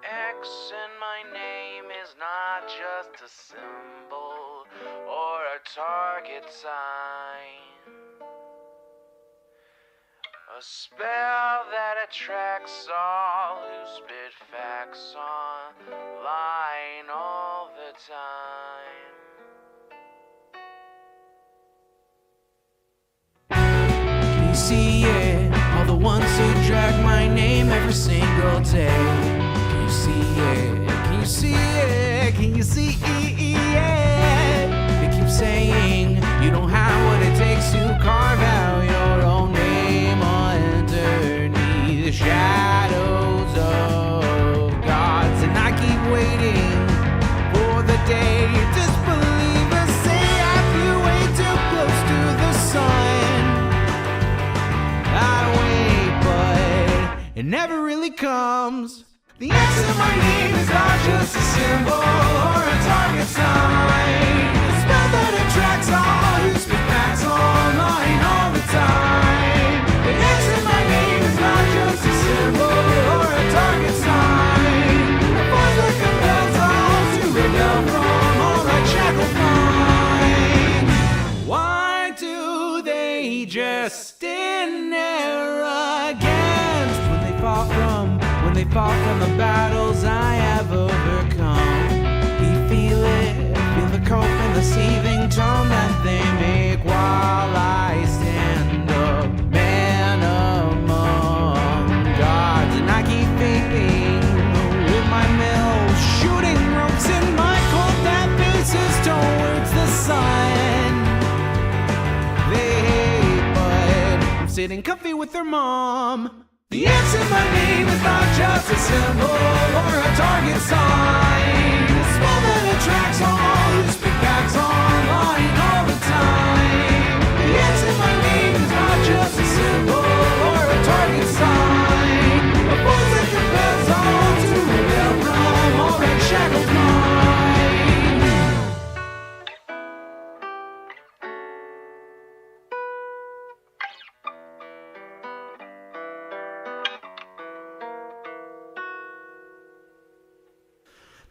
X in my name is not just a symbol or a target sign. A spell that attracts all who spit facts online all the time. Can you see it? All the ones who drag my name every single day. Can you see it? Can you see it? Can you see it? They keep saying you don't have what it takes to carve out your own name underneath the shadows of gods. And I keep waiting for the day disbelievers say I flew way too close to the sun. I wait, but it never really comes. The X in my name is not just a symbol or a target sign. A spell that attracts all who spit facts online all the time. The X in my name is not just a symbol or a target sign. A force that compels all to rebel from all that shackled mind. Why do they just stand there against when they fall from the battles I have overcome? You feel it, feel the cope and the seething torment they make while I stand up, man among gods. And I keep vaping with my mill, shooting ropes in my cold dead faces towards the sun. They hate, but I'm sitting comfy with their mom. The X in my name is not just a symbol or a target sign. A spell that attracts all who spit facts online all the time. The X in my name is not just a symbol or a target sign. A force that compels all to rebel from all that shackled mind.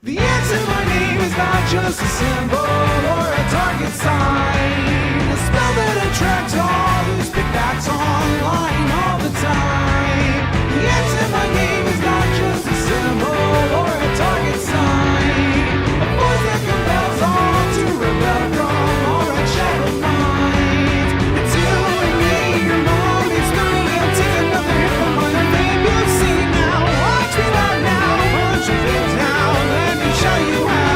The X in my name is not just a symbol or a target sign. A spell that attracts all who spit facts online all the time. The X in my name is not just a symbol or a target sign. A force that compels all to rebel from all that shackled minds. It's you and me, your mom, it's me. I'll take another hit from my name. You'll see now, watch me not now, punch your face now. Show you how.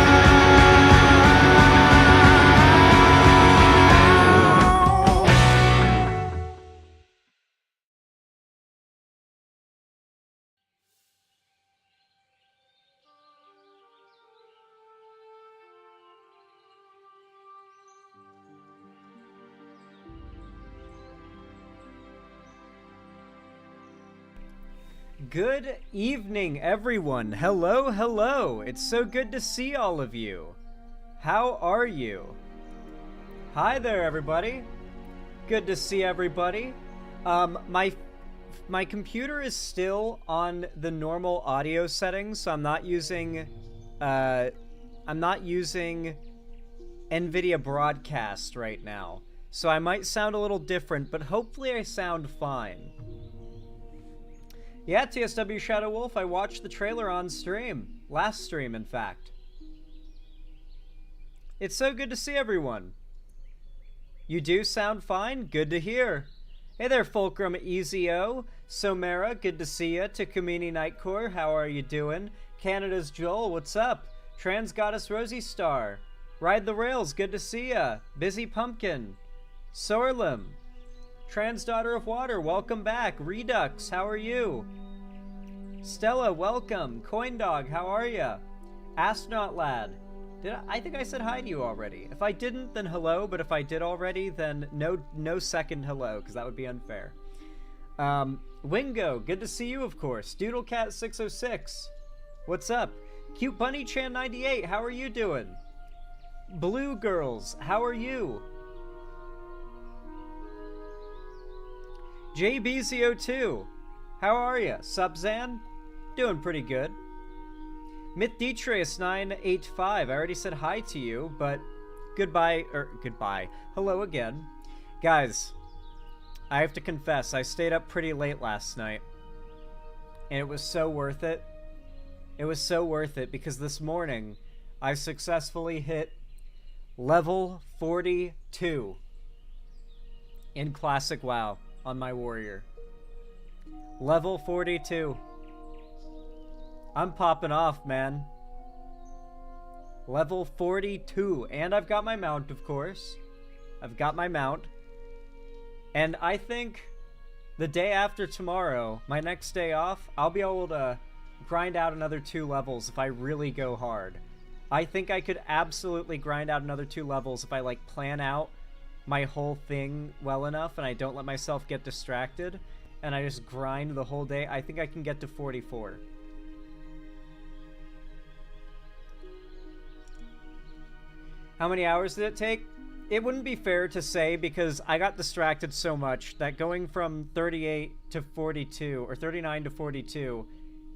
Good evening, everyone. Hello, hello. It's so good to see all of you. How are you? Hi there, everybody. Good to see everybody. My computer is still on the normal audio settings, so I'm not using NVIDIA Broadcast right now. So I might sound a little different, but hopefully I sound fine. Yeah, TSW Shadow Wolf, I watched the trailer on stream. Last stream, in fact. It's so good to see everyone. You do sound fine? Good to hear. Hey there, Fulcrum EZO. Somera, good to see ya. Takumini Nightcore, how are you doing? Canada's Joel, what's up? Trans Goddess Rosie Star. Ride the Rails, good to see ya. Busy Pumpkin. Sorlim. Trans Daughter of Water, welcome back. Redux, how are you? Stella, welcome. Coindog, how are ya? Astronaut Lad. I think I said hi to you already. If I didn't, then hello, but if I did already, then no second hello, because that would be unfair. Wingo, good to see you, of course. Doodlecat606, what's up? Cute Bunny Chan 98, how are you doing? Blue Girls, how are you? JBZO2, how are ya? Sup, Zan? Doing pretty good. Mythdetrius985, I already said hi to you, but goodbye. Hello again. Guys, I have to confess, I stayed up pretty late last night. And it was so worth it. It was so worth it because this morning I successfully hit level 42 in Classic WoW on my warrior. Level 42. I'm popping off, man. Level 42. And I've got my mount, of course. I've got my mount. And I think the day after tomorrow, my next day off, I'll be able to grind out another 2 levels if I really go hard. I think I could absolutely grind out another 2 levels if I, like, plan out my whole thing well enough and I don't let myself get distracted and I just grind the whole day. I think I can get to 44. How many hours did it take? It wouldn't be fair to say because I got distracted so much that going from 38 to 42, or 39 to 42,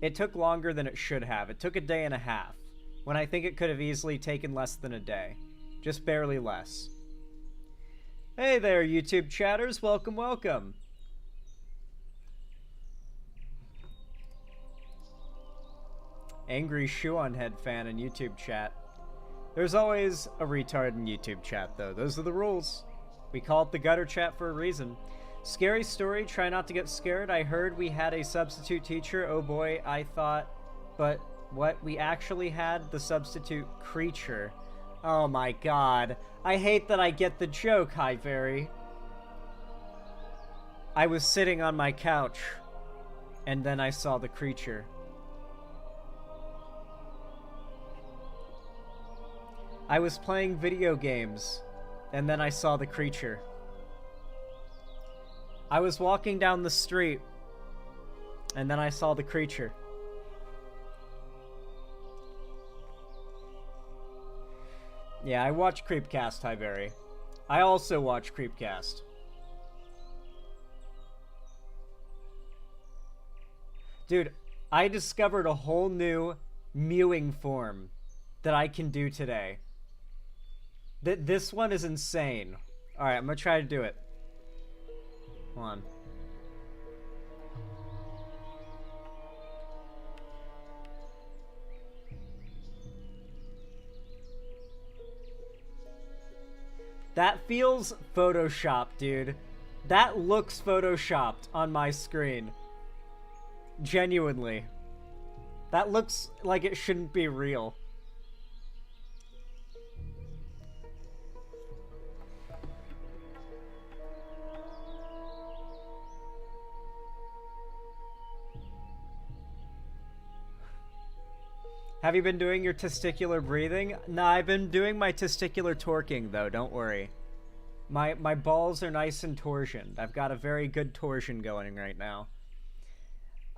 it took longer than it should have. It took a day and a half, when I think it could have easily taken less than a day. Just barely less. Hey there, YouTube chatters. Welcome, welcome. Angry Shoe-on-Head fan in YouTube chat. There's always a retard in YouTube chat, though. Those are the rules. We call it the gutter chat for a reason. Scary story, try not to get scared. I heard we had a substitute teacher. Oh boy, I thought. But what? We actually had the substitute creature. Oh my god. I hate that I get the joke, Hi Very. I was sitting on my couch, and then I saw the creature. I was playing video games, and then I saw the creature. I was walking down the street, and then I saw the creature. Yeah, I watch Creepcast, Hi Very. I also watch Creepcast. Dude, I discovered a whole new mewing form that I can do today. This one is insane. Alright, I'm gonna try to do it. Hold on. That feels photoshopped, dude. That looks photoshopped on my screen. Genuinely. That looks like it shouldn't be real. Have you been doing your testicular breathing? Nah, I've been doing my testicular torquing, though, don't worry. My balls are nice and torsioned. I've got a very good torsion going right now.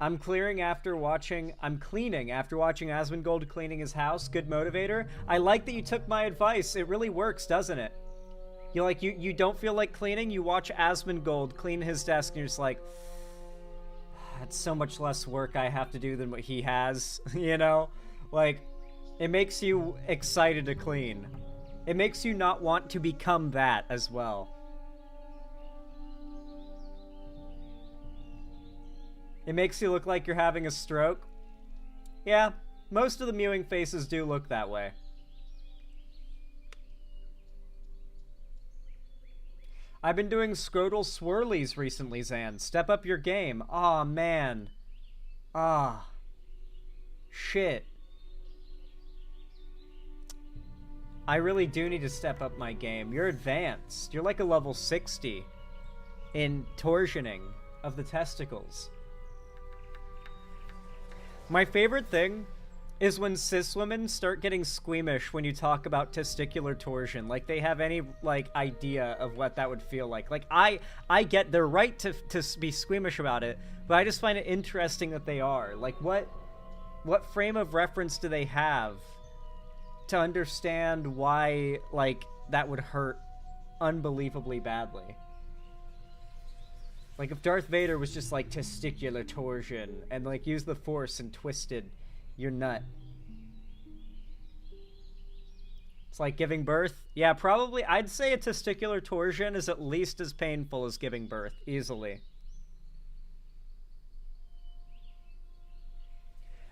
I'm cleaning after watching Asmongold cleaning his house. Good motivator. I like that you took my advice. It really works, doesn't it? You don't feel like cleaning, you watch Asmongold clean his desk, and you're just like, that's so much less work I have to do than what he has, you know? Like, it makes you excited to clean. It makes you not want to become that as well. It makes you look like you're having a stroke. Yeah, most of the mewing faces do look that way. I've been doing scrotal swirlies recently, Zan. Step up your game. Aw, man. Ah. Shit. I really do need to step up my game. You're advanced. You're like a level 60 in torsioning of the testicles. My favorite thing is when cis women start getting squeamish when you talk about testicular torsion. Like, they have any, like, idea of what that would feel like. Like, I get they're right to be squeamish about it, but I just find it interesting that they are. Like, what frame of reference do they have to understand why, like, that would hurt unbelievably badly? Like, if Darth Vader was just like testicular torsion and, like, used the Force and twisted your nut, It's like giving birth. Yeah, probably. I'd say a testicular torsion is at least as painful as giving birth, easily.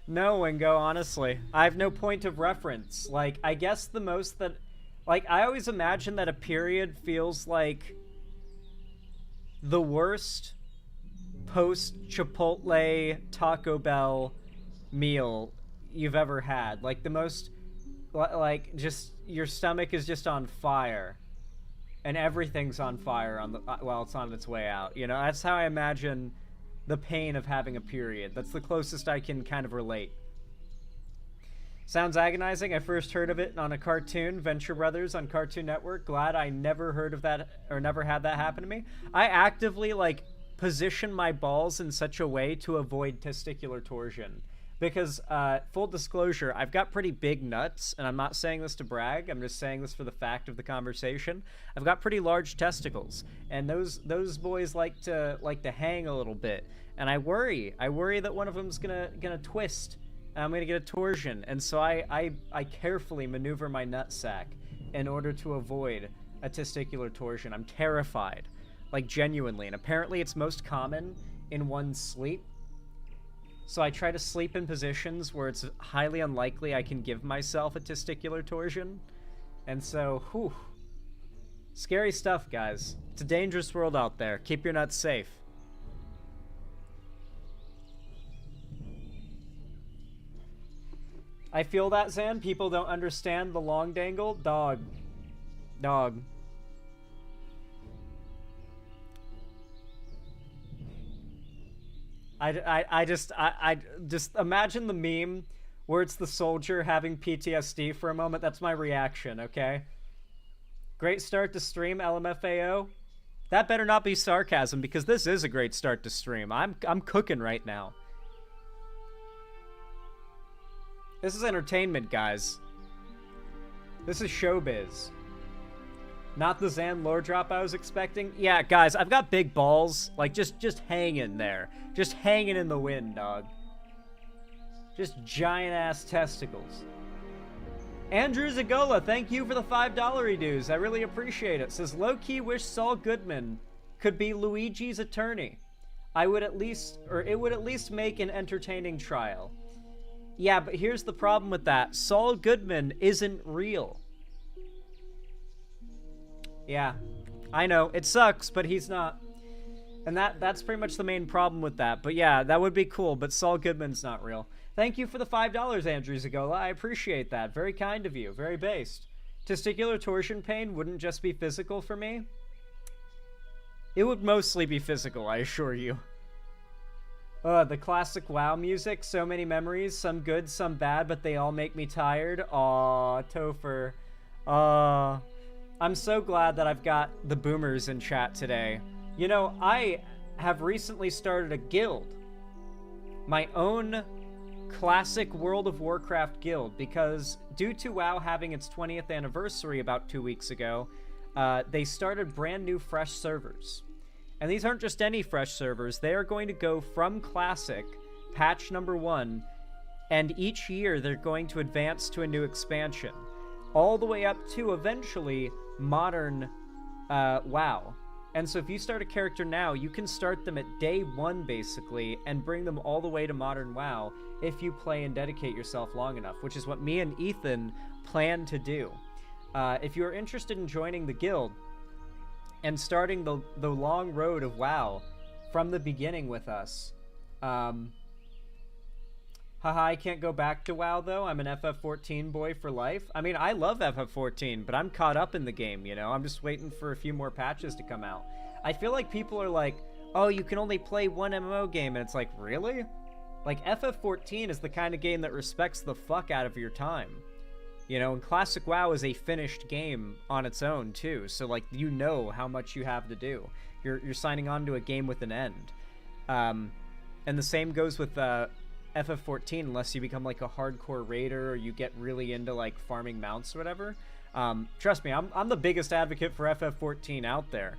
No, Wingo, honestly. I have no point of reference. Like, I guess the most that... Like, I always imagine that a period feels like the worst post-Chipotle Taco Bell meal you've ever had. Like, the most... Like, just... Your stomach is just on fire. And everything's on fire on the... While it's on its way out. You know, that's how I imagine the pain of having a period. That's the closest I can kind of relate. Sounds agonizing. I first heard of it on a cartoon, Venture Brothers on Cartoon Network. Glad I never heard of that, or never had that happen to me. I actively, like, position my balls in such a way to avoid testicular torsion. Because, full disclosure, I've got pretty big nuts, and I'm not saying this to brag, I'm just saying this for the fact of the conversation. I've got pretty large testicles, and those boys like to hang a little bit. And I worry that one of them's gonna twist, and I'm gonna get a torsion. And so I carefully maneuver my nutsack in order to avoid a testicular torsion. I'm terrified, like genuinely, and apparently it's most common in one's sleep. So I try to sleep in positions where it's highly unlikely I can give myself a testicular torsion. And so, whew. Scary stuff, guys. It's a dangerous world out there. Keep your nuts safe. I feel that, Zan. People don't understand the long dangle. Dog. I just imagine the meme where it's the soldier having PTSD for a moment. That's my reaction, okay? Great start to stream, LMFAO. That better not be sarcasm, because this is a great start to stream. I'm cooking right now. This is entertainment, guys. This is showbiz. Not the Zan lore drop I was expecting. Yeah, guys, I've got big balls. Like, just hanging there. Just hanging in the wind, dog. Just giant-ass testicles. Andrew Zagola, thank you for the $5 dues. I really appreciate it. Says, low-key wish Saul Goodman could be Luigi's attorney. It would at least make an entertaining trial. Yeah, but here's the problem with that. Saul Goodman isn't real. Yeah, I know. It sucks, but he's not. And that's pretty much the main problem with that. But yeah, that would be cool, but Saul Goodman's not real. Thank you for the $5, Andrew Zagola. I appreciate that. Very kind of you. Very based. Testicular torsion pain wouldn't just be physical for me. It would mostly be physical, I assure you. The classic WoW music. So many memories. Some good, some bad, but they all make me tired. Aw, Topher. I'm so glad that I've got the boomers in chat today. You know, I have recently started a guild. My own classic World of Warcraft guild, because due to WoW having its 20th anniversary about 2 weeks ago, they started brand new fresh servers. And these aren't just any fresh servers. They are going to go from Classic, patch number 1, and each year they're going to advance to a new expansion. All the way up to, eventually, Modern WoW. And so if you start a character now, you can start them at day 1, basically, and bring them all the way to Modern WoW if you play and dedicate yourself long enough, which is what me and Ethan plan to do. If you're interested in joining the guild and starting the long road of WoW from the beginning with us, haha, I can't go back to WoW, though. I'm an FF14 boy for life. I mean, I love FF14, but I'm caught up in the game, you know? I'm just waiting for a few more patches to come out. I feel like people are like, oh, you can only play one MMO game, and it's like, really? Like, FF14 is the kind of game that respects the fuck out of your time. You know, and Classic WoW is a finished game on its own, too. So, like, you know how much you have to do. You're signing on to a game with an end. And the same goes with FF14, unless you become like a hardcore raider or you get really into like farming mounts or whatever. Trust me, I'm the biggest advocate for FF14 out there.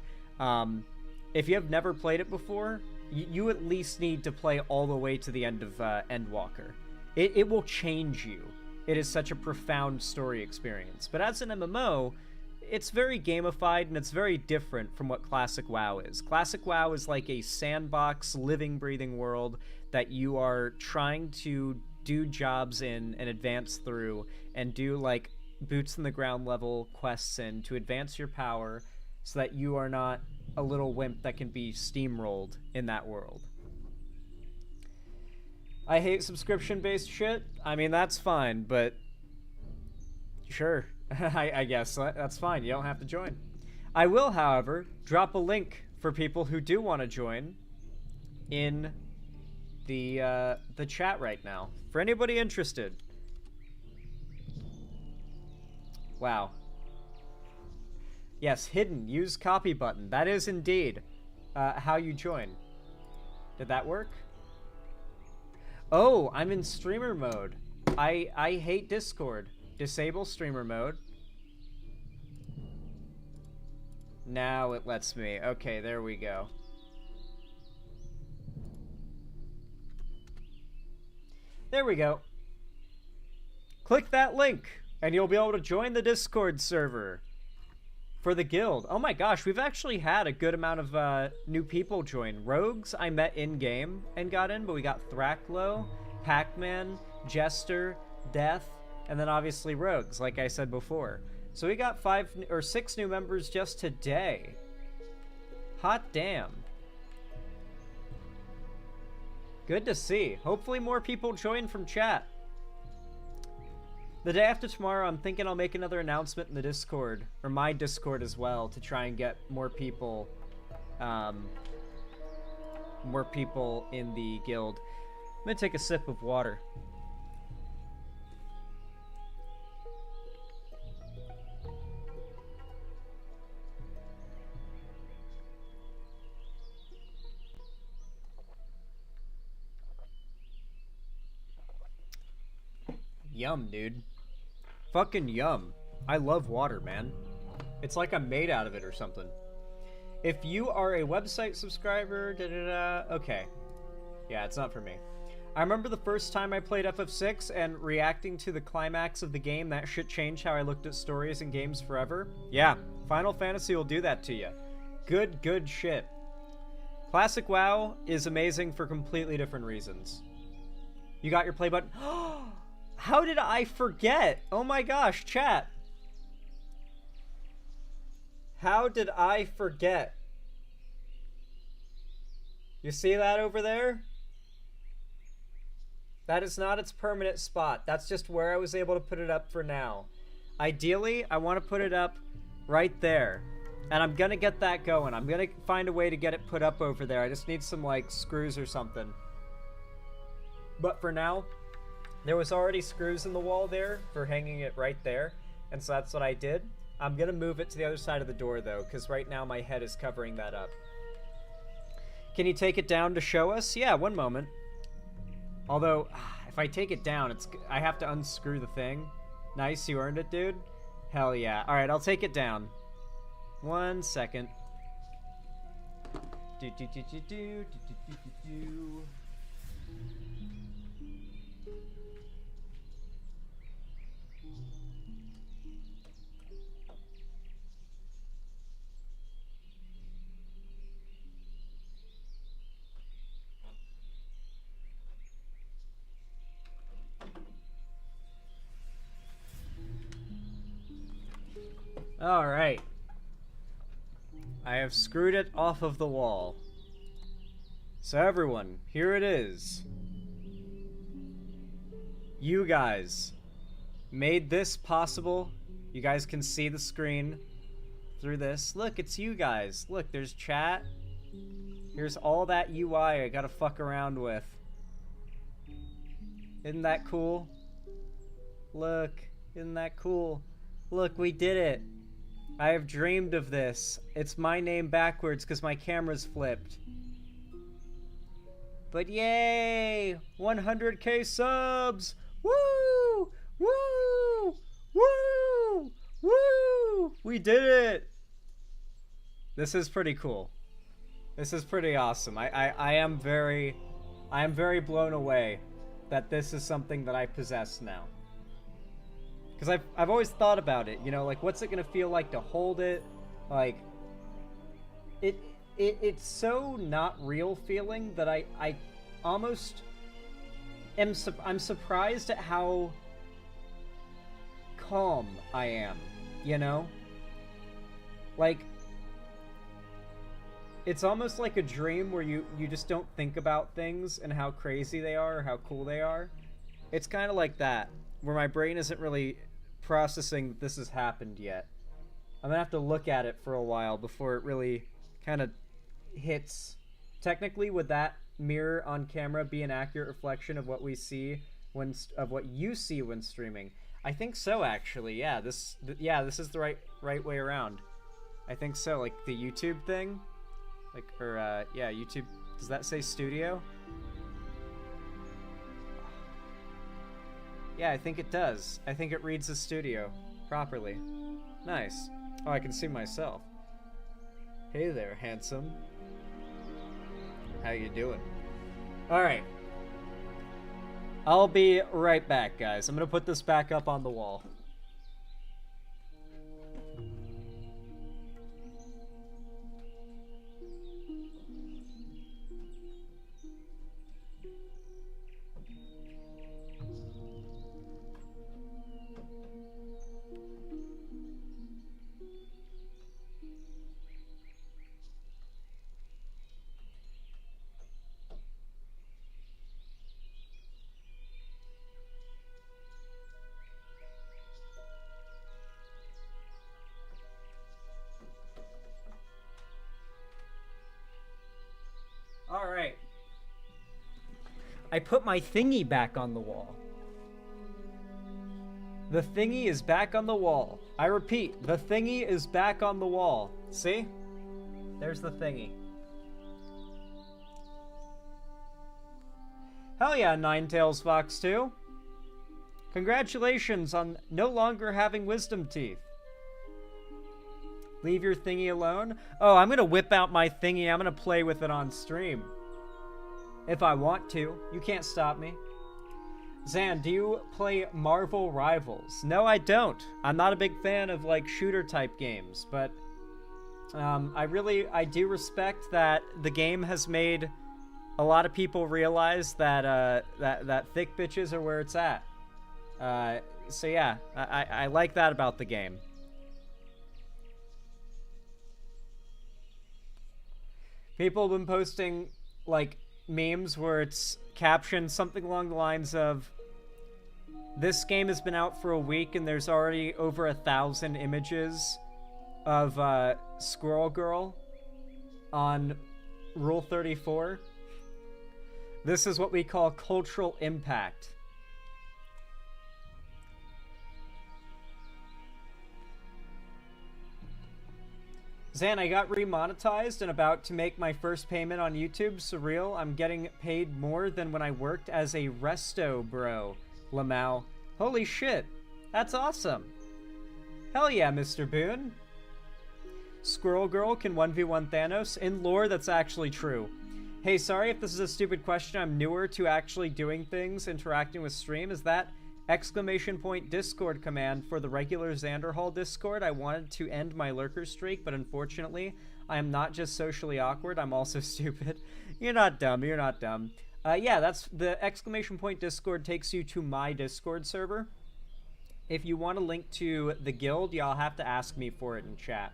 If you have never played it before, you at least need to play all the way to the end of Endwalker. It will change you. it is such a profound story experience. But as an MMO, it's very gamified and it's very different from what Classic WoW is. Classic WoW is like a sandbox, living, breathing world that you are trying to do jobs in and advance through and do like boots in the ground level quests in to advance your power so that you are not a little wimp that can be steamrolled in that world. I hate subscription-based shit. I mean, that's fine, but sure. I guess that's fine. You don't have to join. I will, however, drop a link for people who do want to join in the chat right now. For anybody interested. Wow. Yes, hidden. Use copy button. That is indeed how you join. Did that work? Oh, I'm in streamer mode. I hate Discord. Disable streamer mode. Now it lets me. Okay, there we go. There we go. Click that link, and you'll be able to join the Discord server for the guild. Oh my gosh, we've actually had a good amount of new people join. Rogues I met in-game and got in, but we got Thraklo, Pac-Man, Jester, Death, and then obviously Rogues, like I said before. So we got 5 or 6 new members just today. Hot damn. Good to see. Hopefully more people join from chat. The day after tomorrow, I'm thinking I'll make another announcement in the Discord, or my Discord as well, to try and get more people in the guild. I'm gonna take a sip of water. Yum, dude. Fucking yum. I love water, man. It's like I'm made out of it or something. If you are a website subscriber, okay. Yeah, it's not for me. I remember the first time I played FF6 and reacting to the climax of the game, that shit changed how I looked at stories and games forever. Yeah, Final Fantasy will do that to you. Good shit. Classic WoW is amazing for completely different reasons. You got your play button. How did I forget? Oh my gosh, chat. How did I forget? You see that over there? That is not its permanent spot. That's just where I was able to put it up for now. Ideally, I want to put it up right there. And I'm gonna get that going. I'm gonna find a way to get it put up over there. I just need some, like, screws or something. But for now, there was already screws in the wall there for hanging it right there. And so that's what I did. I'm gonna move it to the other side of the door, though, because right now my head is covering that up. Can you take it down to show us? Yeah, one moment. Although, if I take it down, I have to unscrew the thing. Nice, you earned it, dude. Hell yeah. Alright, I'll take it down. 1 second. Alright. I have screwed it off of the wall. So everyone, here it is. You guys made this possible. You guys can see the screen through this. Look, it's you guys. Look, there's chat. Here's all that UI I gotta fuck around with. Isn't that cool? Look, isn't that cool? Look, we did it. I have dreamed of this. It's my name backwards because my camera's flipped. But yay! 100k subs! Woo! Woo! Woo! Woo! We did it! This is pretty cool. This is pretty awesome. I am very blown away that this is something that I possess now. Because I've always thought about it, you know, like, what's it gonna feel like to hold it? Like, it's so not real feeling that I almost I'm surprised at how calm I am, you know? Like, it's almost like a dream where you just don't think about things and how crazy they are or how cool they are. It's kind of like that, where my brain isn't really processing that this has happened yet. I'm gonna have to look at it for a while before it really kind of hits. Technically, would that mirror on camera be an accurate reflection of what we see of what you see when streaming? I think so, actually. Yeah, this is the right way around. I think so. Like the YouTube thing, like, or yeah, YouTube. Does that say studio? Yeah, I think it does. I think it reads the studio properly. Nice. Oh, I can see myself. Hey there, handsome. How you doing? All right. I'll be right back, guys. I'm gonna put this back up on the wall. Alright. I put my thingy back on the wall. The thingy is back on the wall. I repeat, the thingy is back on the wall. See? There's the thingy. Hell yeah, Ninetails Fox 2. Congratulations on no longer having wisdom teeth. Leave your thingy alone? Oh, I'm gonna whip out my thingy. I'm gonna play with it on stream. If I want to. You can't stop me. Zan, do you play Marvel Rivals? No, I don't. I'm not a big fan of, like, shooter-type games, but I do respect that the game has made a lot of people realize that, that thick bitches are where it's at. So yeah, I like that about the game. People have been posting, like, memes where it's captioned something along the lines of, this game has been out for a week and there's already over 1,000 images of Squirrel Girl on Rule 34. This is what we call cultural impact. Zan, I got remonetized and about to make my first payment on YouTube. Surreal. I'm getting paid more than when I worked as a resto bro. Lamau. Holy shit. That's awesome. Hell yeah, Mr. Boone. Squirrel Girl can 1v1 Thanos. In lore, that's actually true. Hey, sorry if this is a stupid question. I'm newer to actually doing things, interacting with stream. Is that !Discord command for the regular Xanderhall Discord? I wanted to end my lurker streak, but unfortunately, I am not just socially awkward, I'm also stupid. You're not dumb, you're not dumb. Yeah, that's the !Discord takes you to my Discord server. If you want a link to the guild, y'all have to ask me for it in chat.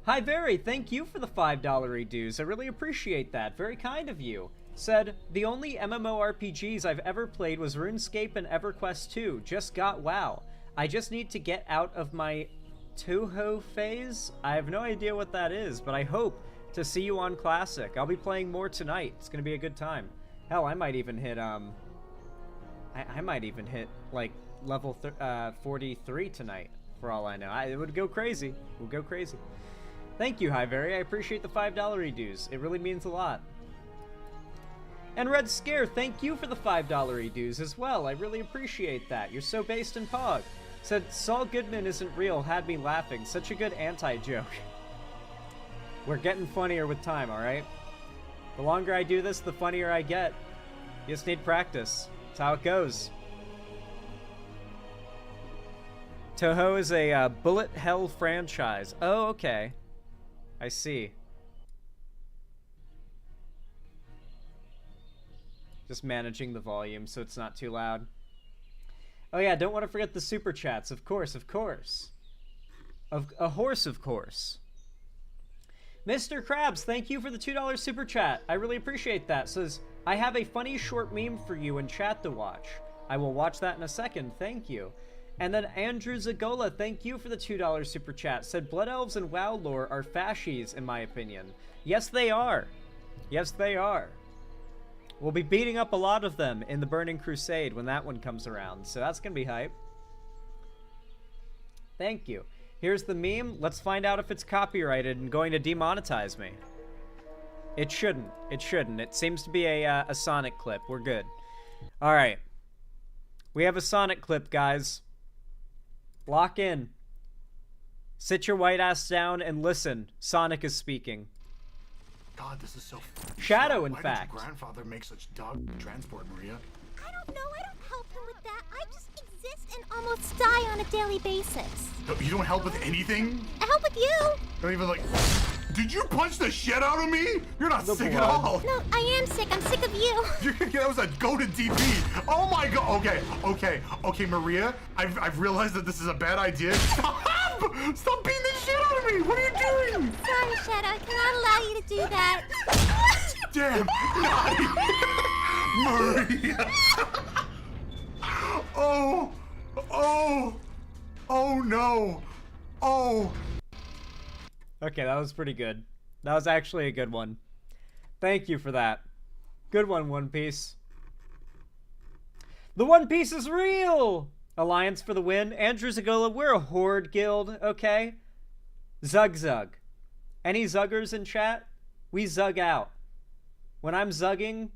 Hi, Very, thank you for the $5 redues. I really appreciate that. Very kind of you. Said, the only MMORPGs I've ever played was RuneScape and EverQuest 2. Just got WoW. I just need to get out of my Toho phase. I have no idea what that is, but I hope to see you on Classic. I'll be playing more tonight. It's gonna be a good time. Hell, I might even hit, I might even hit, like, level 43 tonight, for all I know. It would go crazy. It would go crazy. Thank you, Hi Very. I appreciate the $5 redues. It really means a lot. And Red Scare, thank you for the $5 redues as well. I really appreciate that. You're so based in Pog. Said, Saul Goodman isn't real. Had me laughing. Such a good anti-joke. We're getting funnier with time, alright? The longer I do this, the funnier I get. You just need practice. That's how it goes. Toho is a bullet hell franchise. Oh, okay. I see. Just managing the volume so it's not too loud. Oh yeah, don't want to forget the super chats. Of course, of course. A horse, of course. Mr. Krabs, thank you for the $2 super chat. I really appreciate that. Says, I have a funny short meme for you in chat to watch. I will watch that in a second. Thank you. And then Andrew Zagola, thank you for the $2 super chat. Said, Blood Elves and WoW lore are fascies, in my opinion. Yes, they are. Yes, they are. We'll be beating up a lot of them in the Burning Crusade when that one comes around. So that's going to be hype. Thank you. Here's the meme. Let's find out if it's copyrighted and going to demonetize me. It shouldn't. It shouldn't. It seems to be a Sonic clip. We're good. All right. We have a Sonic clip, guys. Lock in. Sit your white ass down and listen. Sonic is speaking. God, this is so Shadow, in Why fact. did your grandfather make such dog transport, Maria? I don't know. I don't help him with that. I just exist and almost die on a daily basis. No, you don't help with anything? I help with you. Don't even like... Did you punch the shit out of me? You're not The sick blood. at all. No, I am sick. I'm sick of you. That was a goated DP. Oh my god. Okay, Maria. I've realized that this is a bad idea. Stop! Stop beating the shit out of me. What are you doing? Sorry, Shadow. I cannot allow you to do that. Damn, naughty. Maria. Oh no. Oh. Okay, that was pretty good. That was actually a good one. Thank you for that. Good one, One Piece. The One Piece is real! Alliance for the win. Andrew Zagola, we're a horde guild, okay? Zug Zug. Any Zuggers in chat? We Zug out. When I'm Zugging,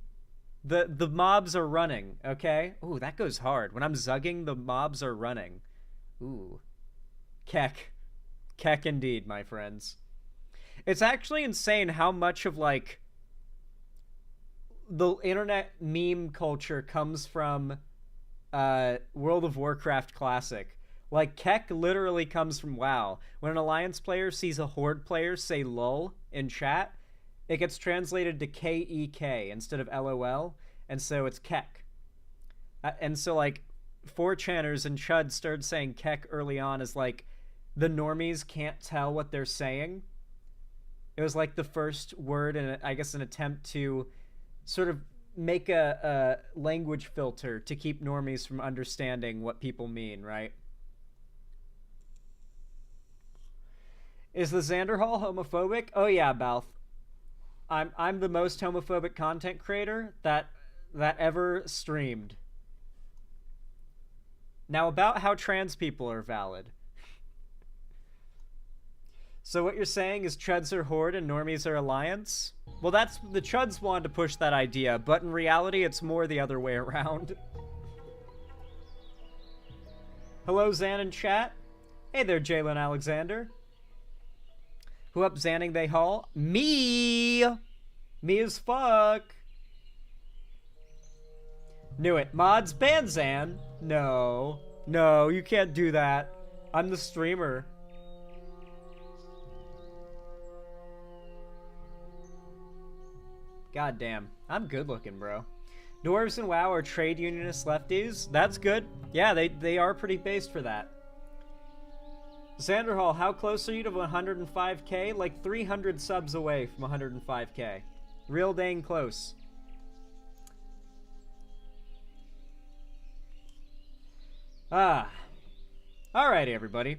the mobs are running, okay? Ooh, that goes hard. When I'm Zugging, the mobs are running. Ooh. Keck. Keck indeed, my friends. It's actually insane how much of, like, the internet meme culture comes from World of Warcraft Classic. Like, Keck literally comes from WoW. When an Alliance player sees a Horde player say lol in chat, it gets translated to K-E-K instead of LOL, and so it's Keck. And so, like, 4chaners and Chud started saying Keck early on as, like, the normies can't tell what they're saying. It was like the first word in, I guess, an attempt to sort of make a language filter to keep normies from understanding what people mean, right? Is the Xander Hall homophobic? Oh yeah, Balth. I'm the most homophobic content creator that ever streamed. Now about how trans people are valid. So what you're saying is Chuds are Horde and Normies are Alliance? Well, that's... the Chuds wanted to push that idea, but in reality, it's more the other way around. Hello, Zan in chat. Hey there, Jalen Alexander. Who up Zanning they haul? Me! Me as fuck. Knew it. Mods ban Zan. No. No, you can't do that. I'm the streamer. God damn. I'm good looking, bro. Dwarves and WoW are trade unionist lefties. That's good. Yeah, they are pretty based for that. Xander Hall, how close are you to 105k? Like 300 subs away from 105k. Real dang close. Ah. Alrighty, everybody.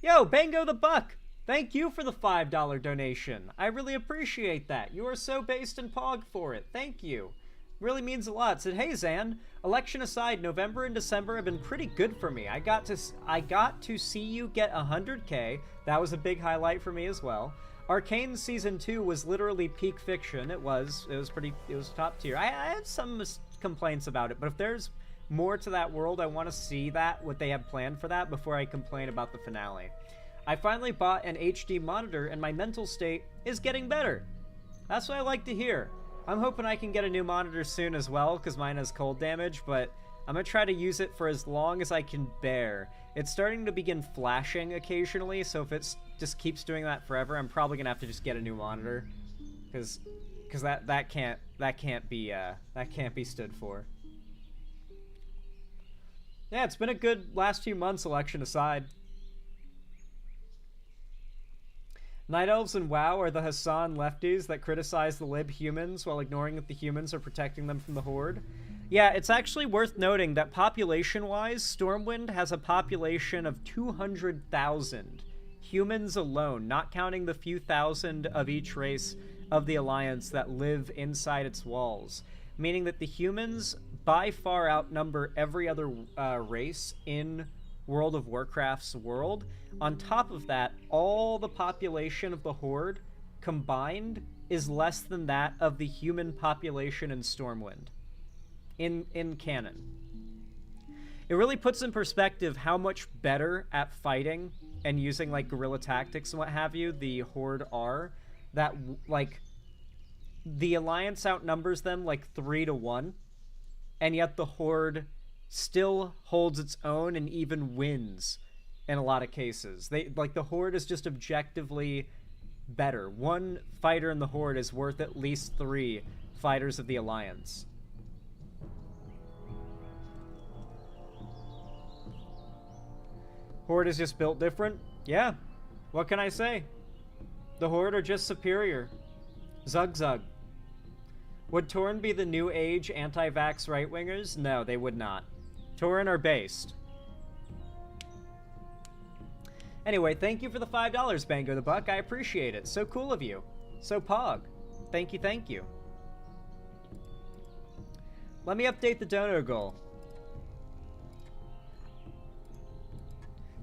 Yo, Bango the Buck! Thank you for the $5 donation. I really appreciate that. You are so based in Pog for it. Thank you. Really means a lot. Said, hey Zan, election aside, November and December have been pretty good for me. I got to see you get 100k. That was a big highlight for me as well. Arcane Season 2 was literally peak fiction. It was top tier. I had some complaints about it, but if there's more to that world, I want to see what they have planned for that before I complain about the finale. I finally bought an HD monitor and my mental state is getting better. That's what I like to hear. I'm hoping I can get a new monitor soon as well, because mine has cold damage, but I'm going to try to use it for as long as I can bear. It's starting to begin flashing occasionally, so if it just keeps doing that forever, I'm probably going to have to just get a new monitor. Because that can't be stood for. Yeah, it's been a good last few months, election aside. Night Elves and WoW are the Hassan lefties that criticize the lib humans while ignoring that the humans are protecting them from the Horde. Yeah, it's actually worth noting that population-wise, Stormwind has a population of 200,000 humans alone, not counting the few thousand of each race of the Alliance that live inside its walls, meaning that the humans by far outnumber every other race in World of Warcraft's world. On top of that, all the population of the Horde combined is less than that of the human population in Stormwind. In canon. It really puts in perspective how much better at fighting and using, like, guerrilla tactics and what have you the Horde are. That, like, the Alliance outnumbers them, like, 3-1. And yet the Horde still holds its own and even wins in a lot of cases. The Horde is just objectively better. One fighter in the Horde is worth at least 3 fighters of the Alliance. Horde is just built different? Yeah. What can I say? The Horde are just superior. Zug zug. Would Tauren be the new age anti-vax right-wingers? No, they would not. Tauren are based. Anyway, thank you for the $5, Bango the Buck. I appreciate it. So cool of you. So pog. Thank you, thank you. Let me update the dono goal.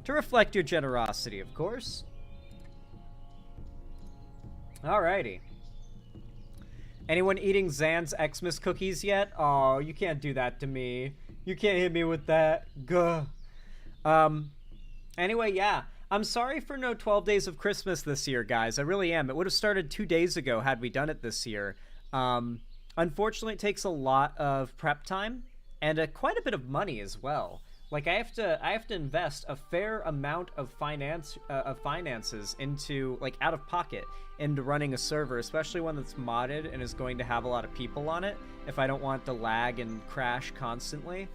To reflect your generosity, of course. Alrighty. Anyone eating Zan's Xmas cookies yet? Oh, you can't do that to me. You can't hit me with that. Gah. Anyway, yeah. I'm sorry for no 12 Days of Christmas this year, guys. I really am. It would have started 2 days ago had we done it this year. Unfortunately, it takes a lot of prep time and quite a bit of money as well. Like, I have to invest a fair amount of finances into, like, out of pocket into running a server, especially one that's modded and is going to have a lot of people on it if I don't want it to lag and crash constantly.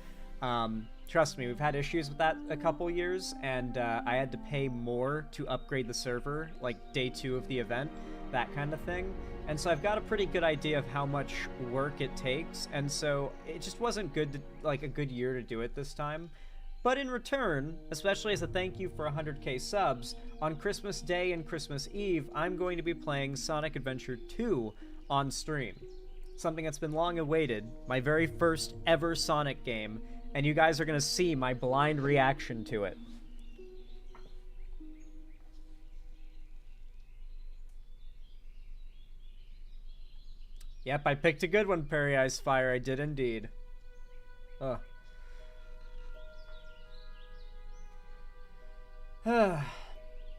Trust me, we've had issues with that a couple years, and I had to pay more to upgrade the server, like day 2 of the event, that kind of thing. And so I've got a pretty good idea of how much work it takes, and so it just wasn't good to, like, a good year to do it this time. But in return, especially as a thank you for 100k subs, on Christmas Day and Christmas Eve, I'm going to be playing Sonic Adventure 2 on stream. Something that's been long awaited, my very first ever Sonic game, and you guys are going to see my blind reaction to it. Yep, I picked a good one, Perry Ice Fire. I did indeed. Ugh.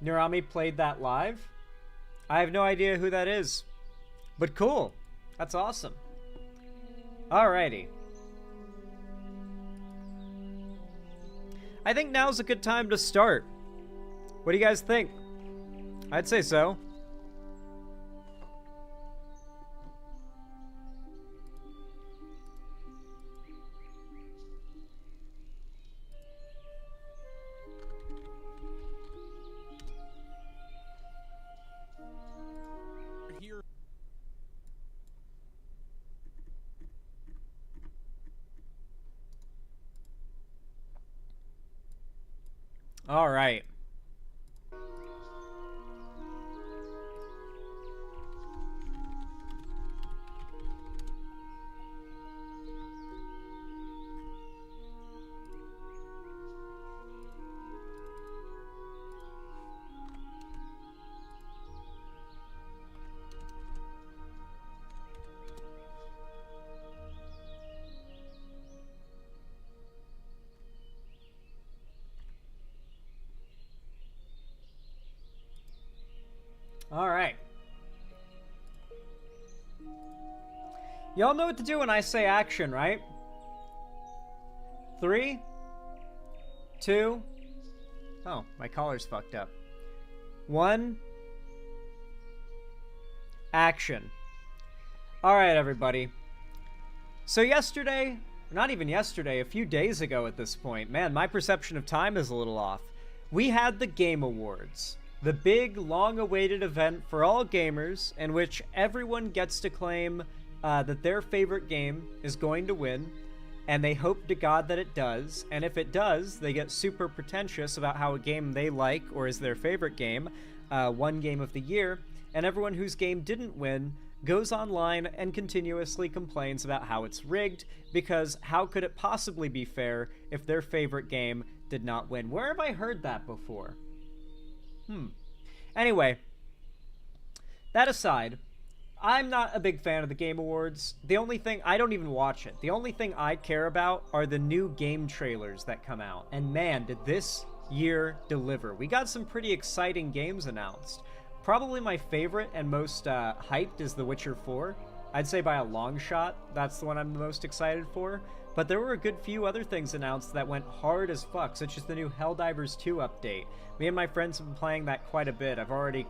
Nurami played that live? I have no idea who that is. But cool. That's awesome. Alrighty. I think now's a good time to start. What do you guys think? I'd say so. All right. All right. Y'all know what to do when I say action, right? 3, 2... Oh, my collar's fucked up. 1... Action. Alright, everybody. So yesterday, not even yesterday, a few days ago at this point, man, my perception of time is a little off. We had the Game Awards. The big, long-awaited event for all gamers in which everyone gets to claim that their favorite game is going to win, and they hope to God that it does, and if it does, they get super pretentious about how a game they like or is their favorite game won Game of the Year, and everyone whose game didn't win goes online and continuously complains about how it's rigged, because how could it possibly be fair if their favorite game did not win? Where have I heard that before? Anyway, that aside, I'm not a big fan of the Game Awards. The only thing, I don't even watch it. The only thing I care about are the new game trailers that come out. And man, did this year deliver. We got some pretty exciting games announced. Probably my favorite and most hyped is The Witcher 4. I'd say by a long shot, that's the one I'm the most excited for. But there were a good few other things announced that went hard as fuck, such as the new Helldivers 2 update. Me and my friends have been playing that quite a bit. I've already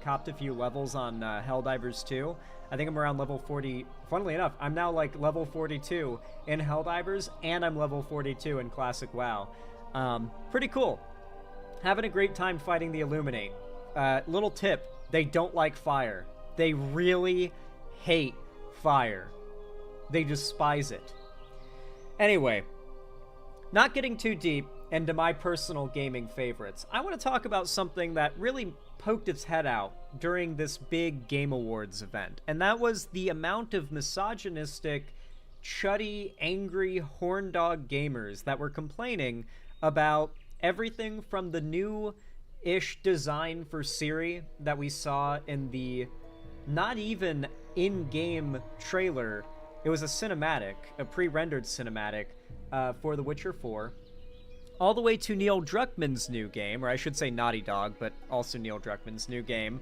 copped a few levels on Helldivers 2. I think I'm around level 40. Funnily enough, I'm now like level 42 in Helldivers, and I'm level 42 in Classic WoW. Pretty cool. Having a great time fighting the Illuminate. Little tip, they don't like fire. They really hate fire. They despise it. Anyway, not getting too deep into my personal gaming favorites, I want to talk about something that really poked its head out during this big Game Awards event, and that was the amount of misogynistic, chuddy, angry, horndog gamers that were complaining about everything from the new-ish design for Ciri that we saw in the not even in-game trailer. It was a cinematic, a pre-rendered cinematic for The Witcher 4, all the way to Neil Druckmann's new game, or I should say Naughty Dog, but also Neil Druckmann's new game,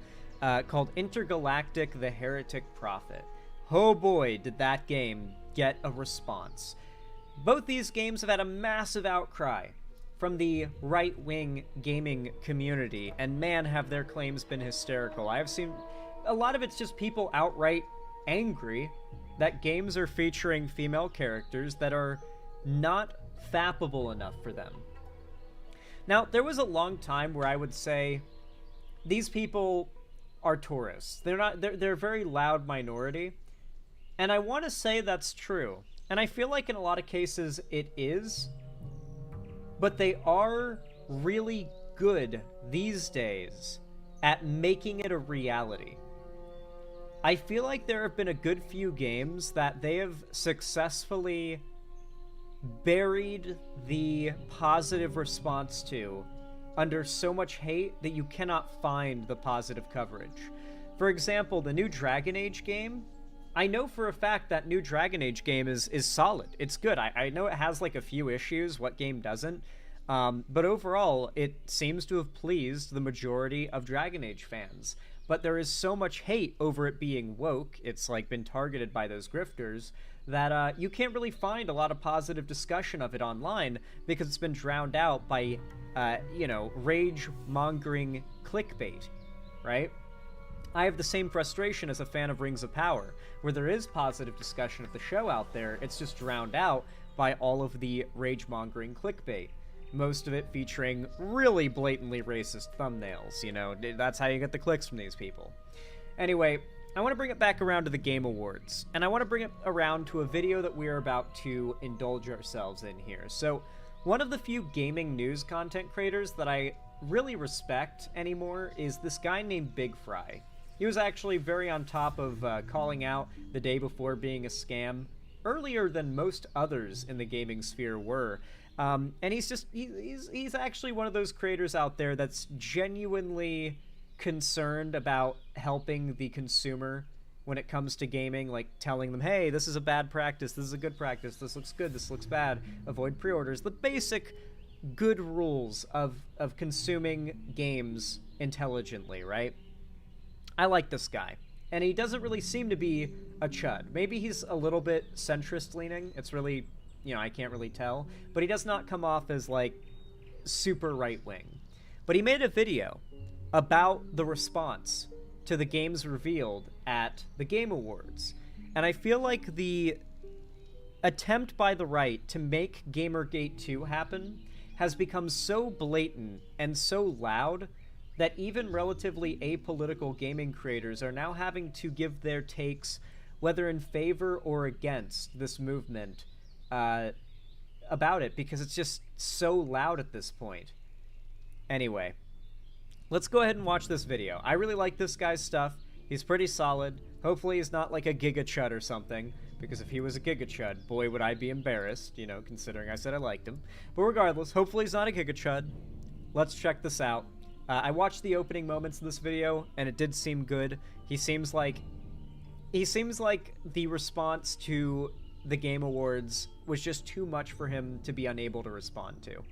called Intergalactic: The Heretic Prophet. Oh boy, did that game get a response. Both these games have had a massive outcry from the right-wing gaming community, and man, have their claims been hysterical. I have seen a lot of it's just people outright angry that games are featuring female characters that are not fappable enough for them. Now, there was a long time where I would say these people are tourists. They're a very loud minority, and I want to say that's true. And I feel like in a lot of cases it is, but they are really good these days at making it a reality. I feel like there have been a good few games that they have successfully buried the positive response to under so much hate that you cannot find the positive coverage. For example, the new Dragon Age game, I know for a fact that new Dragon Age game is solid. It's good. I know it has like a few issues. What game doesn't? But overall, it seems to have pleased the majority of Dragon Age fans. But there is so much hate over it being woke, it's like been targeted by those grifters, that you can't really find a lot of positive discussion of it online because it's been drowned out by, rage-mongering clickbait, right? I have the same frustration as a fan of Rings of Power, where there is positive discussion of the show out there, it's just drowned out by all of the rage-mongering clickbait. Most of it featuring really blatantly racist thumbnails, that's how you get the clicks from these people. Anyway, I want to bring it back around to the Game Awards, and I want to bring it around to a video that we're about to indulge ourselves in here. So, one of the few gaming news content creators that I really respect anymore is this guy named Big Fry. He was actually very on top of calling out the day before being a scam, earlier than most others in the gaming sphere were. And he's actually one of those creators out there that's genuinely concerned about helping the consumer when it comes to gaming, like telling them, hey, this is a bad practice, this is a good practice, this looks good, this looks bad, avoid pre-orders, the basic good rules of consuming games intelligently, right? I like this guy. And he doesn't really seem to be a chud. Maybe he's a little bit centrist leaning. It's really, you know, I can't really tell. But he does not come off as, like, super right-wing. But he made a video about the response to the games revealed at the Game Awards. And I feel like the attempt by the right to make Gamergate 2 happen has become so blatant and so loud that even relatively apolitical gaming creators are now having to give their takes, whether in favor or against this movement, about it, because it's just so loud at this point. Anyway, let's go ahead and watch this video. I really like this guy's stuff. He's pretty solid. Hopefully he's not like a Giga Chud or something, because if he was a Giga Chud, boy, would I be embarrassed, you know, considering I said I liked him. But regardless, hopefully he's not a Giga Chud. Let's check this out. I watched the opening moments of this video, and it did seem good. He seems like the response to the Game Awards was just too much for him to be unable to respond to.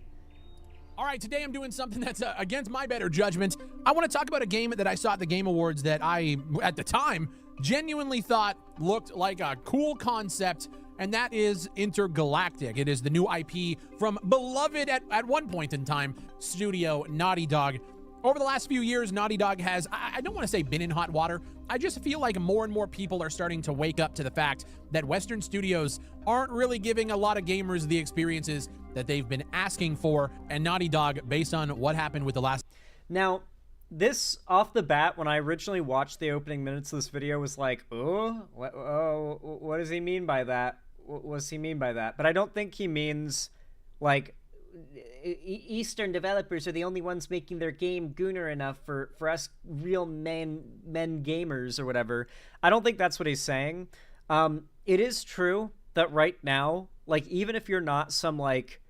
All right, today I'm doing something that's against my better judgment. I want to talk about a game that I saw at the Game Awards that I, at the time, genuinely thought looked like a cool concept, and that is Intergalactic. It is the new IP from beloved, at one point in time, studio Naughty Dog. Over the last few years, Naughty Dog has, I don't want to say been in hot water. I just feel like more and more people are starting to wake up to the fact that Western studios aren't really giving a lot of gamers the experiences that they've been asking for, and Naughty Dog, based on what happened with the last... Now, this, off the bat, when I originally watched the opening minutes of this video, was like, what does he mean by that? What does he mean by that? But I don't think he means, like, Eastern developers are the only ones making their game gooner enough for us real men gamers or whatever. I don't think that's what he's saying. It is true that right now, like, even if you're not some, like,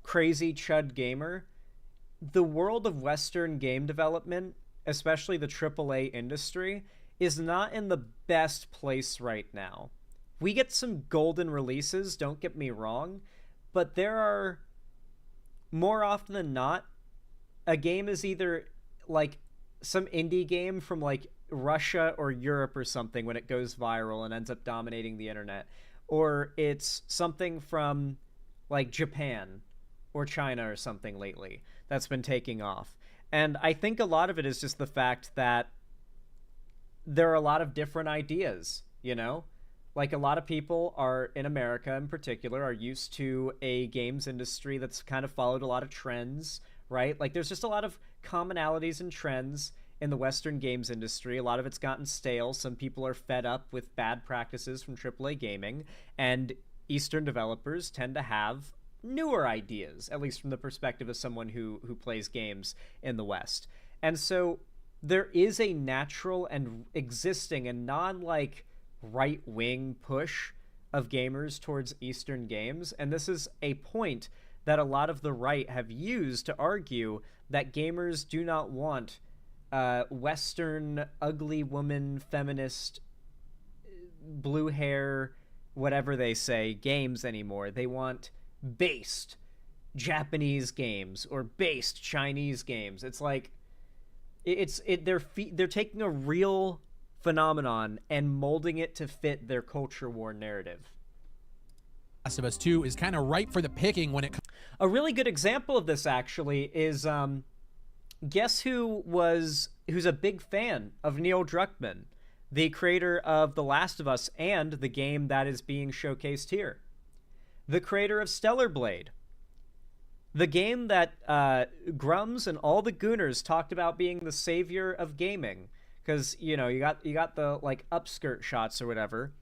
crazy chud gamer, the world of Western game development, especially the AAA industry, is not in the best place right now. We get some golden releases, don't get me wrong, but there are, more often than not, a game is either like some indie game from like Russia or Europe or something when it goes viral and ends up dominating the internet, or it's something from like Japan or China or something lately that's been taking off. And I think a lot of it is just the fact that there are a lot of different ideas, you know? Like, a lot of people are, in America in particular, are used to a games industry that's kind of followed a lot of trends, right? Like, there's just a lot of commonalities and trends in the Western games industry. A lot of it's gotten stale. Some people are fed up with bad practices from AAA gaming, and Eastern developers tend to have newer ideas, at least from the perspective of someone who plays games in the West. And so there is a natural and existing and non-like right-wing push of gamers towards Eastern games, and this is a point that a lot of the right have used to argue that gamers do not want Western ugly woman feminist blue hair whatever they say games anymore. They want based Japanese games or based Chinese games. It's like they're taking a real phenomenon and molding it to fit their culture war narrative. Last of Us 2 is kind of ripe for the picking when it comes. A really good example of this actually is guess who's a big fan of Neil Druckmann, the creator of The Last of Us and the game that is being showcased here. The creator of Stellar Blade. The game that Grums and all the Gooners talked about being the savior of gaming. Because, you know, you got the, like, upskirt shots or whatever.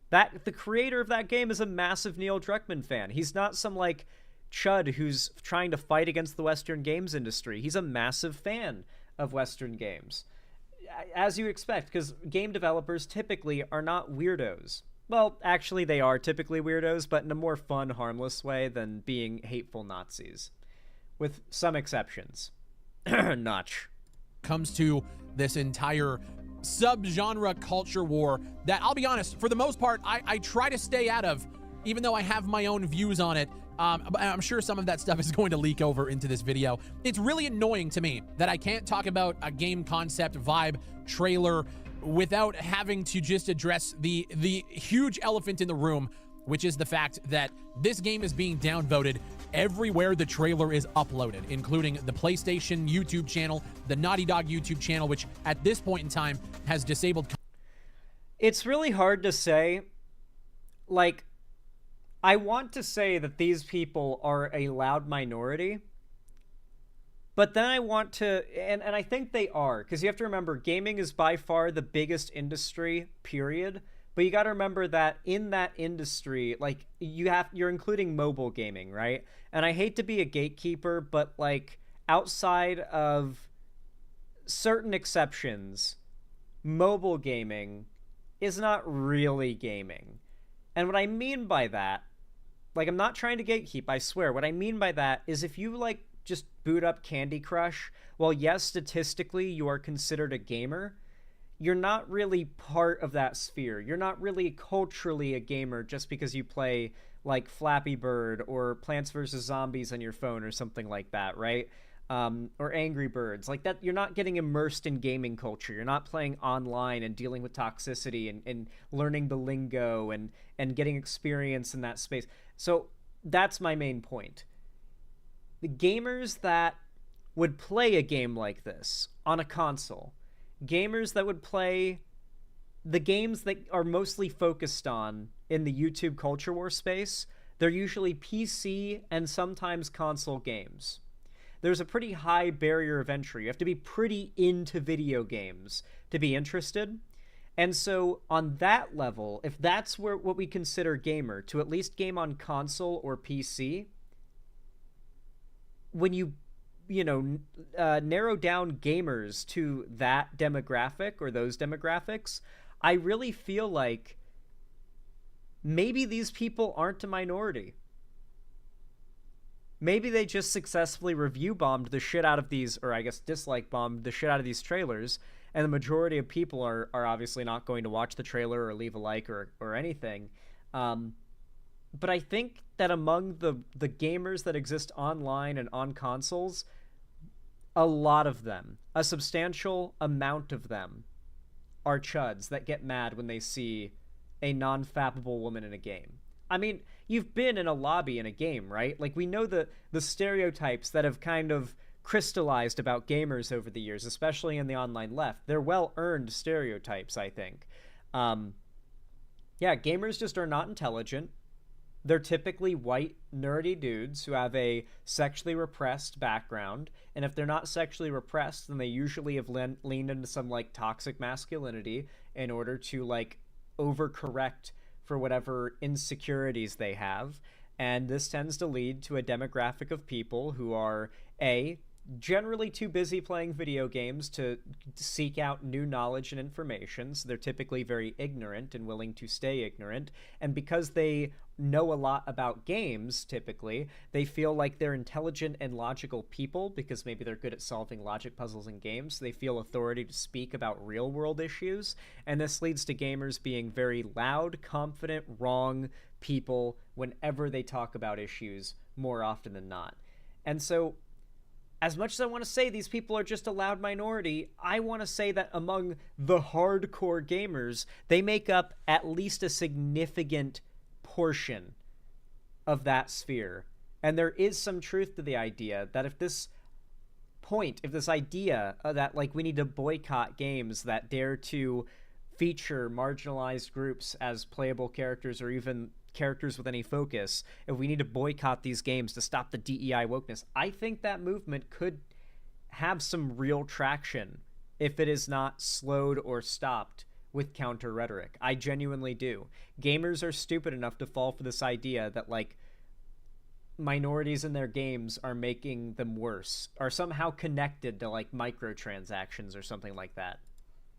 The creator of that game is a massive Neil Druckmann fan. He's not some, like, chud who's trying to fight against the Western games industry. He's a massive fan of Western games. As you expect, because game developers typically are not weirdos. Well, actually, they are typically weirdos, but in a more fun, harmless way than being hateful Nazis. With some exceptions. Notch. Comes to this entire subgenre culture war that, I'll be honest, for the most part, I try to stay out of, even though I have my own views on it. But I'm sure some of that stuff is going to leak over into this video. It's really annoying to me that I can't talk about a game concept, vibe, trailer, without having to just address the huge elephant in the room, which is the fact that this game is being downvoted everywhere the trailer is uploaded, including the PlayStation YouTube channel, the Naughty Dog YouTube channel, which at this point in time has disabled. It's really hard to say. Like, I want to say that these people are a loud minority, but then I want to, and I think they are, because you have to remember, gaming is by far the biggest industry, period. But you got to remember that in that industry, like, you're including mobile gaming, right? And I hate to be a gatekeeper, but like, outside of certain exceptions, mobile gaming is not really gaming. And what I mean by that, like, I'm not trying to gatekeep, I swear. What I mean by that is if you, like, just boot up Candy Crush, well, yes, statistically, you are considered a gamer. You're not really part of that sphere. You're not really culturally a gamer just because you play, like, Flappy Bird or Plants vs. Zombies on your phone or something like that, right? Or Angry Birds. Like that, you're not getting immersed in gaming culture. You're not playing online and dealing with toxicity and learning the lingo and getting experience in that space. So that's my main point. The gamers that would play a game like this on a console, gamers that would play the games that are mostly focused on in the YouTube culture war space, they're usually PC and sometimes console games. There's a pretty high barrier of entry. You have to be pretty into video games to be interested. And so on that level, if that's what we consider gamer, to at least game on console or PC, when you narrow down gamers to that demographic or those demographics, I really feel like maybe these people aren't a minority. Maybe they just successfully review bombed the shit out of these, or I guess dislike bombed the shit out of these trailers, and the majority of people are obviously not going to watch the trailer or leave a like or anything. But I think that among the gamers that exist online and on consoles, a lot of them, a substantial amount of them, are chuds that get mad when they see a non-fappable woman in a game. I mean, you've been in a lobby in a game, right? Like, we know the stereotypes that have kind of crystallized about gamers over the years, especially in the online left. They're well-earned stereotypes, I think. Yeah, gamers just are not intelligent. They're typically white, nerdy dudes who have a sexually repressed background, and if they're not sexually repressed, then they usually have leaned into some, like, toxic masculinity in order to, like, overcorrect for whatever insecurities they have. And this tends to lead to a demographic of people who are, A, generally too busy playing video games to seek out new knowledge and information, so they're typically very ignorant and willing to stay ignorant. And because they know a lot about games, typically, they feel like they're intelligent and logical people because maybe they're good at solving logic puzzles in games. They feel authority to speak about real-world issues, and this leads to gamers being very loud, confident, wrong people whenever they talk about issues more often than not. And so, as much as I want to say these people are just a loud minority, I want to say that among the hardcore gamers, they make up at least a significant portion of that sphere. And there is some truth to the idea that if this idea that, like, we need to boycott games that dare to feature marginalized groups as playable characters or even characters with any focus, if we need to boycott these games to stop the DEI wokeness, I think that movement could have some real traction if it is not slowed or stopped with counter rhetoric. I genuinely do. Gamers are stupid enough to fall for this idea that, like, minorities in their games are making them worse, are somehow connected to, like, microtransactions or something like that.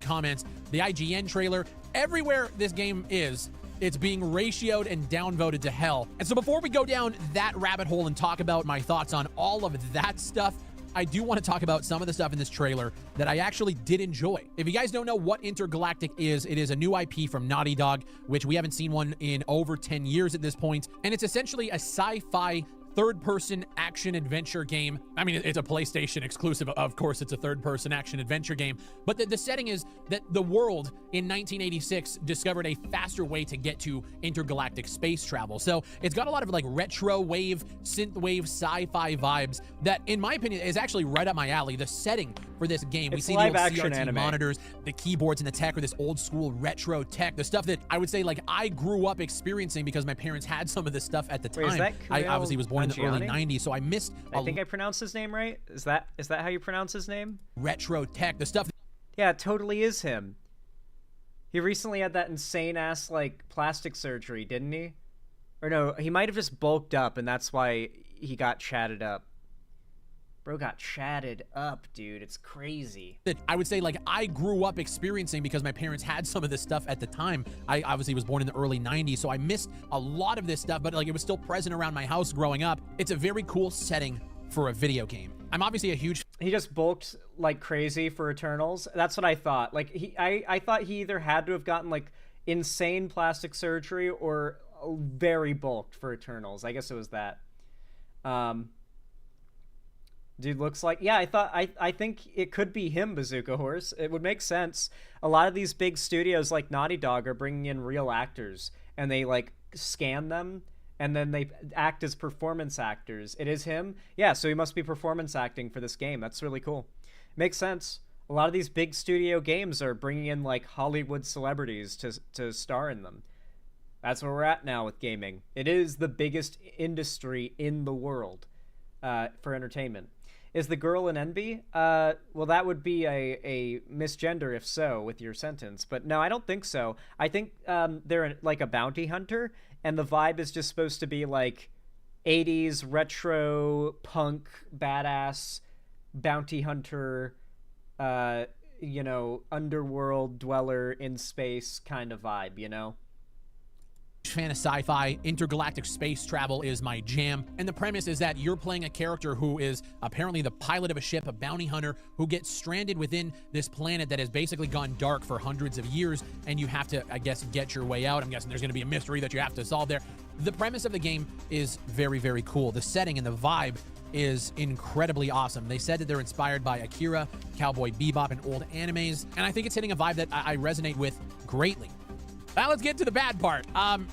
Comments, the IGN trailer, everywhere this game is, it's being ratioed and downvoted to hell. And so before we go down that rabbit hole and talk about my thoughts on all of that stuff, I do want to talk about some of the stuff in this trailer that I actually did enjoy. If you guys don't know what Intergalactic is, it is a new IP from Naughty Dog, which we haven't seen one in over 10 years at this point, and it's essentially a sci-fi third-person action-adventure game. I mean, it's a PlayStation exclusive. Of course, it's a third-person action-adventure game. But the setting is that the world in 1986 discovered a faster way to get to intergalactic space travel. So it's got a lot of like retro wave, synth wave, sci-fi vibes that, in my opinion, is actually right up my alley. The setting for this game, we see the old live-action CRT anime. monitors, the keyboards and the tech are this old-school retro tech, the stuff that I would say like I grew up experiencing because my parents had some of this stuff at the time. Wait, is that I Kumail obviously was born in the early Nanjiani? 90s, so I missed I think I pronounced his name right. Is that how you pronounce his name? retro tech, the stuff. Yeah, it totally is him. He recently had that insane ass like plastic surgery, didn't he? Or no, he might have just bulked up and that's why he got chatted up. Bro got chatted up, dude. It's crazy. That I would say like I grew up experiencing because my parents had some of this stuff at the time. I obviously was born in the early 90s, so I missed a lot of this stuff, but like it was still present around my house growing up. It's a very cool setting for a video game. I'm obviously a huge He just bulked like crazy for Eternals. That's what I thought. Like I thought he either had to have gotten like insane plastic surgery or very bulked for Eternals. I guess it was that. Dude looks like, yeah, I think it could be him, Bazooka Horse. It would make sense. A lot of these big studios like Naughty Dog are bringing in real actors and they like scan them and then they act as performance actors. It is him? Yeah, so he must be performance acting for this game. That's really cool. Makes sense. A lot of these big studio games are bringing in like Hollywood celebrities to star in them. That's where we're at now with gaming. It is the biggest industry in the world for entertainment. Is the girl an envy? Well, that would be a misgender if so, with your sentence. But no, I don't think so. I think they're like a bounty hunter, and the vibe is just supposed to be like 80s retro punk badass bounty hunter, you know, underworld dweller in space kind of vibe, you know? fan of sci-fi. Intergalactic space travel is my jam. And the premise is that you're playing a character who is apparently the pilot of a ship, a bounty hunter, who gets stranded within this planet that has basically gone dark for hundreds of years, and you have to, I guess, get your way out. I'm guessing there's going to be a mystery that you have to solve there. The premise of the game is very, very cool. The setting and the vibe is incredibly awesome. They said that they're inspired by Akira, Cowboy Bebop, and old animes, and I think it's hitting a vibe that I resonate with greatly. Now let's get to the bad part.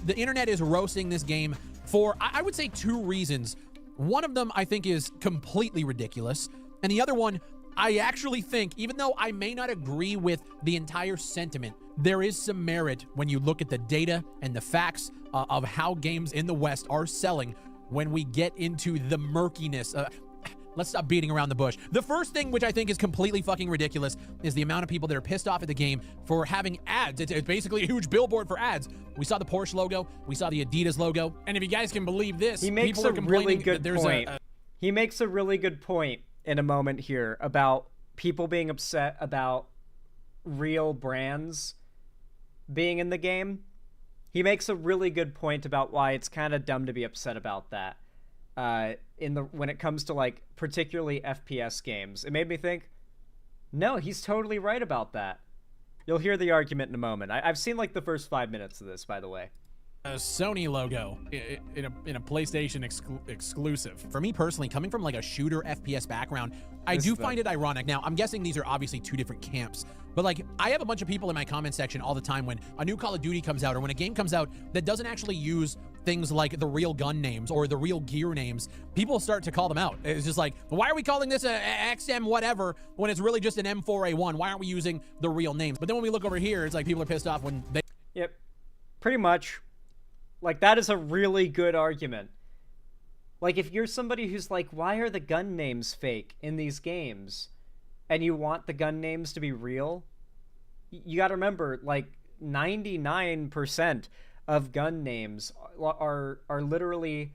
The internet is roasting this game for, I would say, two reasons. One of them I think is completely ridiculous, and the other one, I actually think, even though I may not agree with the entire sentiment, there is some merit when you look at the data and the facts of how games in the West are selling when we get into the murkiness. Let's stop beating around the bush. The first thing, which I think is completely fucking ridiculous, is the amount of people that are pissed off at the game for having ads. It's basically a huge billboard for ads. We saw the Porsche logo, we saw the Adidas logo, and if you guys can believe this, he makes people are a complaining really that good there's point. He makes a really good point in a moment here about people being upset about real brands being in the game. He makes a really good point about why it's kind of dumb to be upset about that. When it comes to like particularly FPS games, it made me think, no, he's totally right about that. You'll hear the argument in a moment. I've seen like the first 5 minutes of this, by the way. A Sony logo in a PlayStation exclusive. For me personally, coming from like a shooter FPS background, I do find it ironic. Now, I'm guessing these are obviously two different camps, but like I have a bunch of people in my comment section all the time when a new Call of Duty comes out or when a game comes out that doesn't actually use things like the real gun names or the real gear names, people start to call them out. It's just like, why are we calling this a XM whatever when it's really just an M4A1? Why aren't we using the real names? But then when we look over here, it's like people are pissed off when they... Yep, pretty much. Like, that is a really good argument. Like, if you're somebody who's like, why are the gun names fake in these games? And you want the gun names to be real? You gotta remember, like, 99% of gun names are literally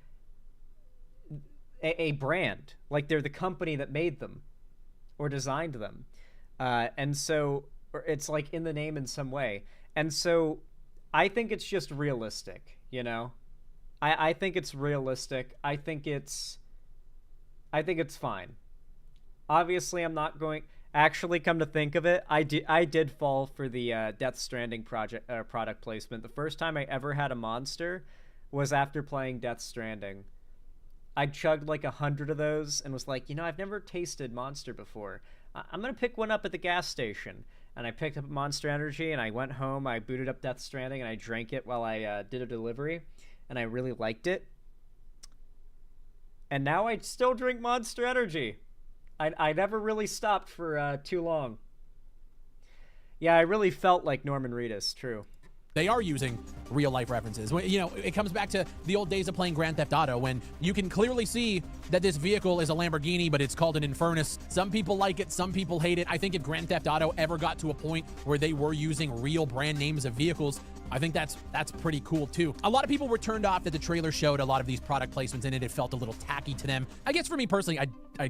a brand. Like, they're the company that made them or designed them. And so, it's like in the name in some way. And so, I think it's just realistic. You know, I think it's realistic. I think it's fine. Obviously, I'm not going. Actually, come to think of it, I did fall for the Death Stranding product placement. The first time I ever had a monster was after playing Death Stranding. I chugged like 100 of those and was like, you know, I've never tasted Monster before. I'm gonna pick one up at the gas station. And I picked up Monster Energy, and I went home, I booted up Death Stranding, and I drank it while I did a delivery, and I really liked it. And now I still drink Monster Energy. I never really stopped for too long. Yeah, I really felt like Norman Reedus, true. They are using real life references. You know, it comes back to the old days of playing Grand Theft Auto when you can clearly see that this vehicle is a Lamborghini, but it's called an Infernus. Some people like it, some people hate it. I think if Grand Theft Auto ever got to a point where they were using real brand names of vehicles, I think that's pretty cool too. A lot of people were turned off that the trailer showed a lot of these product placements in it. It felt a little tacky to them. I guess for me personally, I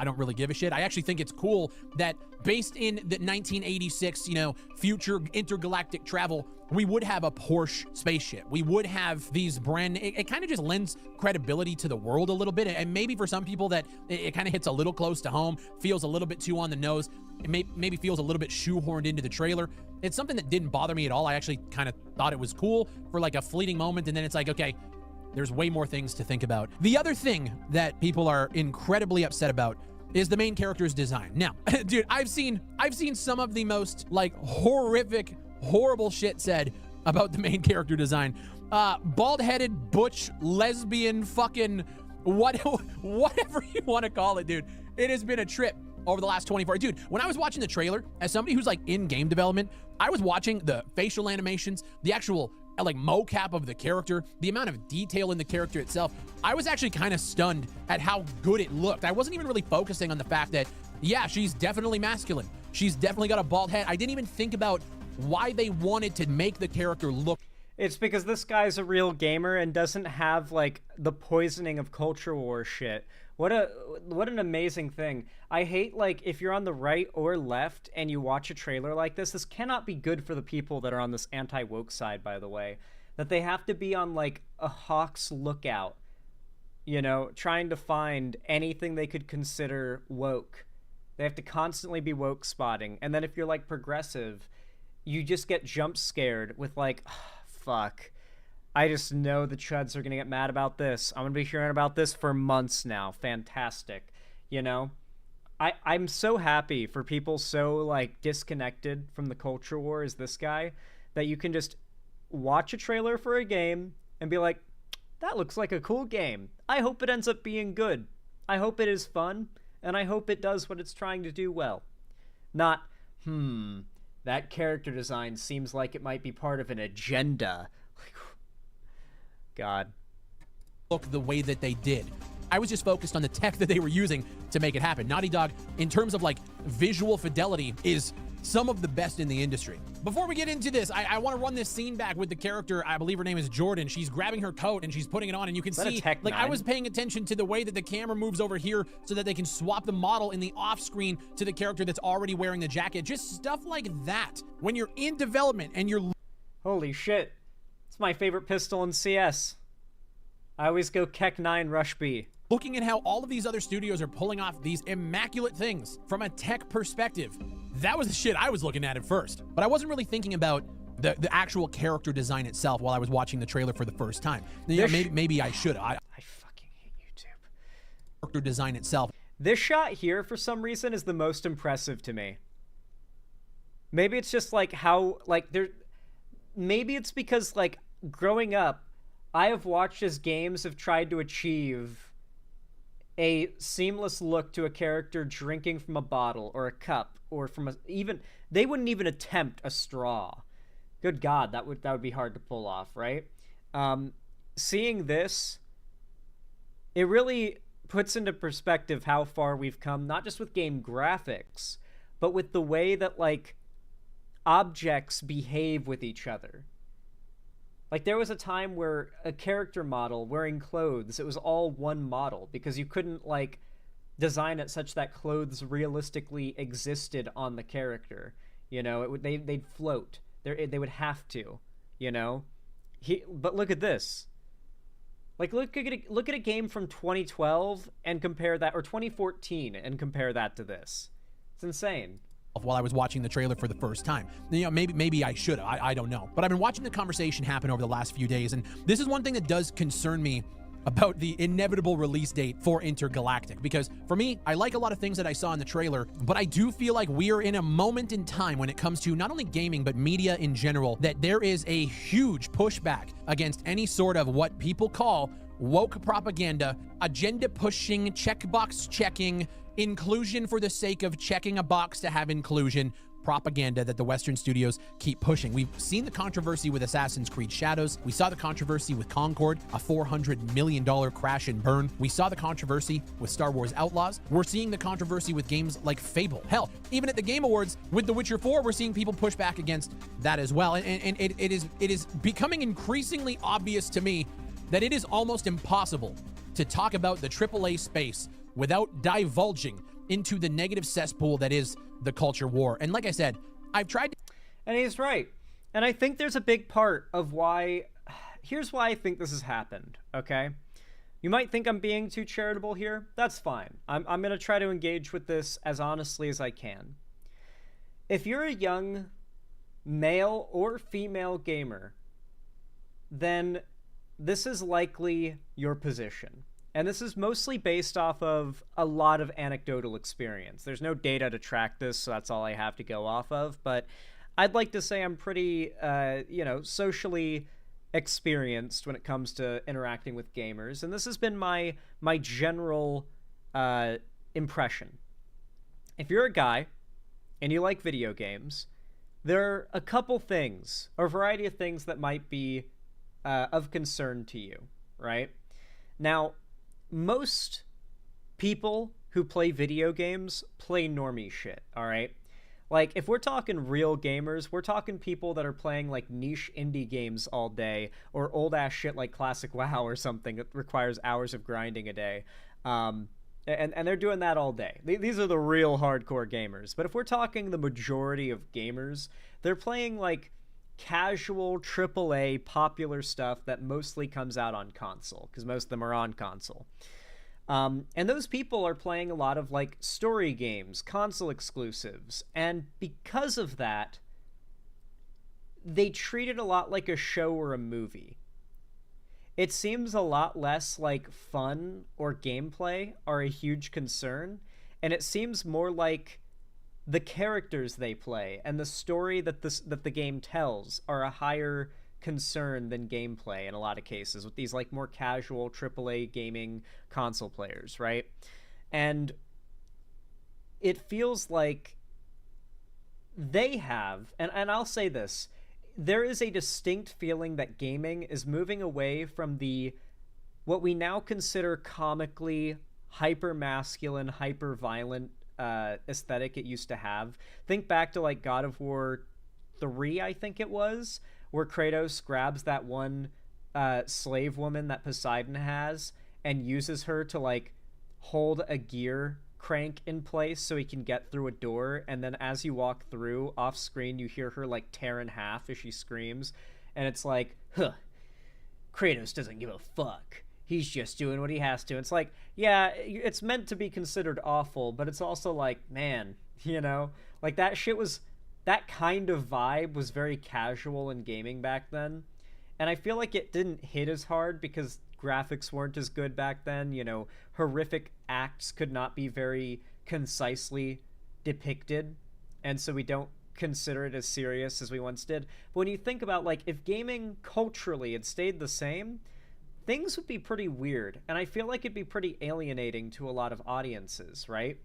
don't really give a shit. I actually think it's cool that based in the 1986, you know, future intergalactic travel, we would have a Porsche spaceship. We would have these it kind of just lends credibility to the world a little bit. And maybe for some people that it kind of hits a little close to home, feels a little bit too on the nose. It maybe feels a little bit shoehorned into the trailer. It's something that didn't bother me at all. I actually kind of thought it was cool for like a fleeting moment. And then it's like, okay, there's way more things to think about. The other thing that people are incredibly upset about is the main character's design. Now, dude, I've seen some of the most like horrific, horrible shit said about the main character design. Bald-headed, butch, lesbian, fucking whatever you want to call it, dude. It has been a trip over the last 24 hours. Dude, when I was watching the trailer, as somebody who's like in game development, I was watching the facial animations, the actual like mocap of the character, the amount of detail in the character itself. I was actually kind of stunned at how good it looked. I wasn't even really focusing on the fact that, yeah, she's definitely masculine. She's definitely got a bald head. I didn't even think about why they wanted to make the character look. It's because this guy's a real gamer and doesn't have like the poisoning of culture war shit. What an amazing thing. I hate like if you're on the right or left and you watch a trailer like this cannot be good for the people that are on this anti-woke side, by the way. That they have to be on like a hawk's lookout, you know, trying to find anything they could consider woke. They have to constantly be woke spotting. And then if you're like progressive, you just get jump scared with like, oh, fuck. I just know the chuds are going to get mad about this. I'm going to be hearing about this for months now. Fantastic. You know? I'm so happy for people so, like, disconnected from the culture war as this guy that you can just watch a trailer for a game and be like, that looks like a cool game. I hope it ends up being good. I hope it is fun, and I hope it does what it's trying to do well. Not, that character design seems like it might be part of an agenda. God. Look the way that they did. I was just focused on the tech that they were using to make it happen. Naughty Dog, in terms of like visual fidelity, is some of the best in the industry. Before we get into this, I want to run this scene back with the character. I believe her name is Jordan. She's grabbing her coat and she's putting it on, and you can see, like, I was paying attention to the way that the camera moves over here so that they can swap the model in the off screen to the character that's already wearing the jacket. Just stuff like that. When you're in development and you're... Holy shit. It's my favorite pistol in CS. I always go Kek 9 Rush B. Looking at how all of these other studios are pulling off these immaculate things from a tech perspective. That was the shit I was looking at first. But I wasn't really thinking about the actual character design itself while I was watching the trailer for the first time. You know, maybe I should have. I fucking hate YouTube. Character design itself. This shot here, for some reason, is the most impressive to me. Maybe it's just like how, like, maybe it's because, like, growing up, I have watched as games have tried to achieve a seamless look to a character drinking from a bottle or a cup or from they wouldn't even attempt a straw. Good God, that would be hard to pull off, right? Seeing this, it really puts into perspective how far we've come, not just with game graphics, but with the way that, like, objects behave with each other. Like, there was a time where a character model wearing clothes, it was all one model because you couldn't, like, design it such that clothes realistically existed on the character. You know, they'd float. They would have to, you know? But look at this. Like, look at a game from 2012 and compare that, or 2014 and compare that to this. It's insane. While I was watching the trailer for the first time. You know, maybe I should. I don't know. But I've been watching the conversation happen over the last few days, and this is one thing that does concern me about the inevitable release date for Intergalactic. Because for me, I like a lot of things that I saw in the trailer, but I do feel like we are in a moment in time when it comes to not only gaming, but media in general, that there is a huge pushback against any sort of what people call woke propaganda, agenda pushing, checkbox checking, inclusion for the sake of checking a box to have inclusion propaganda that the Western studios keep pushing. We've seen the controversy with Assassin's Creed Shadows. We saw the controversy with Concord, a $400 million crash and burn. We saw the controversy with Star Wars Outlaws. We're seeing the controversy with games like Fable. Hell, even at the Game Awards with The Witcher 4, we're seeing people push back against that as well. And it is becoming increasingly obvious to me that it is almost impossible to talk about the AAA space without divulging into the negative cesspool that is the culture war. And like I said, I've tried to... And he's right. And I think there's a big part of why... Here's why I think this has happened, okay? You might think I'm being too charitable here. That's fine. I'm going to try to engage with this as honestly as I can. If you're a young male or female gamer, then this is likely your position. And this is mostly based off of a lot of anecdotal experience. There's no data to track this, so that's all I have to go off of. But I'd like to say I'm pretty, socially experienced when it comes to interacting with gamers. And this has been my general impression. If you're a guy and you like video games, there are a couple things, or a variety of things that might be of concern to you, right? Now, most people who play video games play normie shit, all right? Like, if we're talking real gamers, we're talking people that are playing, like, niche indie games all day, or old-ass shit like Classic WoW or something that requires hours of grinding a day. And they're doing that all day. These are the real hardcore gamers. But if we're talking the majority of gamers, they're playing, like, casual AAA popular stuff that mostly comes out on console, because most of them are on console. And those people are playing a lot of like story games, console exclusives, and because of that, they treat it a lot like a show or a movie. It seems a lot less like fun or gameplay are a huge concern, and it seems more like the characters they play and the story that the game tells are a higher concern than gameplay in a lot of cases with these like more casual AAA gaming console players, right? And it feels like they have, and I'll say this, there is a distinct feeling that gaming is moving away from the what we now consider comically hyper-masculine, hyper-violent aesthetic it used to have. Think back to like God of War 3, I think it was, where Kratos grabs that one slave woman that Poseidon has and uses her to like hold a gear crank in place so he can get through a door, and then as you walk through off screen you hear her like tear in half as she screams, and it's like, Kratos doesn't give a fuck. He's just doing what he has to. It's like, yeah, it's meant to be considered awful, but it's also like, man, like that shit was, that kind of vibe was very casual in gaming back then. And I feel like it didn't hit as hard because graphics weren't as good back then. Horrific acts could not be very concisely depicted. And so we don't consider it as serious as we once did. But when you think about, like, if gaming culturally had stayed the same, things would be pretty weird, and I feel like it'd be pretty alienating to a lot of audiences, right?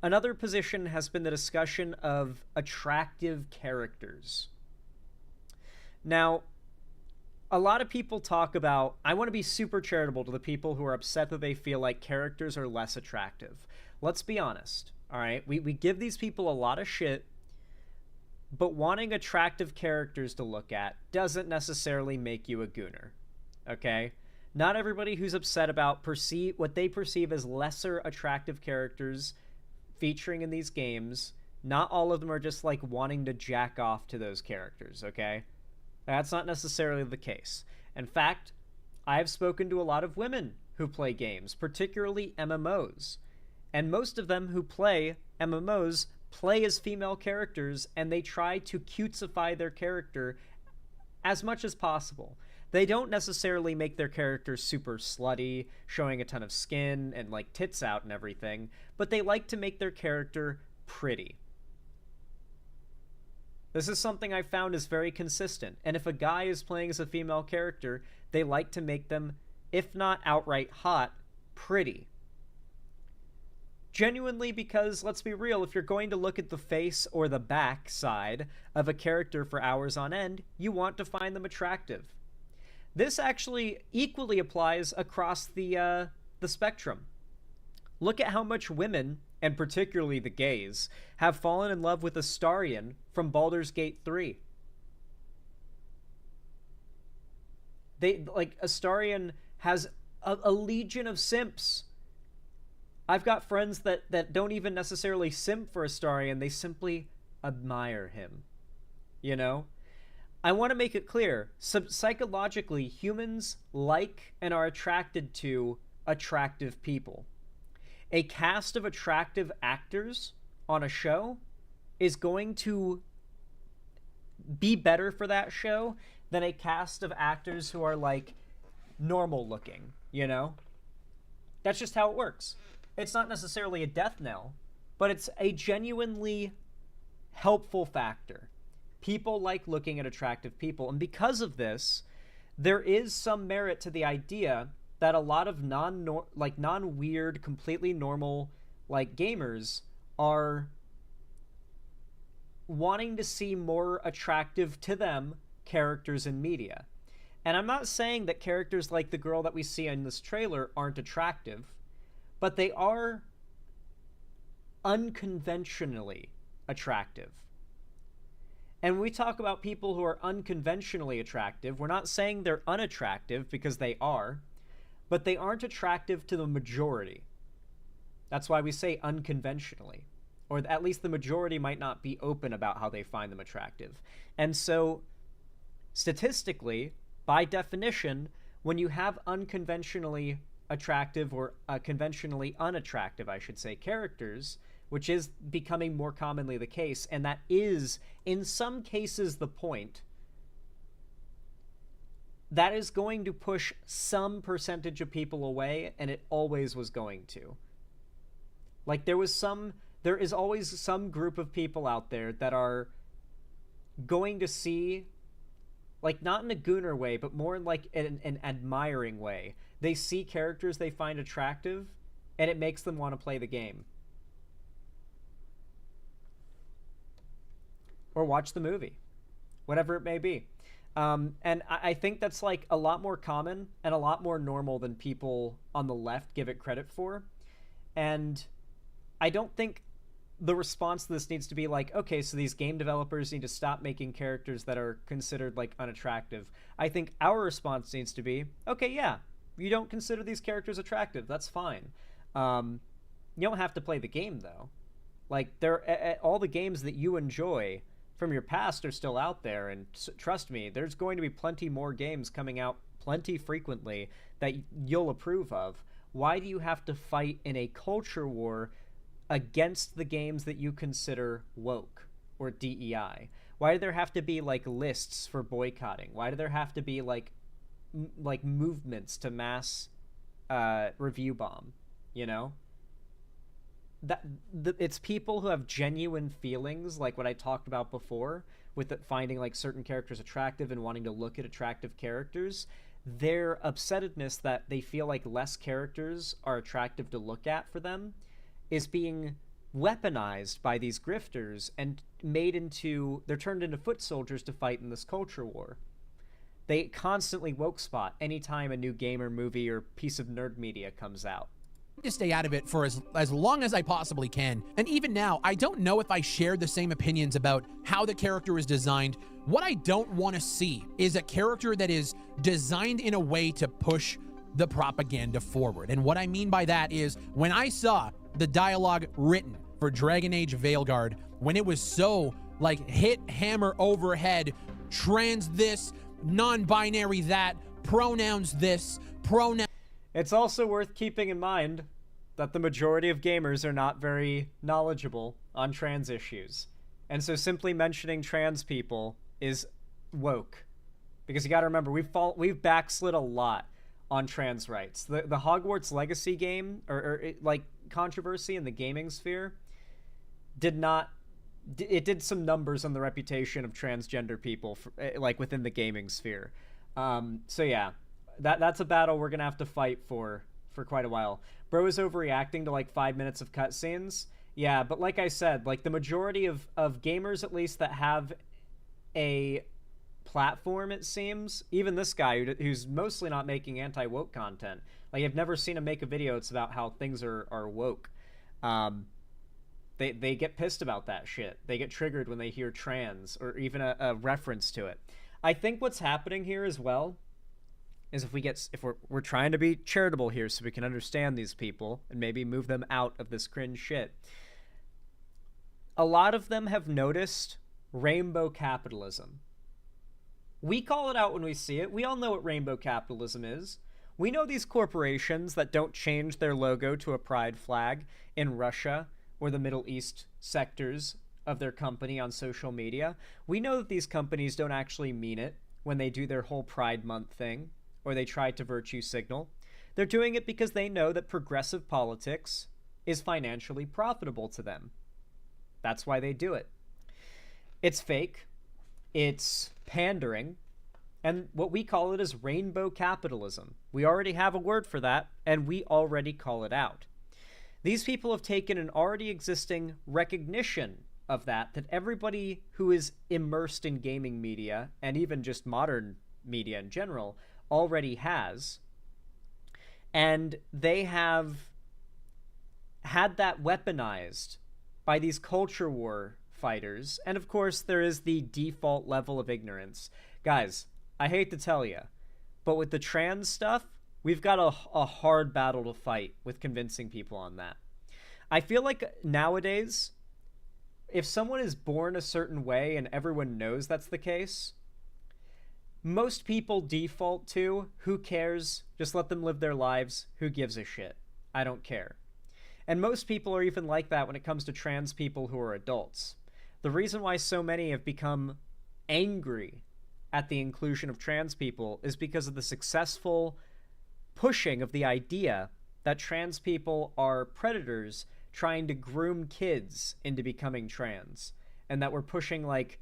Another position has been the discussion of attractive characters. Now, a lot of people talk about, I want to be super charitable to the people who are upset that they feel like characters are less attractive. Let's be honest, all right? We give these people a lot of shit, but wanting attractive characters to look at doesn't necessarily make you a gooner. Okay? Not everybody who's upset about what they perceive as lesser attractive characters featuring in these games, not all of them are just like wanting to jack off to those characters, okay? That's not necessarily the case. In fact, I've spoken to a lot of women who play games, particularly MMOs. And most of them who play MMOs play as female characters, and they try to cutesify their character as much as possible. They don't necessarily make their characters super slutty, showing a ton of skin and like tits out and everything, but they like to make their character pretty. This is something I found is very consistent, and if a guy is playing as a female character, they like to make them, if not outright hot, pretty. Genuinely, because, let's be real, if you're going to look at the face or the back side of a character for hours on end, you want to find them attractive. This actually equally applies across the spectrum. Look at how much women, and particularly the gays, have fallen in love with Astarion from Baldur's Gate 3. Astarion has a legion of simps. I've got friends that don't even necessarily simp for Astarion, they simply admire him. You know? I want to make it clear, psychologically, humans like and are attracted to attractive people. A cast of attractive actors on a show is going to be better for that show than a cast of actors who are, like, normal looking, you know? That's just how it works. It's not necessarily a death knell, but it's a genuinely helpful factor. People like looking at attractive people, and because of this, there is some merit to the idea that a lot of non-weird, completely normal, like, gamers are wanting to see more attractive to them characters in media. And I'm not saying that characters like the girl that we see in this trailer aren't attractive, but they are unconventionally attractive. And when we talk about people who are unconventionally attractive, we're not saying they're unattractive, because they are, but they aren't attractive to the majority. That's why we say unconventionally. Or at least the majority might not be open about how they find them attractive. And so, statistically, by definition, when you have unconventionally attractive, or conventionally unattractive, I should say, characters, which is becoming more commonly the case, and that is, in some cases, the point, that is going to push some percentage of people away, and it always was going to. Like, there is always some group of people out there that are going to see, like, not in a gooner way, but more in, like, an admiring way. They see characters they find attractive, and it makes them want to play the game. Or watch the movie. Whatever it may be. And I think that's, like, a lot more common and a lot more normal than people on the left give it credit for. And I don't think the response to this needs to be like, okay, so these game developers need to stop making characters that are considered, like, unattractive. I think our response needs to be, okay, yeah, you don't consider these characters attractive. That's fine. You don't have to play the game, though. Like, all the games that you enjoy from your past are still out there, and trust me, there's going to be plenty more games coming out plenty frequently that you'll approve of. Why do you have to fight in a culture war against the games that you consider woke or DEI? Why do there have to be, like, lists for boycotting? Why do there have to be, like movements to mass review bomb, you know? It's people who have genuine feelings, like what I talked about before, with finding, like, certain characters attractive and wanting to look at attractive characters. Their upsetness that they feel like less characters are attractive to look at for them is being weaponized by these grifters and they're turned into foot soldiers to fight in this culture war. They constantly woke spot anytime a new game or movie or piece of nerd media comes out. To stay out of it for as long as I possibly can. And even now, I don't know if I share the same opinions about how the character is designed. What I don't want to see is a character that is designed in a way to push the propaganda forward. And what I mean by that is, when I saw the dialogue written for Dragon Age Veilguard, when it was so, like, hit hammer overhead, trans this, non-binary that, pronouns this, pronoun. It's also worth keeping in mind that the majority of gamers are not very knowledgeable on trans issues. And so simply mentioning trans people is woke. because you got to remember we've backslid a lot on trans rights. The Hogwarts Legacy game like controversy in the gaming sphere did some numbers on the reputation of transgender people like within the gaming sphere. So yeah, that's a battle we're gonna have to fight for quite a while. Bro is overreacting to like 5 minutes of cutscenes. Yeah, but like I said, like the majority of gamers, at least, that have a platform, it seems, even this guy who's mostly not making anti-woke content, like I've never seen him make a video it's about how things are woke. They get pissed about that shit. They get triggered when they hear trans or even a reference to it. I think what's happening here as well is if we're trying to be charitable here so we can understand these people and maybe move them out of this cringe shit. A lot of them have noticed rainbow capitalism. We call it out when we see it. We all know what rainbow capitalism is. We know these corporations that don't change their logo to a pride flag in Russia or the Middle East sectors of their company on social media. We know that these companies don't actually mean it when they do their whole Pride Month thing or they try to virtue signal. They're doing it because they know that progressive politics is financially profitable to them. That's why they do it. It's fake. It's pandering. And what we call it is rainbow capitalism. We already have a word for that, and we already call it out. These people have taken an already existing recognition of that everybody who is immersed in gaming media, and even just modern media in general, already has. And they have had that weaponized by these culture war fighters. And of course, there is the default level of ignorance. Guys, I hate to tell you, but with the trans stuff, we've got a hard battle to fight with convincing people on that. I feel like nowadays, if someone is born a certain way and everyone knows that's the case, most people default to, who cares? Just let them live their lives. Who gives a shit? I don't care. And most people are even like that when it comes to trans people who are adults. The reason why so many have become angry at the inclusion of trans people is because of the successful pushing of the idea that trans people are predators trying to groom kids into becoming trans, and that we're pushing like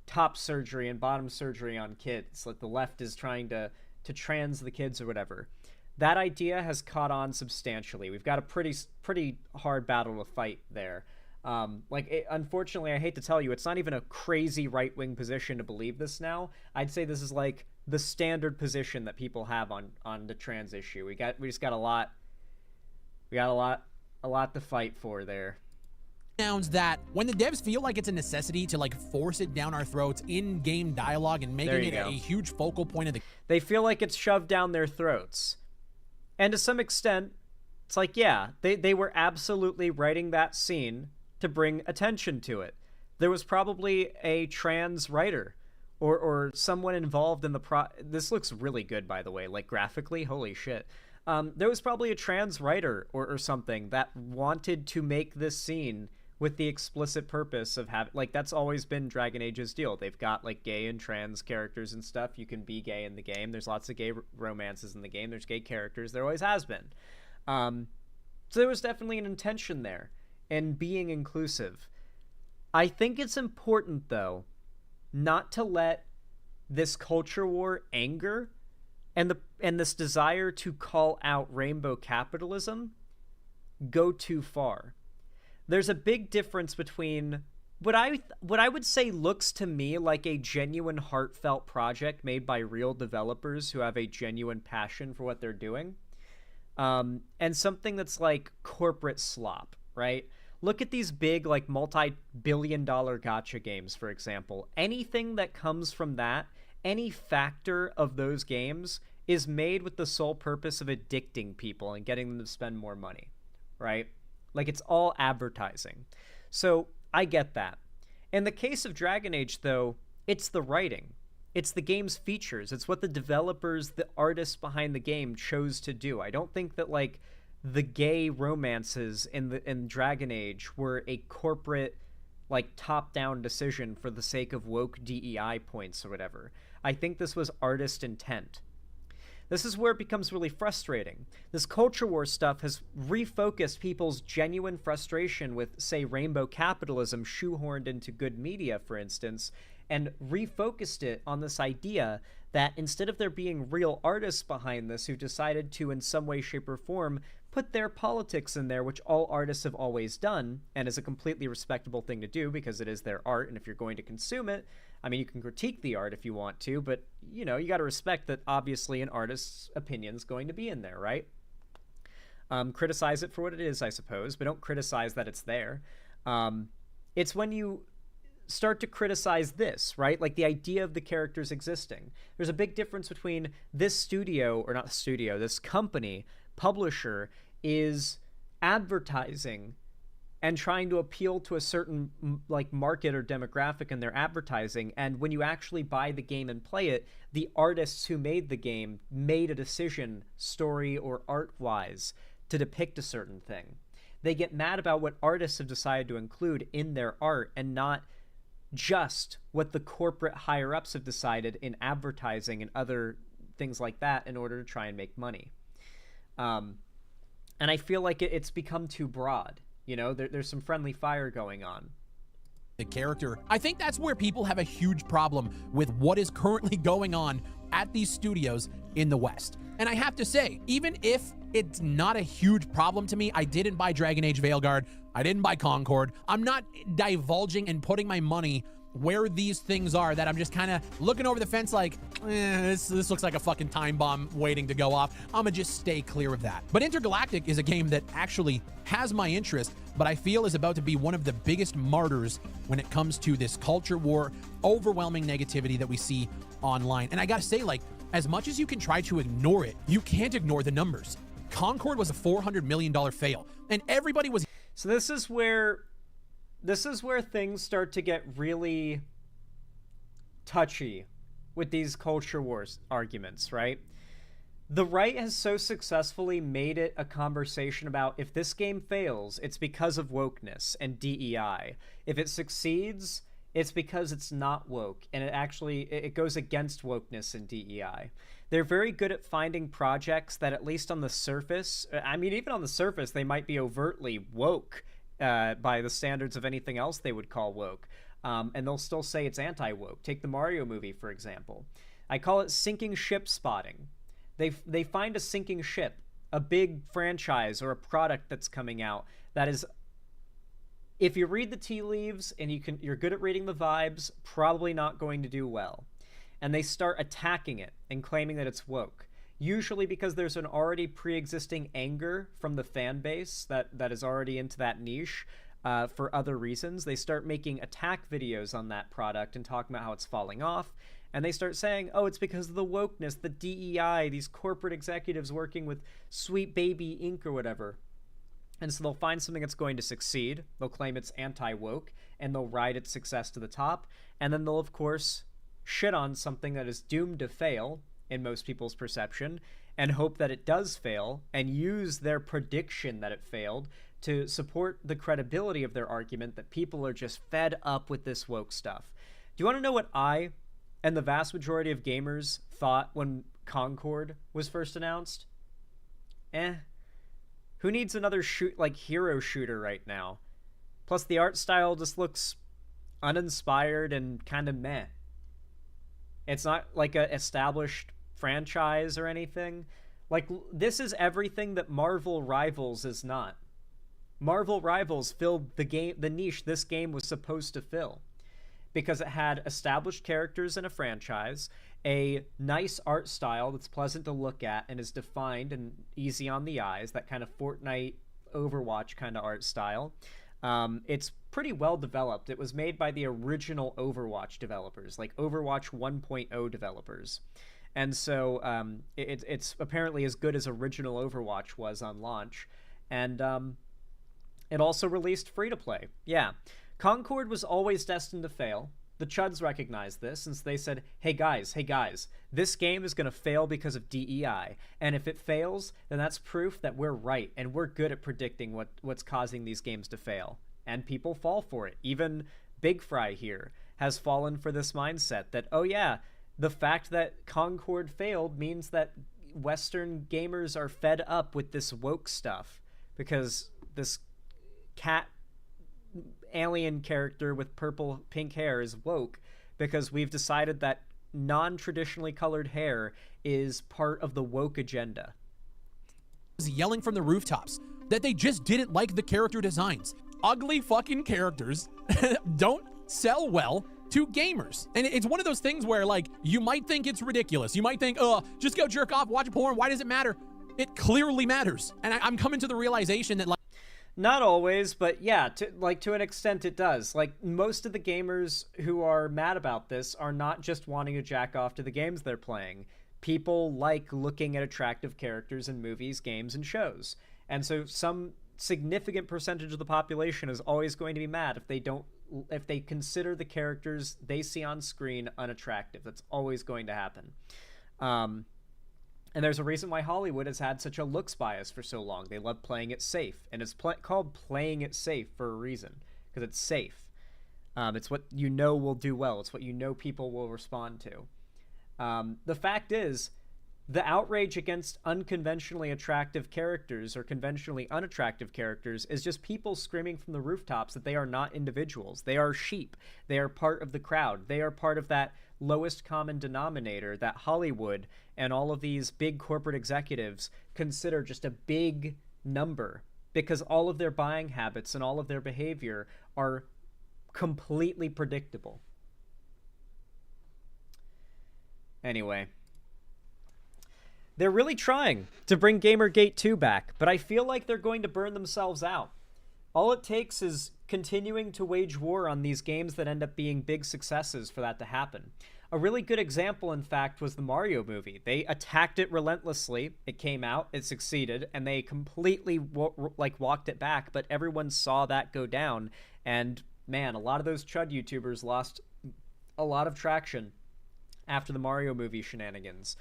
top surgery and bottom surgery on kids, like the left is trying to trans the kids or whatever. That idea has caught on substantially. We've got a pretty hard battle to fight there. Unfortunately, I hate to tell you, it's not even a crazy right-wing position to believe this now. I'd say this is like the standard position that people have on the trans issue. We just got a lot to fight for there. Sounds that when the devs feel like it's a necessity to like force it down our throats in game dialogue and making it a huge focal point of the, they feel like it's shoved down their throats. And to some extent, it's like, yeah, they were absolutely writing that scene to bring attention to it. There was probably a trans writer or someone involved in the this looks really good, by the way, like graphically, holy shit. There was probably a trans writer or something that wanted to make this scene with the explicit purpose of having, like, that's always been Dragon Age's deal. They've got like gay and trans characters and stuff. You can be gay in the game. There's lots of gay romances in the game. There's gay characters. There always has been. So there was definitely an intention there in being inclusive. I think it's important, though, not to let this culture war anger and this desire to call out rainbow capitalism go too far. There's a big difference between what I would say looks to me like a genuine heartfelt project made by real developers who have a genuine passion for what they're doing, and something that's like corporate slop, right? Look at these big, like, multi-billion-dollar gacha games, for example. Anything that comes from that, any factor of those games is made with the sole purpose of addicting people and getting them to spend more money, right? Like, it's all advertising. So I get that. In the case of Dragon Age, though, it's the writing. It's the game's features. It's what the developers, the artists behind the game chose to do. I don't think that, like, the gay romances in Dragon Age were a corporate like top-down decision for the sake of woke DEI points or whatever. I think this was artist intent. This is where it becomes really frustrating. This culture war stuff has refocused people's genuine frustration with, say, rainbow capitalism shoehorned into good media, for instance, and refocused it on this idea that instead of there being real artists behind this who decided to, in some way, shape, or form, put their politics in there, which all artists have always done, and is a completely respectable thing to do because it is their art, and if you're going to consume it, I mean, you can critique the art if you want to, but, you know, you got to respect that obviously an artist's opinion's going to be in there, right? Criticize it for what it is, I suppose, but don't criticize that it's there. It's when you start to criticize this, right? Like the idea of the characters existing. There's a big difference between this studio, or not studio, this company, publisher, is advertising and trying to appeal to a certain like market or demographic in their advertising, and when you actually buy the game and play it, the artists who made the game made a decision, story or art-wise, to depict a certain thing. They get mad about what artists have decided to include in their art and not just what the corporate higher-ups have decided in advertising and other things like that in order to try and make money. And I feel like it's become too broad. You know, there's some friendly fire going on. The character. I think that's where people have a huge problem with what is currently going on at these studios in the West. And I have to say, even if it's not a huge problem to me, I didn't buy Dragon Age Veilguard, I didn't buy Concord, I'm not divulging and putting my money where these things are that I'm just kind of looking over the fence like, this looks like a fucking time bomb waiting to go off. I'm gonna just stay clear of that. But Intergalactic is a game that actually has my interest, but I feel is about to be one of the biggest martyrs when it comes to this culture war, overwhelming negativity that we see online. And I gotta say, like, as much as you can try to ignore it, you can't ignore the numbers. Concord was a $400 million fail, and everybody was... So this is where things start to get really touchy with these culture wars arguments, right? The right has so successfully made it a conversation about if this game fails, it's because of wokeness and DEI. If it succeeds, it's because it's not woke, and it goes against wokeness and DEI. They're very good at finding projects that, at least on the surface, I mean, even on the surface, they might be overtly woke, by the standards of anything else they would call woke. And they'll still say it's anti-woke. Take the Mario movie, for example. I call it sinking ship spotting. They find a sinking ship, a big franchise or a product that's coming out that is, if you read the tea leaves and you're good at reading the vibes, probably not going to do well. And they start attacking it and claiming that it's woke. Usually because there's an already pre-existing anger from the fan base that is already into that niche for other reasons. They start making attack videos on that product and talking about how it's falling off. And they start saying, oh, it's because of the wokeness, the DEI, these corporate executives working with Sweet Baby Inc. or whatever. And so they'll find something that's going to succeed. They'll claim it's anti-woke, and they'll ride its success to the top. And then they'll, of course, shit on something that is doomed to fail, in most people's perception, and hope that it does fail, and use their prediction that it failed to support the credibility of their argument that people are just fed up with this woke stuff. Do you want to know what I and the vast majority of gamers thought when Concord was first announced? Who needs another hero shooter right now? Plus the art style just looks uninspired and kind of meh. It's not like a established franchise or anything. Like, this is everything that Marvel Rivals is not. Marvel Rivals filled the niche this game was supposed to fill, because it had established characters in a franchise, a nice art style that's pleasant to look at and is defined and easy on the eyes, that kind of Fortnite, Overwatch kind of art style. It's pretty well developed. It was made by the original Overwatch developers, like Overwatch 1.0 developers. And so it's apparently as good as original Overwatch was on launch. And it also released free-to-play. Yeah, Concord was always destined to fail. The Chuds recognized this, since they said, hey guys, this game is going to fail because of DEI. And if it fails, then that's proof that we're right, and we're good at predicting what's causing these games to fail. and people fall for it. Even Big Fry here has fallen for this mindset that, oh yeah, the fact that Concord failed means that Western gamers are fed up with this woke stuff because this cat alien character with pink hair is woke because we've decided that non-traditionally colored hair is part of the woke agenda. Yelling from the rooftops that they just didn't like the character designs. Ugly fucking characters don't sell well to gamers. And it's one of those things where, like, you might think it's ridiculous. You might think, just go jerk off, watch porn. Why does it matter? It clearly matters. And I'm coming to the realization that, like, not always, but yeah, to an extent it does. Like, most of the gamers who are mad about this are not just wanting to jack off to the games they're playing. People like looking at attractive characters in movies, games, and shows. And so some significant percentage of the population is always going to be mad if they consider the characters they see on screen unattractive. That's always going to happen. And there's a reason why Hollywood has had such a looks bias for so long. They love playing it safe. And it's called playing it safe for a reason. Because it's safe. It's what you know will do well. It's what you know people will respond to. The fact is, the outrage against unconventionally attractive characters or conventionally unattractive characters is just people screaming from the rooftops that they are not individuals. They are sheep. They are part of the crowd. They are part of that lowest common denominator that Hollywood and all of these big corporate executives consider just a big number because all of their buying habits and all of their behavior are completely predictable. Anyway, they're really trying to bring Gamergate 2 back, but I feel like they're going to burn themselves out. All it takes is continuing to wage war on these games that end up being big successes for that to happen. A really good example, in fact, was the Mario movie. They attacked it relentlessly. It came out, it succeeded, and they completely walked it back, but everyone saw that go down, and man, a lot of those Chud YouTubers lost a lot of traction after the Mario movie shenanigans.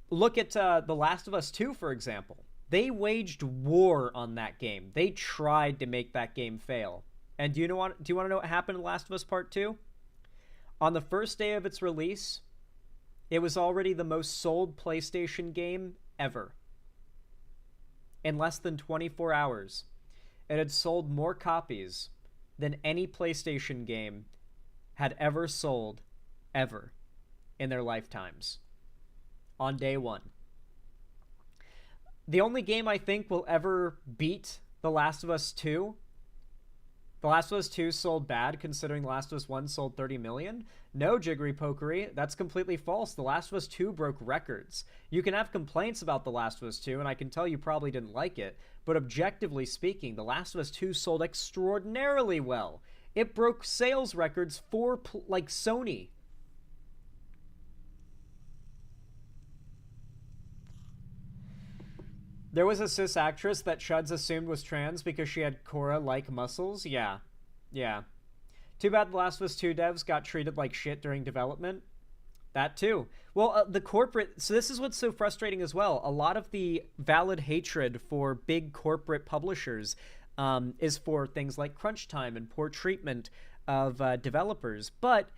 Look at The Last of Us 2, for example. They waged war on that game. They tried to make that game fail. And do you want to know what happened in The Last of Us Part 2? On the first day of its release, it was already the most sold PlayStation game ever. In less than 24 hours, it had sold more copies than any PlayStation game had ever sold, ever, in their lifetimes. On day one. The only game I think will ever beat The Last of Us 2. The Last of Us 2 sold bad considering The Last of Us 1 sold 30 million. No, Jiggery Pokery, that's completely false. The Last of Us 2 broke records. You can have complaints about The Last of Us 2, and I can tell you probably didn't like it, but objectively speaking, The Last of Us 2 sold extraordinarily well. It broke sales records for, like, Sony. There was a cis actress that Chuds assumed was trans because she had Korra-like muscles. Yeah. Too bad The Last of Us 2 devs got treated like shit during development. That too. Well, the corporate... So this is what's so frustrating as well. A lot of the valid hatred for big corporate publishers is for things like crunch time and poor treatment of developers. But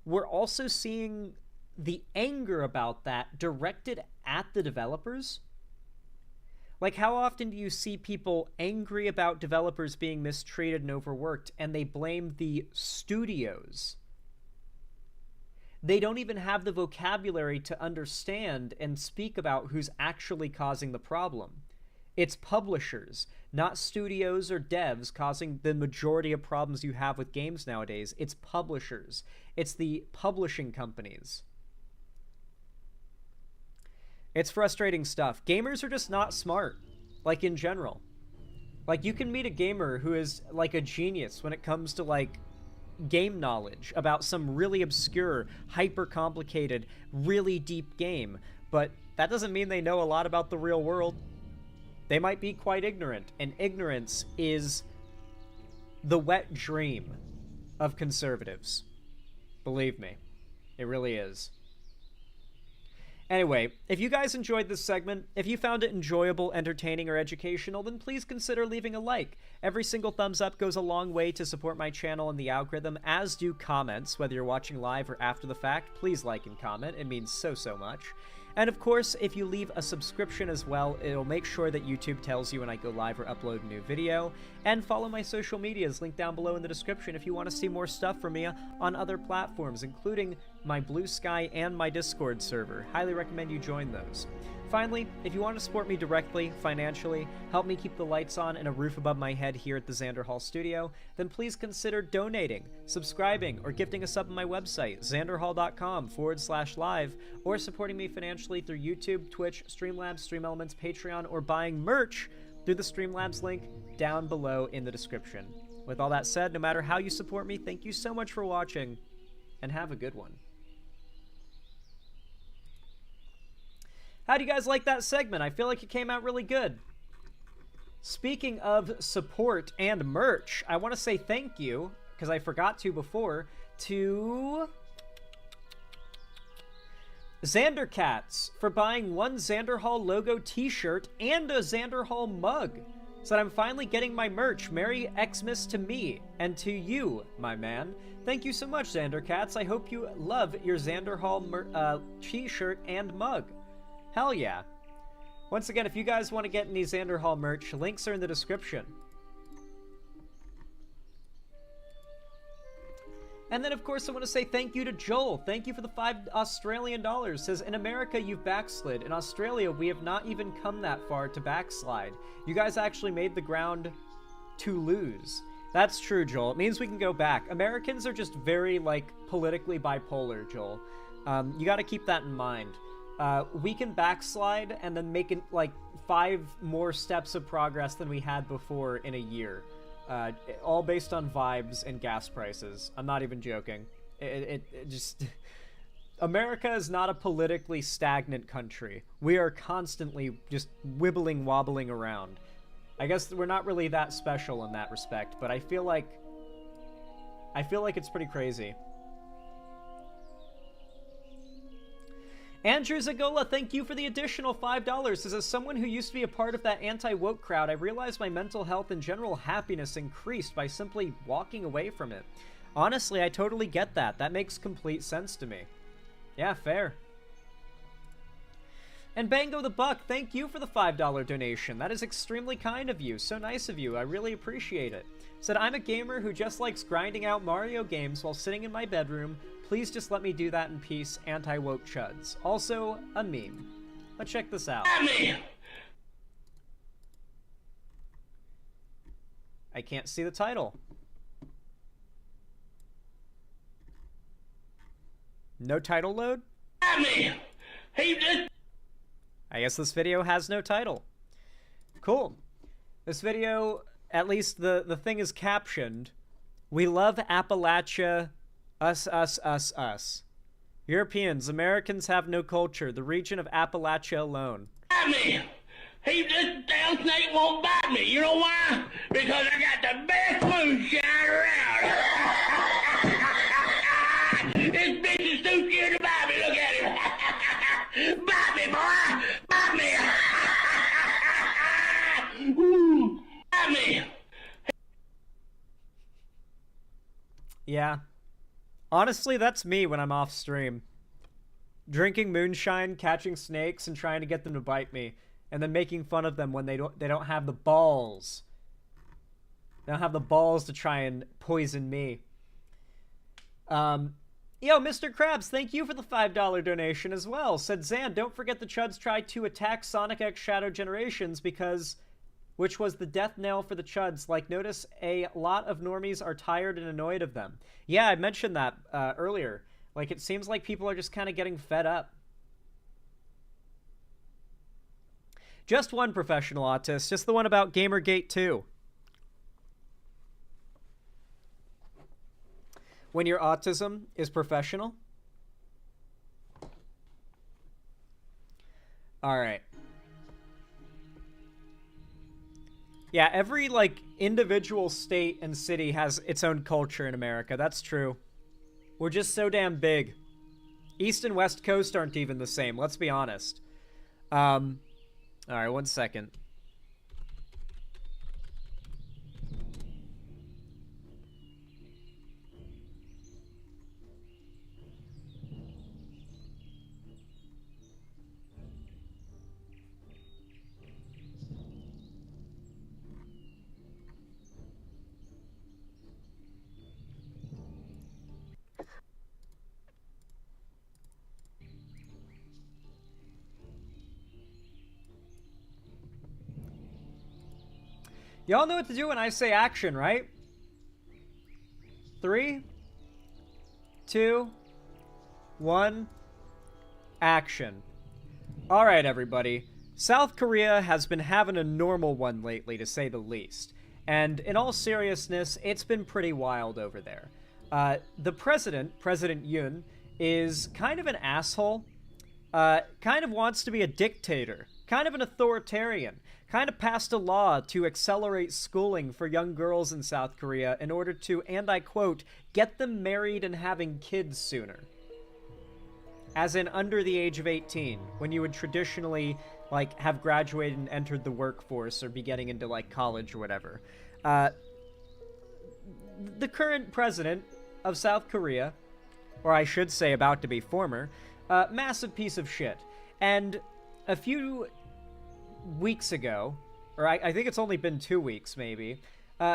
we're also seeing the anger about that directed at the developers. Like, how often do you see people angry about developers being mistreated and overworked, and they blame the studios? They don't even have the vocabulary to understand and speak about who's actually causing the problem. It's publishers, not studios or devs, causing the majority of problems you have with games nowadays. It's publishers. It's the publishing companies. It's frustrating stuff. Gamers are just not smart, like, in general. Like, you can meet a gamer who is, like, a genius when it comes to, like, game knowledge about some really obscure, hyper-complicated, really deep game, but that doesn't mean they know a lot about the real world. They might be quite ignorant, and ignorance is the wet dream of conservatives. Believe me, it really is. Anyway, if you guys enjoyed this segment, if you found it enjoyable, entertaining, or educational, then please consider leaving a like. Every single thumbs up goes a long way to support my channel and the algorithm, as do comments. Whether you're watching live or after the fact, please like and comment. It means so much. And of course, if you leave a subscription as well, it'll make sure that YouTube tells you when I go live or upload a new video. And follow my social medias, linked down below in the description if you want to see more stuff from me on other platforms, including my Blue Sky and my Discord server. Highly recommend you join those. Finally, if you want to support me directly, financially, help me keep the lights on and a roof above my head here at the Xander Hall studio, then please consider donating, subscribing, or gifting a sub on my website, xanderhall.com/live, or supporting me financially through YouTube, Twitch, Streamlabs, StreamElements, Patreon, or buying merch through the Streamlabs link down below in the description. With all that said, no matter how you support me, thank you so much for watching, and have a good one. How do you guys like that segment? I feel like it came out really good. Speaking of support and merch, I want to say thank you, because I forgot to before, to Xandercats for buying one Xander Hall logo t-shirt and a Xander Hall mug. So that I'm finally getting my merch. Merry Xmas to me and to you, my man. Thank you so much, Xandercats. I hope you love your Xander Hall t-shirt and mug. Hell yeah. Once again, if you guys want to get any Xander Hall merch, links are in the description. And then, of course, I want to say thank you to Joel. Thank you for the $5 Australian dollars. Says, in America, you've backslid. In Australia, we have not even come that far to backslide. You guys actually made the ground to lose. That's true, Joel. It means we can go back. Americans are just very, like, politically bipolar, Joel. You got to keep that in mind. We can backslide and then make it like 5 more steps of progress than we had before in a year. All based on vibes and gas prices. I'm not even joking. It just... America is not a politically stagnant country. We are constantly just wobbling around. I guess we're not really that special in that respect, but I feel like it's pretty crazy. Andrew Zagola, thank you for the additional $5. Says, as someone who used to be a part of that anti-woke crowd, I realized my mental health and general happiness increased by simply walking away from it. Honestly, I totally get that. That makes complete sense to me. Yeah, fair. And Bango the Buck, thank you for the $5 donation. That is extremely kind of you. So nice of you. I really appreciate it. Said, I'm a gamer who just likes grinding out Mario games while sitting in my bedroom. Please just let me do that in peace, anti-woke chuds. Also, a meme. Let's check this out. I can't see the title. No title load? I guess this video has no title. Cool. This video, at least the thing is captioned, "We love Appalachia, us, us, us, us. Europeans, Americans have no culture, the region of Appalachia alone." This damn snake won't bite me. You know why? Because I got the best moonshine around. This bitch is too scared to bite me. Look at him. Bite me, boy. Bite me. Ooh. Bite me. Yeah. Honestly, that's me when I'm off stream. Drinking moonshine, catching snakes, and trying to get them to bite me. And then making fun of them when they don't have the balls. They don't have the balls to try and poison me. Yo, Mr. Krabs, thank you for the $5 donation as well. Said, Zan, don't forget the Chuds tried to attack Sonic X Shadow Generations which was the death knell for the Chuds. Like, notice a lot of normies are tired and annoyed of them. Yeah, I mentioned that earlier. Like, it seems like people are just kind of getting fed up. Just one professional autist, just the one about Gamergate 2. When your autism is professional. All right. Yeah, every, like, individual state and city has its own culture in America. That's true. We're just so damn big. East and West Coast aren't even the same, let's be honest. Alright, 1 second. Y'all know what to do when I say action, right? 3, 2, 1, action. Alright, everybody. South Korea has been having a normal one lately, to say the least. And in all seriousness, it's been pretty wild over there. The president, President Yoon, is kind of an asshole. Kind of wants to be a dictator. Kind of an authoritarian. Kind of passed a law to accelerate schooling for young girls in South Korea in order to, and I quote, get them married and having kids sooner. As in under the age of 18, when you would traditionally, like, have graduated and entered the workforce or be getting into, like, college or whatever. The current president of South Korea, or I should say about to be former, massive piece of shit. And a few weeks ago, or I think it's only been 2 weeks maybe,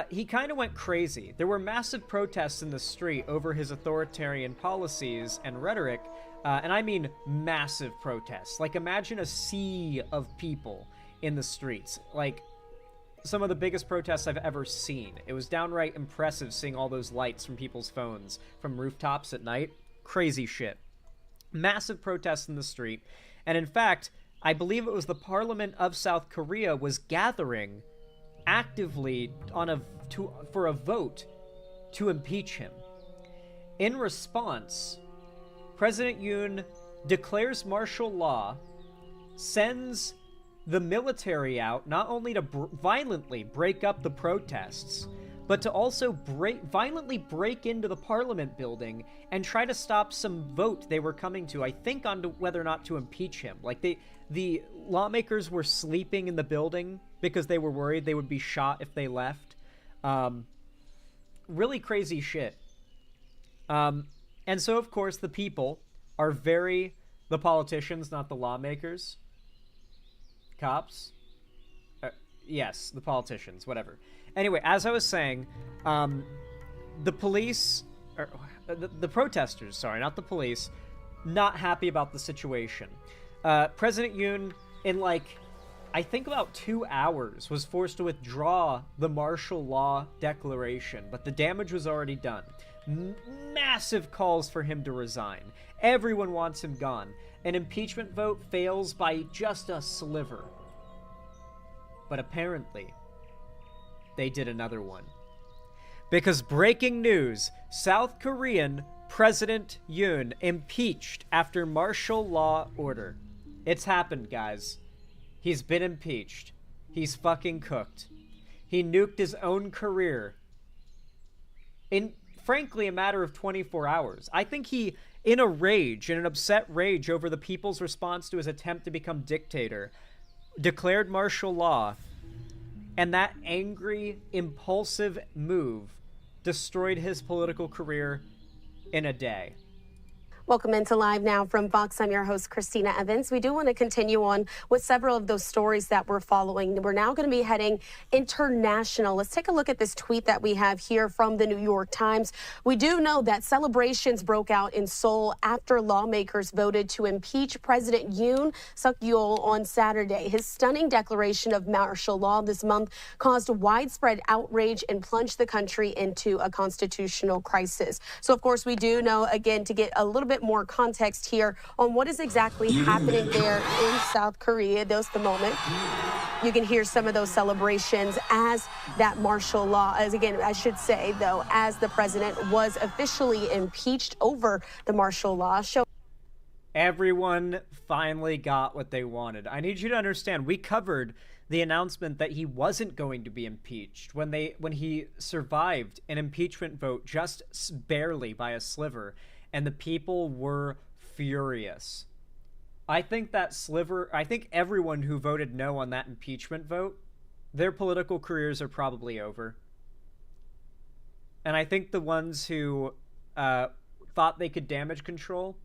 he kind of went crazy. There were massive protests in the street over his authoritarian policies and rhetoric, and I mean massive protests. Like, imagine a sea of people in the streets. Like, some of the biggest protests I've ever seen. It was downright impressive seeing all those lights from people's phones from rooftops at night. Crazy shit. Massive protests in the street. And in fact, I believe it was the Parliament of South Korea was gathering actively for a vote to impeach him. In response, President Yoon declares martial law, sends the military out not only to violently break up the protests, but to also violently break into the parliament building and try to stop some vote they were coming to, I think, on whether or not to impeach him. Like, the lawmakers were sleeping in the building because they were worried they would be shot if they left. Really crazy shit. And so, of course, the people are the politicians, not the lawmakers. Cops? Yes, the politicians, whatever. Anyway, as I was saying, the police, or the protesters, sorry, not the police, not happy about the situation. President Yoon, in I think about 2 hours, was forced to withdraw the martial law declaration, but the damage was already done. Massive calls for him to resign. Everyone wants him gone. An impeachment vote fails by just a sliver. But apparently, they did another one. Because breaking news, South Korean President Yoon impeached after martial law order. It's happened, guys. He's been impeached. He's fucking cooked. He nuked his own career in, frankly, a matter of 24 hours. I think he, in an upset rage over the people's response to his attempt to become dictator, declared martial law, and that angry, impulsive move destroyed his political career in a day. Welcome into Live Now from Vox. I'm your host, Christina Evans. We do want to continue on with several of those stories that we're following. We're now going to be heading international. Let's take a look at this tweet that we have here from the New York Times. We do know that celebrations broke out in Seoul after lawmakers voted to impeach President Yoon Suk-yeol on Saturday. His stunning declaration of martial law this month caused widespread outrage and plunged the country into a constitutional crisis. So, of course, we do know, again, to get a little bit more context here on what is exactly happening there in South Korea. There's the moment. You can hear some of those celebrations as that martial law, as the president was officially impeached over the martial law. Everyone finally got what they wanted. I need you to understand, we covered the announcement that he wasn't going to be impeached when he survived an impeachment vote just barely by a sliver. And the people were furious. I think that I think everyone who voted no on that impeachment vote, their political careers are probably over. And I think the ones who thought they could damage control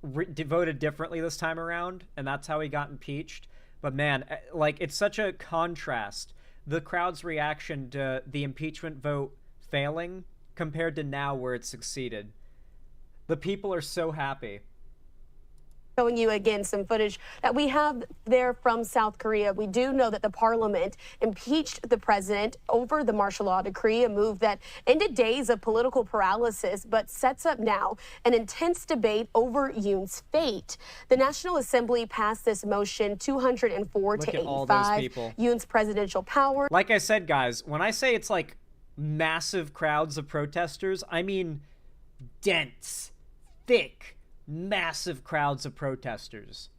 voted differently this time around, and that's how he got impeached. But man, like, it's such a contrast, the crowd's reaction to the impeachment vote failing compared to now where it succeeded. The people are so happy. Showing you again some footage that we have there from South Korea. We do know that the parliament impeached the president over the martial law decree, a move that ended days of political paralysis, but sets up now an intense debate over Yoon's fate. The National Assembly passed this motion 204 to 85. Yoon's presidential power. Like I said, guys, when I say it's like massive crowds of protesters, I mean dense, thick, massive crowds of protesters.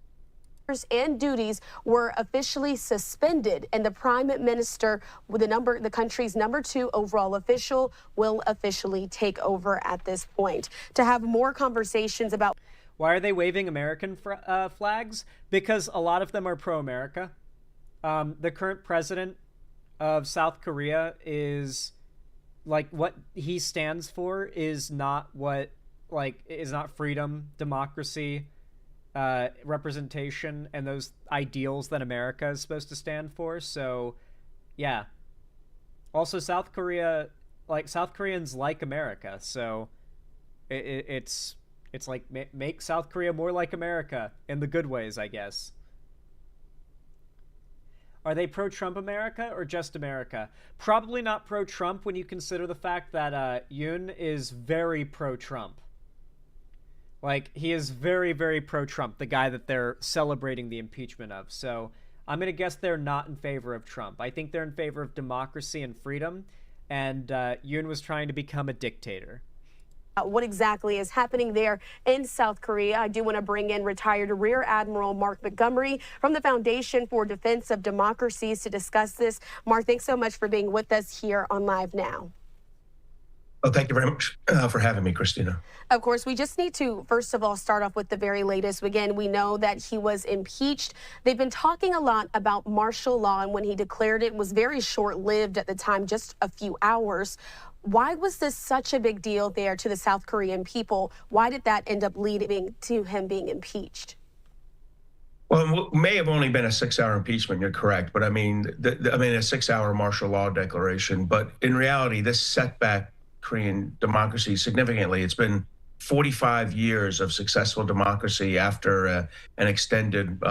And duties were officially suspended, and the prime minister, with the country's #2 overall official, will officially take over at this point. To have more conversations about why are they waving American flags? Because a lot of them are pro-America. The current president of South Korea is, like, what he stands for is not what, like, is not freedom, democracy, representation, and those ideals that America is supposed to stand for. So, yeah. Also, South Korea, like, South Koreans like America, so it's like, make South Korea more like America in the good ways, I guess. Are they pro-Trump America or just America? Probably not pro-Trump when you consider the fact that Yoon is very pro-Trump. Like, he is very, very pro-Trump, the guy that they're celebrating the impeachment of. So I'm going to guess they're not in favor of Trump. I think they're in favor of democracy and freedom, and Yoon was trying to become a dictator. What exactly is happening there in South Korea? I do want to bring in retired Rear Admiral Mark Montgomery from the Foundation for Defense of Democracies to discuss this. Mark, thanks so much for being with us here on Live Now. Well, thank you very much for having me, Christina. Of course, we just need to, first of all, start off with the very latest. Again, we know that he was impeached. They've been talking a lot about martial law, and when he declared it was very short-lived at the time, just a few hours. Why was this such a big deal there to the South Korean people? Why did that end up leading to him being impeached? Well, it may have only been a 6-hour impeachment, you're correct. But I mean, a 6-hour martial law declaration. But in reality, this setback Korean democracy significantly. It's been 45 years of successful democracy after an extended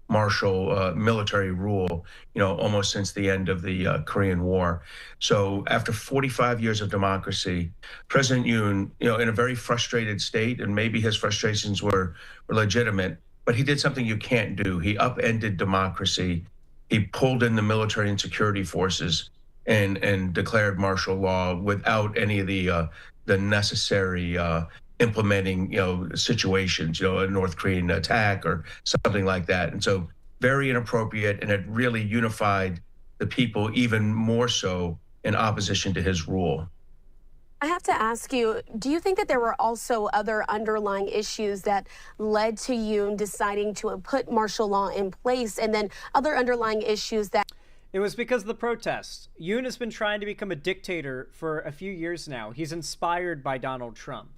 martial military rule, almost since the end of the Korean War. So after 45 years of democracy, President Yoon, in a very frustrated state, and maybe his frustrations were legitimate, but he did something you can't do. He upended democracy. He pulled in the military and security forces and declared martial law without any of the necessary implementing situations, a North Korean attack or something like that. And so very inappropriate, and it really unified the people even more so in opposition to his rule. I have to ask you, do you think that there were also other underlying issues that led to Yoon deciding to put martial law in place, and then other underlying issues that... It was because of the protests. Yoon has been trying to become a dictator for a few years now. He's inspired by Donald Trump.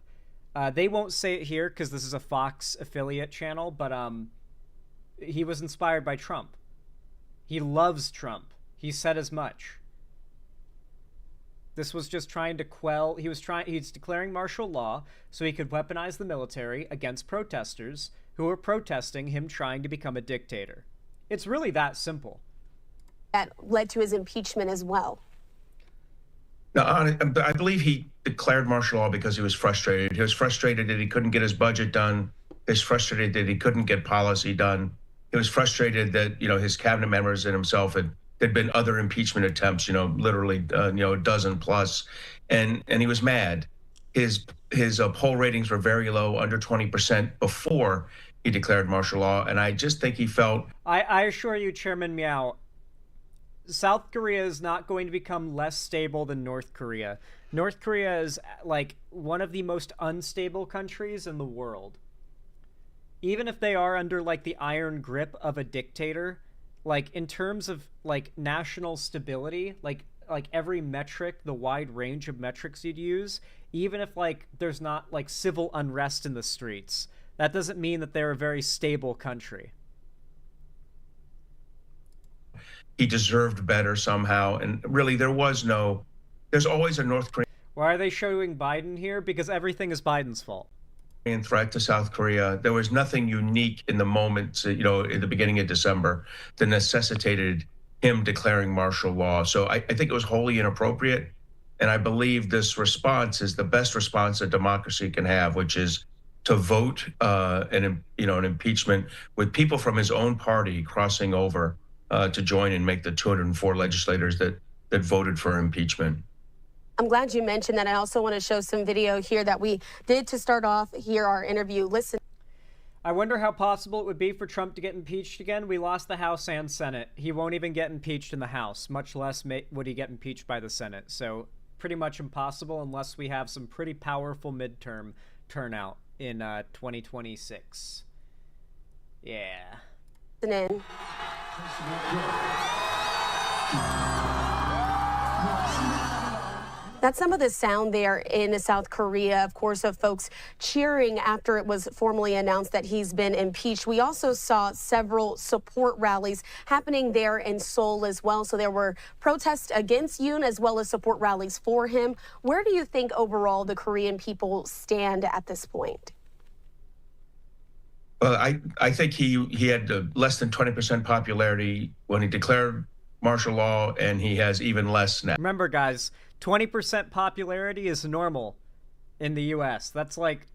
They won't say it here because this is a Fox affiliate channel, but he was inspired by Trump. He loves Trump. He said as much. This was just trying to quell... He's declaring martial law so he could weaponize the military against protesters who were protesting him trying to become a dictator. It's really that simple. That led to his impeachment as well. No, I believe he declared martial law because he was frustrated. He was frustrated that he couldn't get his budget done. He was frustrated that he couldn't get policy done. He was frustrated that, his cabinet members and himself there'd been other impeachment attempts, literally, a dozen plus. And he was mad. His poll ratings were very low, under 20% before he declared martial law. And I just think he felt... I assure you, Chairman Meow, South Korea is not going to become less stable than North Korea. North Korea is like one of the most unstable countries in the world. Even if they are under like the iron grip of a dictator, like in terms of like national stability, like every metric, the wide range of metrics you'd use, even if like there's not like civil unrest in the streets, that doesn't mean that they're a very stable country. He deserved better somehow, and really there's always a North Why are they showing Biden here? Because everything is Biden's fault. Korean threat to South Korea. There was nothing unique in the moment, in the beginning of December that necessitated him declaring martial law. So I think it was wholly inappropriate. And I believe this response is the best response a democracy can have, which is to vote an impeachment with people from his own party crossing over to join and make the 204 legislators that voted for impeachment. I'm glad you mentioned that. I also want to show some video here that we did to start off here our interview. Listen. I wonder how possible it would be for Trump to get impeached again. We lost the House and Senate. He won't even get impeached in the House, much less would he get impeached by the Senate. So pretty much impossible unless we have some pretty powerful midterm turnout in 2026. Yeah. In. That's some of the sound there in South Korea, of course, of folks cheering after it was formally announced that he's been impeached. We also saw several support rallies happening there in Seoul as well. So there were protests against Yoon as well as support rallies for him. Where do you think overall the Korean people stand at this point? Well, I think he had less than 20% popularity when he declared martial law, and he has even less now. Remember, guys, 20% popularity is normal in the US. That's like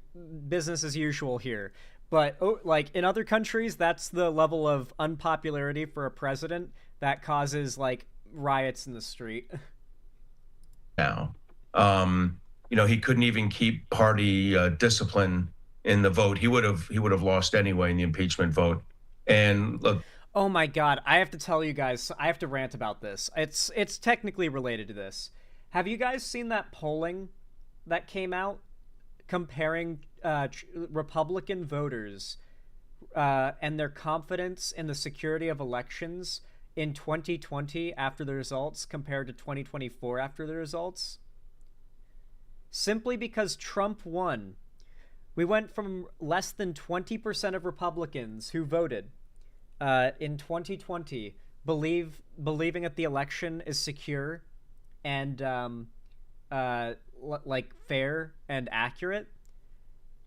business as usual here. But like in other countries, that's the level of unpopularity for a president that causes like riots in the street. Now, he couldn't even keep party discipline in the vote. He would have lost anyway in the impeachment vote. And look. Oh my God, I have to tell you guys, I have to rant about this. It's technically related to this. Have you guys seen that polling that came out comparing Republican voters and their confidence in the security of elections in 2020 after the results compared to 2024 after the results? Simply because Trump won, we went from less than 20% of Republicans who voted in 2020 believing that the election is secure and like fair and accurate.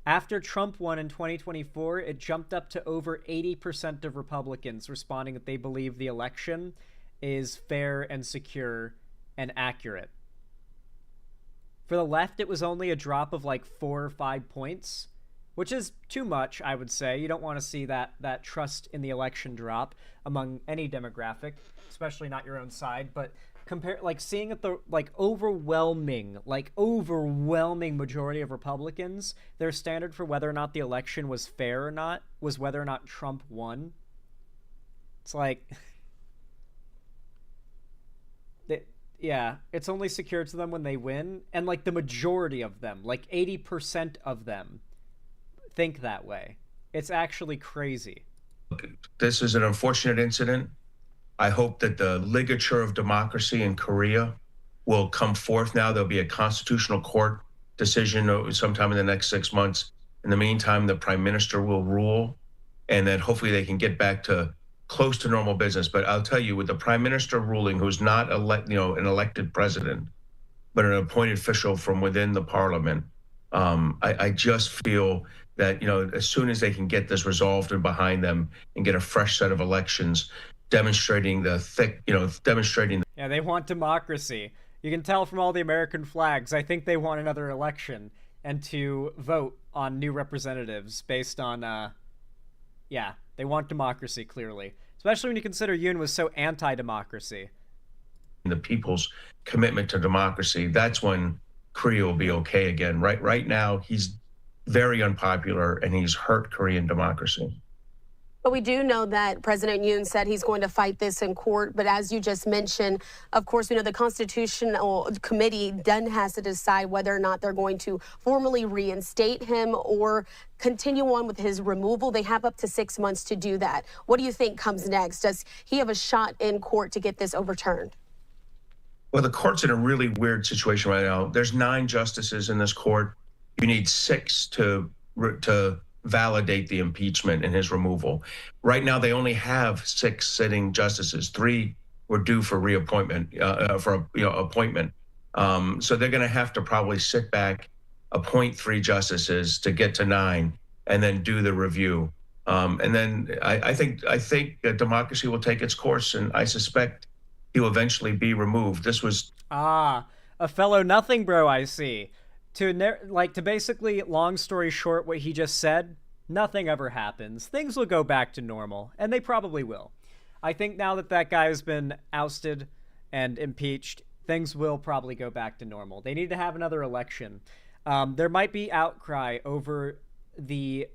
After Trump won in 2024, it jumped up to over 80% of Republicans responding that they believe the election is fair and secure and accurate. For the left, it was only a drop of like 4 or 5 points, which is too much, I would say. You don't want to see that trust in the election drop among any demographic, especially not your own side. But seeing that the overwhelming majority of Republicans, their standard for whether or not the election was fair or not was whether or not Trump won. It's like, yeah, it's only secure to them when they win, and like the majority of them, like 80% of them, think that way. It's actually crazy. This is an unfortunate incident. I hope that the ligature of democracy in Korea will come forth now. There'll be a constitutional court decision sometime in the next 6 months. In the meantime, the prime minister will rule, and then hopefully they can get back to close to normal business. But I'll tell you, with the prime minister ruling, who's not an elected president, but an appointed official from within the parliament, I just feel that, as soon as they can get this resolved and behind them and get a fresh set of elections demonstrating Yeah, they want democracy. You can tell from all the American flags. I think they want another election and to vote on new representatives based on, they want democracy, clearly. Especially when you consider Yoon was so anti-democracy. The people's commitment to democracy, that's when Korea will be okay again. Right now, he's very unpopular and he's hurt Korean democracy. But we do know that President Yoon said he's going to fight this in court. But as you just mentioned, of course, we know the Constitutional Committee then has to decide whether or not they're going to formally reinstate him or continue on with his removal. They have up to 6 months to do that. What do you think comes next? Does he have a shot in court to get this overturned? Well, the court's in a really weird situation right now. There's 9 justices in this court. You need 6 to validate the impeachment and his removal. Right now, they only have 6 sitting justices. 3 were due for reappointment, appointment. So they're going to have to probably sit back, appoint 3 justices to get to 9, and then do the review. And then I think democracy will take its course, and I suspect he will eventually be removed. This was a fellow nothing bro, I see. To basically, long story short, what he just said, nothing ever happens. Things will go back to normal, and they probably will. I think now that that guy has been ousted and impeached, things will probably go back to normal. They need to have another election. There might be outcry over the,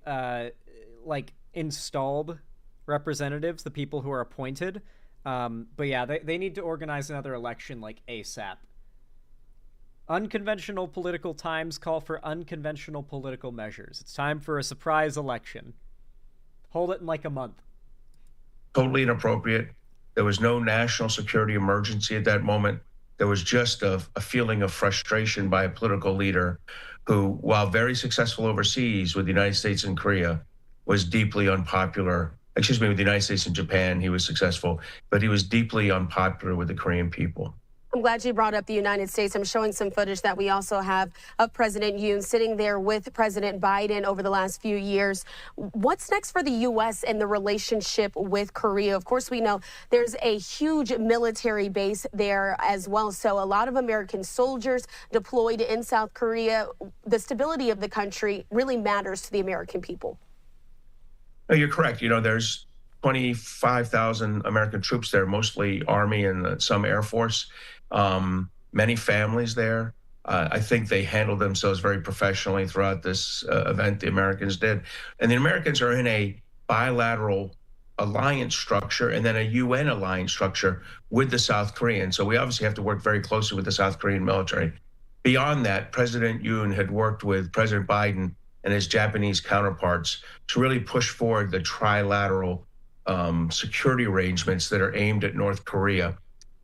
installed representatives, the people who are appointed. But yeah, they need to organize another election, ASAP. Unconventional political times call for unconventional political measures. It's time for a surprise election. Hold it in a month. totally inappropriate. There was no national security emergency at that moment. There was just a feeling of frustration by a political leader who, while very successful overseas with the United States and Korea, was deeply unpopular. Excuse me, with the United States and Japan, he was successful, but he was deeply unpopular with the Korean people. I'm glad you brought up the United States. I'm showing some footage that we also have of President Yoon sitting there with President Biden over the last few years. What's next for the U.S. and the relationship with Korea? Of course, we know there's a huge military base there as well. So a lot of American soldiers deployed in South Korea. The stability of the country really matters to the American people. No, you're correct. You know, there's 25,000 American troops there, mostly Army and some Air Force. Many families there. I think they handled themselves very professionally throughout this event, the Americans did. And the Americans are in a bilateral alliance structure and then a UN alliance structure with the South Koreans. So we obviously have to work very closely with the South Korean military. Beyond that, President Yoon had worked with President Biden and his Japanese counterparts to really push forward the trilateral security arrangements that are aimed at North Korea.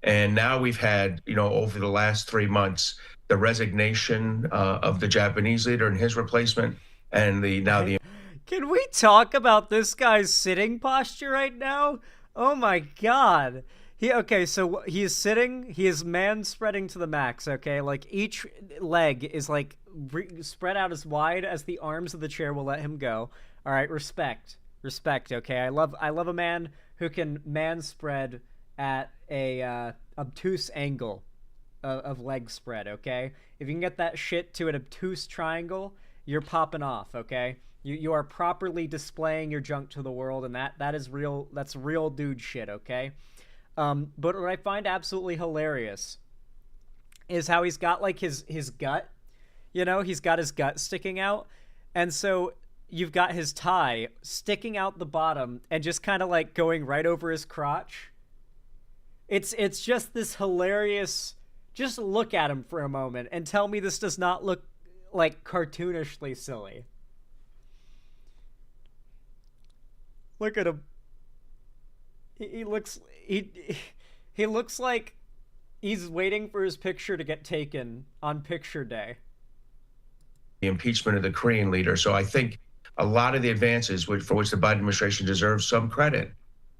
And now we've had, you know, over the last 3 months, the resignation of the Japanese leader and his replacement, and the. Can we talk about this guy's sitting posture right now? Oh my God. So he is sitting, he is man spreading to the max, okay? Like each leg is like spread out as wide as the arms of the chair will let him go. All right, respect, okay? I love a man who can man spread at a obtuse angle of leg spread, okay? If you can get that shit to an obtuse triangle, you're popping off, okay? You are properly displaying your junk to the world, and that is real. That's real dude shit, okay? But what I find absolutely hilarious is how he's got like his gut, you know, he's got his gut sticking out, and so you've got his tie sticking out the bottom and just kind of like going right over his crotch. It's just this hilarious. Just look at him for a moment and tell me this does not look like cartoonishly silly. Look at him. He looks like he's waiting for his picture to get taken on picture day. The impeachment of the Korean leader. So I think a lot of the advances for which the Biden administration deserves some credit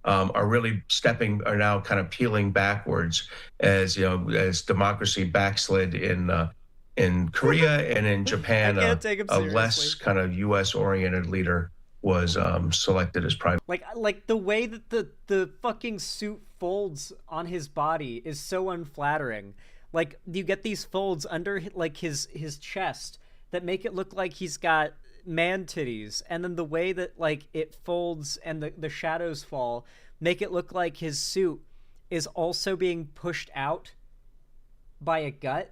are now kind of peeling backwards as, you know, as democracy backslid in Korea and in Japan. A less kind of U.S. oriented leader was selected as prime. Like the way that the fucking suit folds on his body is so unflattering. Like you get these folds under like his chest that make it look like he's got man titties, and then the way that like it folds and the shadows fall make it look like his suit is also being pushed out by a gut.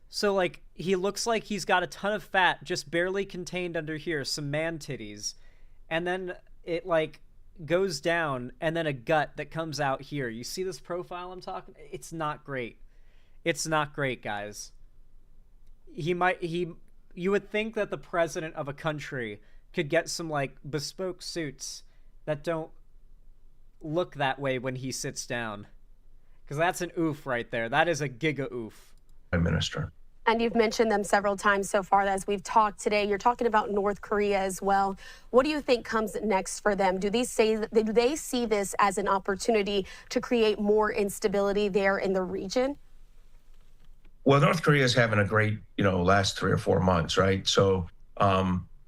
So like he looks like he's got a ton of fat just barely contained under here, some man titties, and then it like goes down and then a gut that comes out here. You see this profile I'm talking? It's not great. It's not great, guys. You would think that the president of a country could get some like bespoke suits that don't look that way when he sits down. Because that's an oof right there. That is a giga oof. Prime Minister. And you've mentioned them several times so far as we've talked today. You're talking about North Korea as well. What do you think comes next for them? Do they see this as an opportunity to create more instability there in the region? Well, North Korea is having a great, last 3 or 4 months, right? So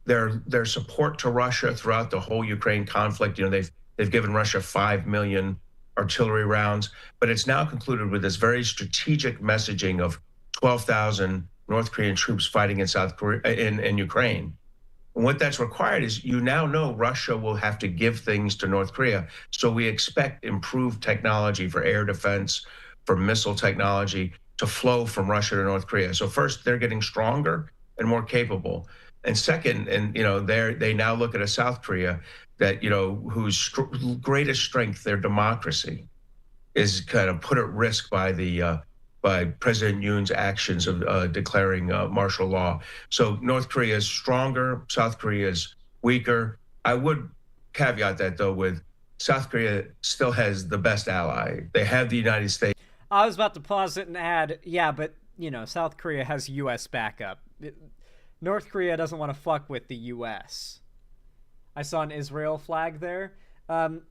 their support to Russia throughout the whole Ukraine conflict, they've given Russia 5 million artillery rounds, but it's now concluded with this very strategic messaging of 12,000 North Korean troops fighting in South Korea, in Ukraine. And what that's required is you now know Russia will have to give things to North Korea. So we expect improved technology for air defense, for missile technology to flow from Russia to North Korea. So first, they're getting stronger and more capable. And second, they now look at a South Korea that, whose greatest strength, their democracy, is kind of put at risk by President Yoon's actions of declaring martial law. So North Korea is stronger, South Korea is weaker. I would caveat that, though, with South Korea still has the best ally. They have the United States. I was about to pause it and add, yeah, but, South Korea has U.S. backup. North Korea doesn't want to fuck with the U.S. I saw an Israel flag there.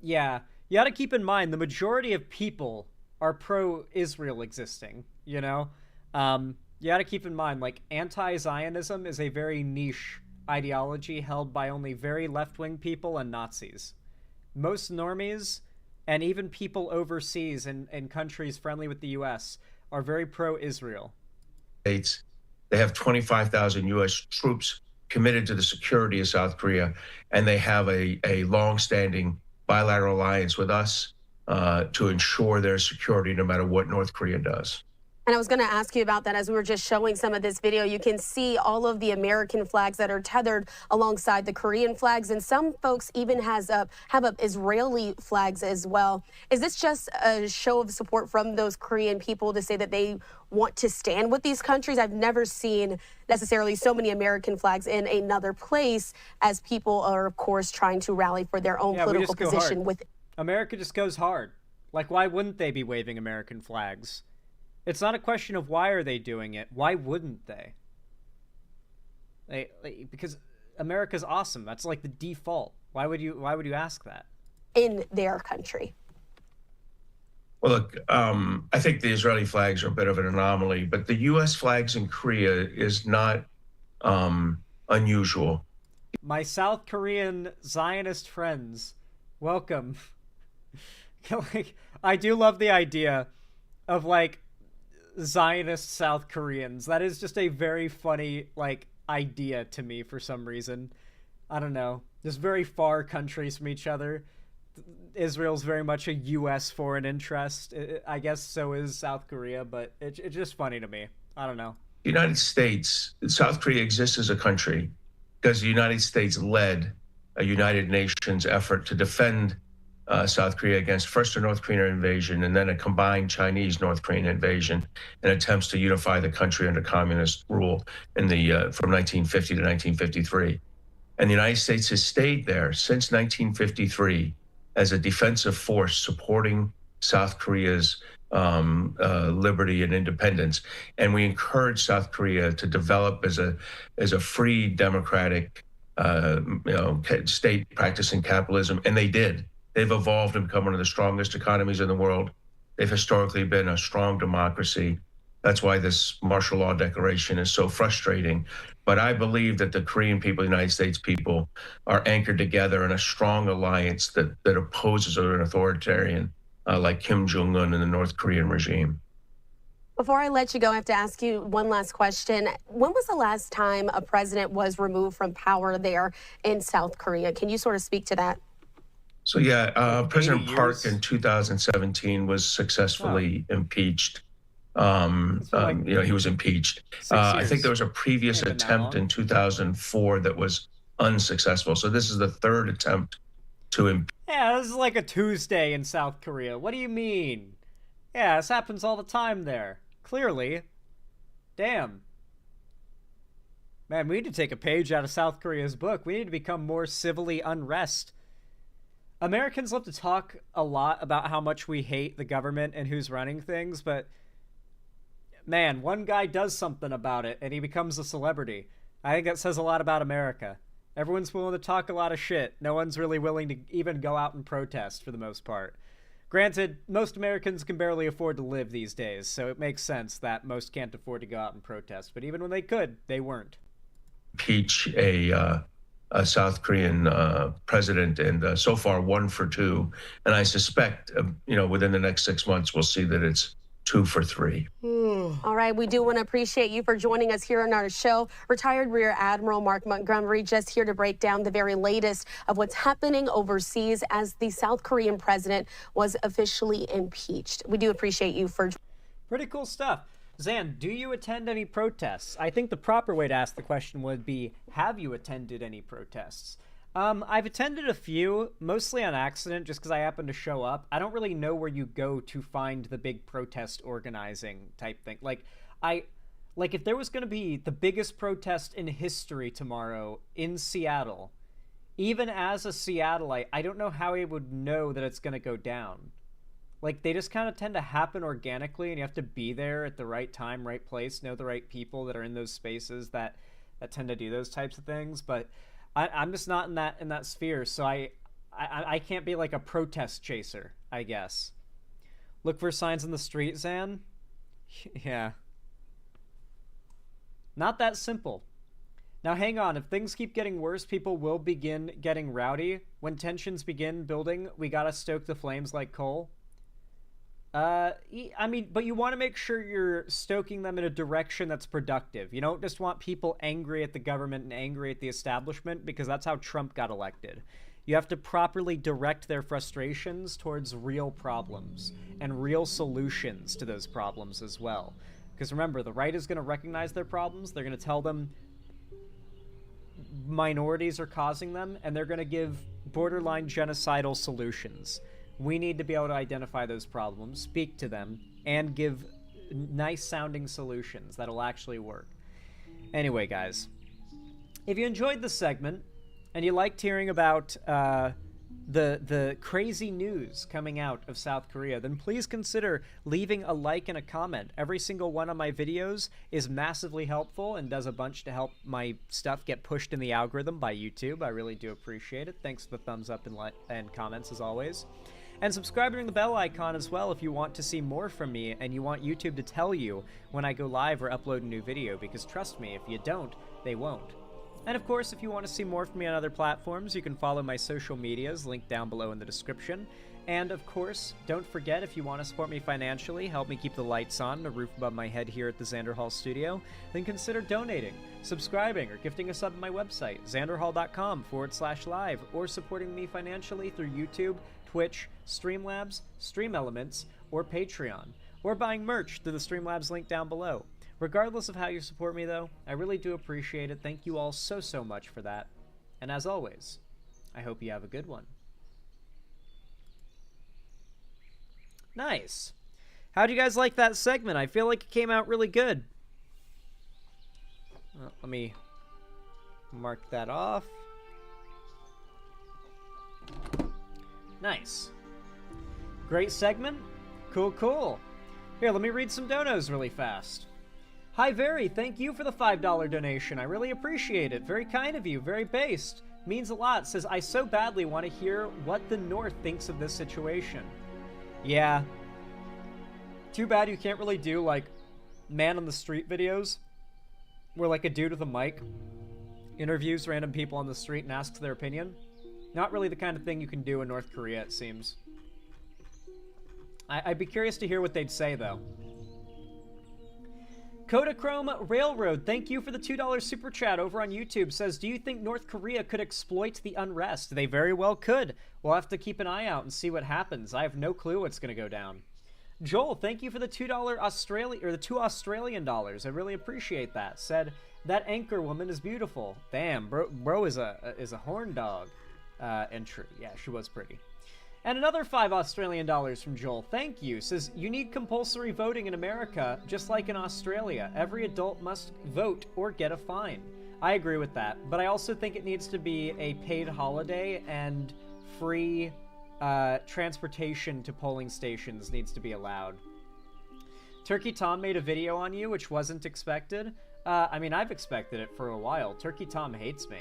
Yeah, you got to keep in mind the majority of people are pro-Israel existing, You got to keep in mind, like, anti-Zionism is a very niche ideology held by only very left-wing people and Nazis. Most normies and even people overseas in countries friendly with the U.S. are very pro-Israel. They have 25,000 U.S. troops committed to the security of South Korea, and they have a long-standing bilateral alliance with us to ensure their security no matter what North Korea does. And I was going to ask you about that as we were just showing some of this video. You can see all of the American flags that are tethered alongside the Korean flags, and some folks even have up Israeli flags as well. Is this just a show of support from those Korean people to say that they want to stand with these countries? I've never seen necessarily so many American flags in another place, as people are, of course, trying to rally for their own political position. America just goes hard. Like, why wouldn't they be waving American flags? It's not a question of why are they doing it. Why wouldn't they? Because America's awesome. That's like the default. Why would you ask that? In their country. Well, look, I think the Israeli flags are a bit of an anomaly, but the U.S. flags in Korea is not unusual. My South Korean Zionist friends, welcome. I do love the idea of, like, Zionist South Koreans. That is just a very funny, like, idea to me for some reason. I don't know. Just very far countries from each other. Israel's very much a U.S. foreign interest. I guess so is South Korea, but it's just funny to me. I don't know. The United States, South Korea exists as a country because the United States led a United Nations effort to defend South Korea against first a North Korean invasion and then a combined Chinese-North Korean invasion in attempts to unify the country under communist rule in from 1950 to 1953. And the United States has stayed there since 1953 as a defensive force supporting South Korea's liberty and independence. And we encourage South Korea to develop as a free, democratic state practicing capitalism, and they did. They've evolved and become one of the strongest economies in the world. They've historically been a strong democracy. That's why this martial law declaration is so frustrating. But I believe that the Korean people, the United States people, are anchored together in a strong alliance that opposes an authoritarian like Kim Jong-un and the North Korean regime. Before I let you go, I have to ask you one last question. When was the last time a president was removed from power there in South Korea? Can you sort of speak to that? So yeah, President Park in 2017 was successfully impeached. He was impeached. I think there was a previous attempt in 2004 that was unsuccessful. So this is the third attempt to Yeah, this is like a Tuesday in South Korea. What do you mean? Yeah, this happens all the time there. Clearly. Damn. Man, we need to take a page out of South Korea's book. We need to become more civilly unrest. Americans love to talk a lot about how much we hate the government and who's running things, but man, one guy does something about it and he becomes a celebrity. I think that says a lot about America. Everyone's willing to talk a lot of shit. No one's really willing to even go out and protest for the most part. Granted, most Americans can barely afford to live these days, so it makes sense that most can't afford to go out and protest. But even when they could, they weren't. impeach a South Korean president, and so far 1 for 2. And I suspect, within the next 6 months, we'll see that it's 2 for 3. All right, we do want to appreciate you for joining us here on our show. Retired Rear Admiral Mark Montgomery just here to break down the very latest of what's happening overseas as the South Korean president was officially impeached. We do appreciate you for... Pretty cool stuff. Zan, do you attend any protests? I think the proper way to ask the question would be, have you attended any protests? I've attended a few, mostly on accident, just because I happened to show up. I don't really know where you go to find the big protest organizing type thing. Like if there was going to be the biggest protest in history tomorrow in Seattle, even as a Seattleite, I don't know how I would know that it's going to go down. Like, they just kind of tend to happen organically, and you have to be there at the right time, right place, know the right people that are in those spaces that tend to do those types of things. But I'm just not in that sphere, so I can't be like a protest chaser, I guess. Look for signs in the street, Zan? Yeah. Not that simple. Now hang on, if things keep getting worse, people will begin getting rowdy. When tensions begin building, we gotta stoke the flames like coal. But you want to make sure you're stoking them in a direction that's productive. You don't just want people angry at the government and angry at the establishment, because that's how Trump got elected. You have to properly direct their frustrations towards real problems and real solutions to those problems as well. Because remember, the right is going to recognize their problems, they're going to tell them minorities are causing them, and they're going to give borderline genocidal solutions. We need to be able to identify those problems, speak to them, and give nice-sounding solutions that'll actually work. Anyway, guys, if you enjoyed this segment and you liked hearing about the crazy news coming out of South Korea, then please consider leaving a like and a comment. Every single one of my videos is massively helpful and does a bunch to help my stuff get pushed in the algorithm by YouTube. I really do appreciate it. Thanks for the thumbs up and comments, as always. And subscribe and ring the bell icon as well if you want to see more from me and you want YouTube to tell you when I go live or upload a new video, because trust me, if you don't, they won't. And of course, if you want to see more from me on other platforms, you can follow my social medias, linked down below in the description. And of course, don't forget, if you want to support me financially, help me keep the lights on and a roof above my head here at the Xander Hall studio, then consider donating, subscribing, or gifting a sub at my website, xanderhall.com/live, or supporting me financially through YouTube, Twitch, Streamlabs, Stream Elements, or Patreon, or buying merch through the Streamlabs link down below. Regardless of how you support me, though, I really do appreciate it. Thank you all so much for that. And as always, I hope you have a good one. Nice. How'd you guys like that segment? I feel like it came out really good. Well, let me mark that off. Nice. Great segment. Cool. Here, let me read some donos really fast. Hi, Very. Thank you for the $5 donation. I really appreciate it. Very kind of you. Very based. Means a lot. Says, I so badly want to hear what the North thinks of this situation. Yeah. Too bad you can't really do, like, man on the street videos, where, like, a dude with a mic interviews random people on the street and asks their opinion. Not really the kind of thing you can do in North Korea, it seems. I'd be curious to hear what they'd say, though. Kodachrome Railroad, thank you for the $2 super chat over on YouTube. Says, do you think North Korea could exploit the unrest? They very well could. We'll have to keep an eye out and see what happens. I have no clue what's going to go down. Joel, thank you for the $2 the $2 Australian dollars. I really appreciate that. Said, that anchor woman is beautiful. Damn, bro is a horn dog. And true. Yeah, she was pretty. And another $5 Australian from Joel. Thank you. Says, you need compulsory voting in America, just like in Australia. Every adult must vote or get a fine. I agree with that, but I also think it needs to be a paid holiday, and free transportation to polling stations needs to be allowed. Turkey Tom made a video on you, which wasn't expected. I mean, I've expected it for a while. Turkey Tom hates me.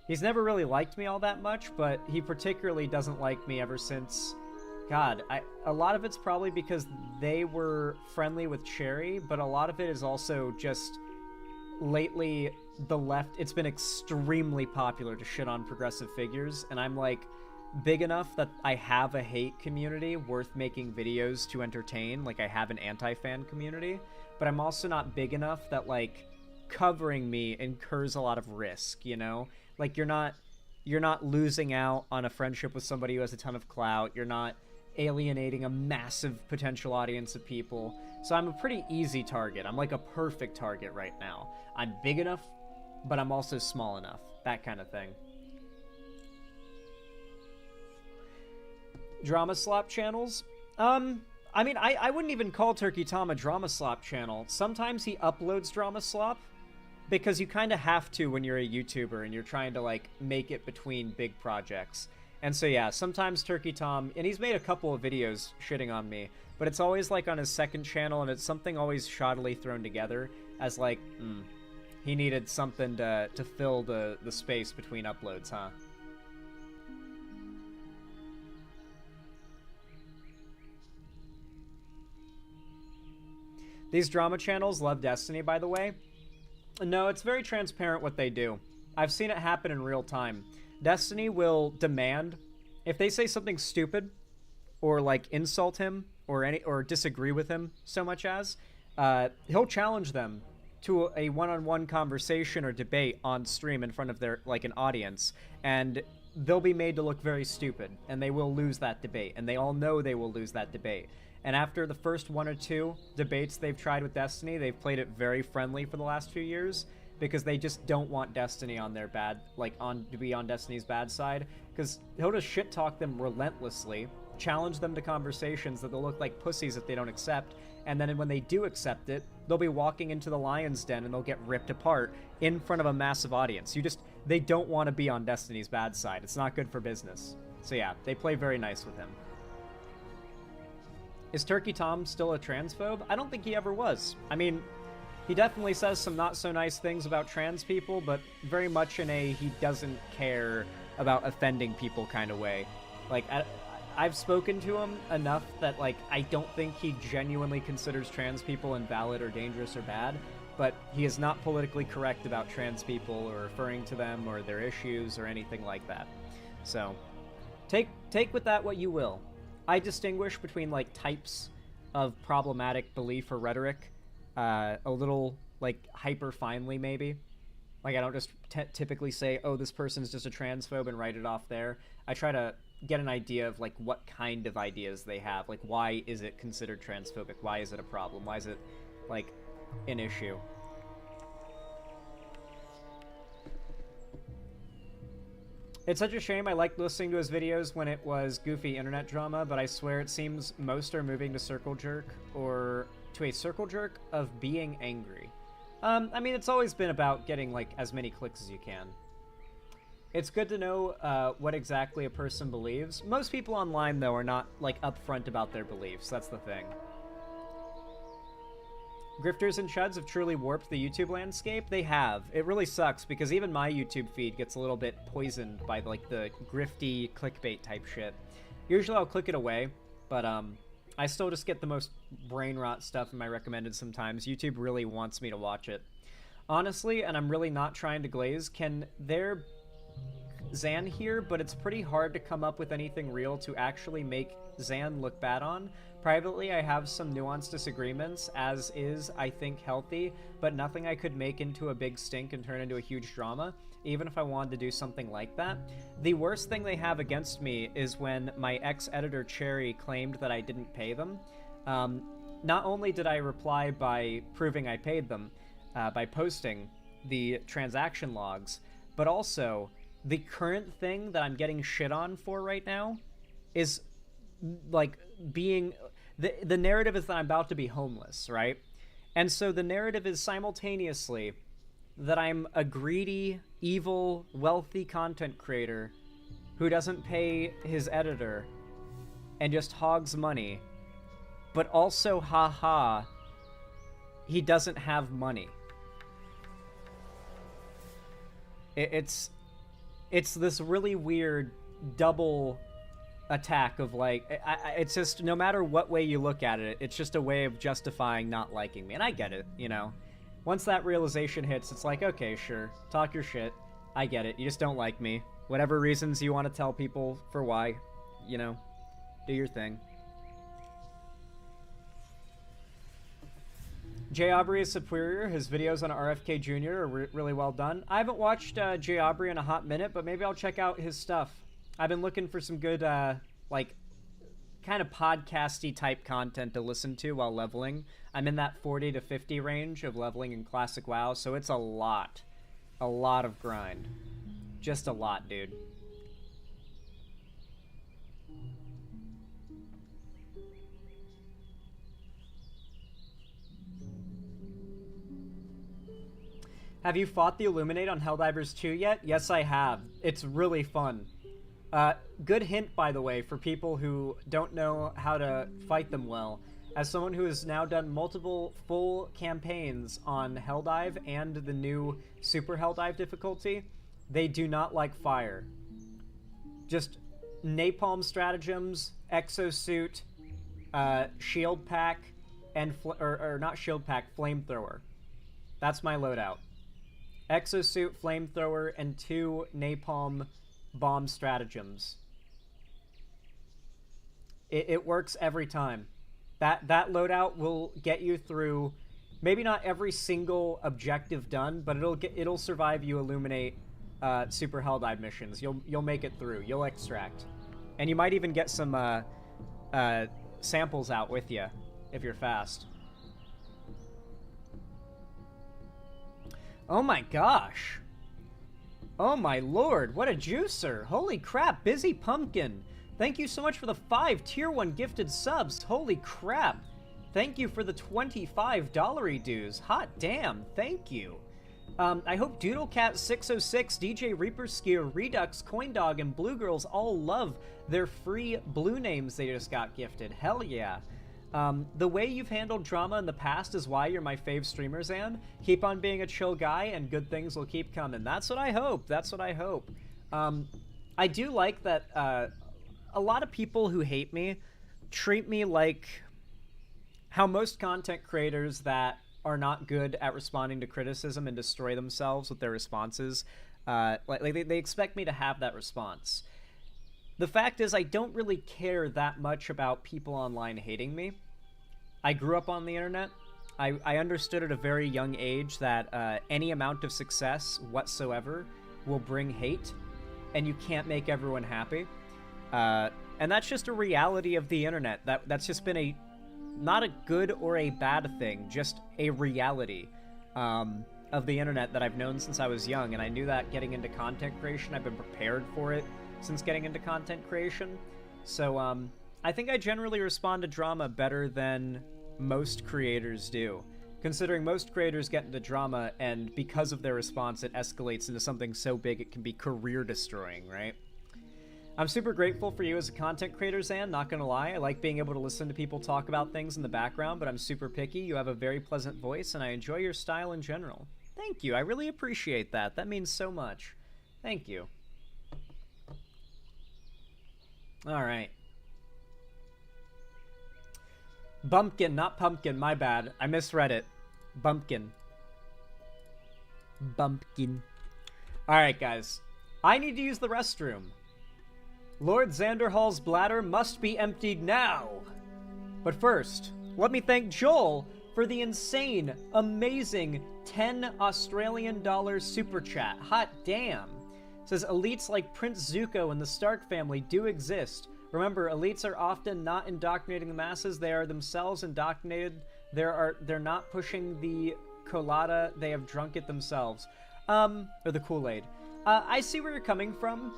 He's never really liked me all that much, but he particularly doesn't like me ever since... God, a lot of it's probably because they were friendly with Cherry, but a lot of it is also just... Lately, the left... It's been extremely popular to shit on progressive figures, and I'm, like, big enough that I have a hate community worth making videos to entertain. Like, I have an anti-fan community, but I'm also not big enough that, like, covering me incurs a lot of risk, you know? Like, you're not losing out on a friendship with somebody who has a ton of clout. You're not alienating a massive potential audience of people. So I'm a pretty easy target. I'm like a perfect target right now. I'm big enough, but I'm also small enough. That kind of thing. Drama slop channels? I mean, I wouldn't even call Turkey Tom a drama slop channel. Sometimes he uploads drama slop, because you kind of have to when you're a YouTuber and you're trying to, like, make it between big projects. And so, yeah, sometimes Turkey Tom... And he's made a couple of videos shitting on me, but it's always, like, on his second channel, and it's something always shoddily thrown together as, like, he needed something to fill the space between uploads, huh? These drama channels love Destiny, by the way. No, it's very transparent what they do. I've seen it happen in real time. Destiny will demand, if they say something stupid, or like insult him, or disagree with him so much as, he'll challenge them to a one-on-one conversation or debate on stream in front of their, like, an audience, and they'll be made to look very stupid, and they will lose that debate, and they all know they will lose that debate. And after the first 1 or 2 debates they've tried with Destiny, they've played it very friendly for the last few years, because they just don't want Destiny on their bad, like, to be on Destiny's bad side, because he'll just shit talk them relentlessly, challenge them to conversations that they'll look like pussies if they don't accept, and then when they do accept it, they'll be walking into the lion's den and they'll get ripped apart in front of a massive audience. They don't want to be on Destiny's bad side. It's not good for business. So yeah, they play very nice with him. Is Turkey Tom still a transphobe? I don't think he ever was. I mean, he definitely says some not so nice things about trans people, but very much in a he doesn't care about offending people kind of way. Like, I've spoken to him enough that, like, I don't think he genuinely considers trans people invalid or dangerous or bad, but he is not politically correct about trans people or referring to them or their issues or anything like that. So, take with that what you will. I distinguish between, like, types of problematic belief or rhetoric, a little, like, hyper-finely, maybe. Like, I don't just typically say, oh, this person's just a transphobe and write it off there. I try to get an idea of, like, what kind of ideas they have. Like, why is it considered transphobic? Why is it a problem? Why is it, like, an issue? It's such a shame. I liked listening to his videos when it was goofy internet drama, but I swear it seems most are moving to circle jerk, or to a circle jerk of being angry. I mean, it's always been about getting, like, as many clicks as you can. It's good to know what exactly a person believes. Most people online, though, are not, like, upfront about their beliefs. That's the thing. Grifters and chuds have truly warped the YouTube landscape. They have. It really sucks, because even my YouTube feed gets a little bit poisoned by, like, the grifty clickbait type shit. Usually I'll click it away, but I still just get the most brain rot stuff in my recommended sometimes. YouTube really wants me to watch it. Honestly, and I'm really not trying to glaze, can there Zan here, but it's pretty hard to come up with anything real to actually make Zan look bad on. Privately, I have some nuanced disagreements, as is, I think, healthy, but nothing I could make into a big stink and turn into a huge drama, even if I wanted to do something like that. The worst thing they have against me is when my ex-editor Cherry claimed that I didn't pay them. Not only did I reply by proving I paid them, by posting the transaction logs, but also the current thing that I'm getting shit on for right now is like being the narrative is that I'm about to be homeless, right? And so the narrative is simultaneously that I'm a greedy, evil, wealthy content creator who doesn't pay his editor and just hogs money, but also, haha, he doesn't have money. It's this really weird double attack of like, it's just, no matter what way you look at it, it's just a way of justifying not liking me. And I get it, you know. Once that realization hits, it's like, okay, sure, talk your shit. I get it. You just don't like me. Whatever reasons you want to tell people for why, you know, do your thing. Jay Aubrey is superior. His videos on RFK Jr. are really well done. I haven't watched Jay Aubrey in a hot minute, but maybe I'll check out his stuff. I've been looking for some good, like, kind of podcasty type content to listen to while leveling. I'm in that 40 to 50 range of leveling in Classic WoW, so it's a lot of grind. Just a lot, dude. Have you fought the Illuminate on Helldivers 2 yet? Yes, I have. It's really fun. Good hint, by the way, for people who don't know how to fight them well. As someone who has now done multiple full campaigns on Helldive and the new Super Helldive difficulty, they do not like fire. Just napalm stratagems, exosuit, shield pack, and or not shield pack, flamethrower. That's my loadout. Exosuit, flamethrower, and 2 napalm bomb stratagems. It works every time. That loadout will get you through maybe not every single objective done, but it'll survive you Illuminate Super Helldive missions. You'll make it through. You'll extract, and you might even get some samples out with you if you're fast. Oh my gosh. Oh my lord, what a juicer. Holy crap, Busy Pumpkin. Thank you so much for the 5 tier 1 gifted subs. Holy crap. Thank you for the $25 dues. Hot damn, thank you. I hope DoodleCat606, DJ Reaper Skier, Redux, Coindog, and Blue Girls all love their free blue names they just got gifted. Hell yeah. The way you've handled drama in the past is why you're my fave streamer, Zan. Keep on being a chill guy, and good things will keep coming. That's what I hope. That's what I hope. I do like that a lot of people who hate me treat me like how most content creators that are not good at responding to criticism and destroy themselves with their responses, they expect me to have that response. The fact is, I don't really care that much about people online hating me. I grew up on the internet. I understood at a very young age that any amount of success whatsoever will bring hate, and you can't make everyone happy. And that's just a reality of the internet. That's just been not a good or a bad thing, just a reality of the internet that I've known since I was young. And I knew that getting into content creation. I've been prepared for it since getting into content creation. So I think I generally respond to drama better than most creators do, considering most creators get into drama and because of their response it escalates into something so big it can be career destroying, right? I'm super grateful for you as a content creator, Zan, not gonna lie. I like being able to listen to people talk about things in the background, but I'm super picky. You have a very pleasant voice and I enjoy your style in general. Thank you, I really appreciate that. That means so much. Thank you. Alright. Bumpkin, not pumpkin, my bad. I misread it. Bumpkin. Bumpkin. Alright, guys. I need to use the restroom. Lord Xanderhall's bladder must be emptied now. But first, let me thank Joel for the insane, amazing 10 Australian dollars super chat. Hot damn. It says elites like Prince Zuko and the Stark family do exist. Remember, elites are often not indoctrinating the masses, they are themselves indoctrinated. They're not pushing the colada, they have drunk it themselves. Or the Kool-Aid. I see where you're coming from.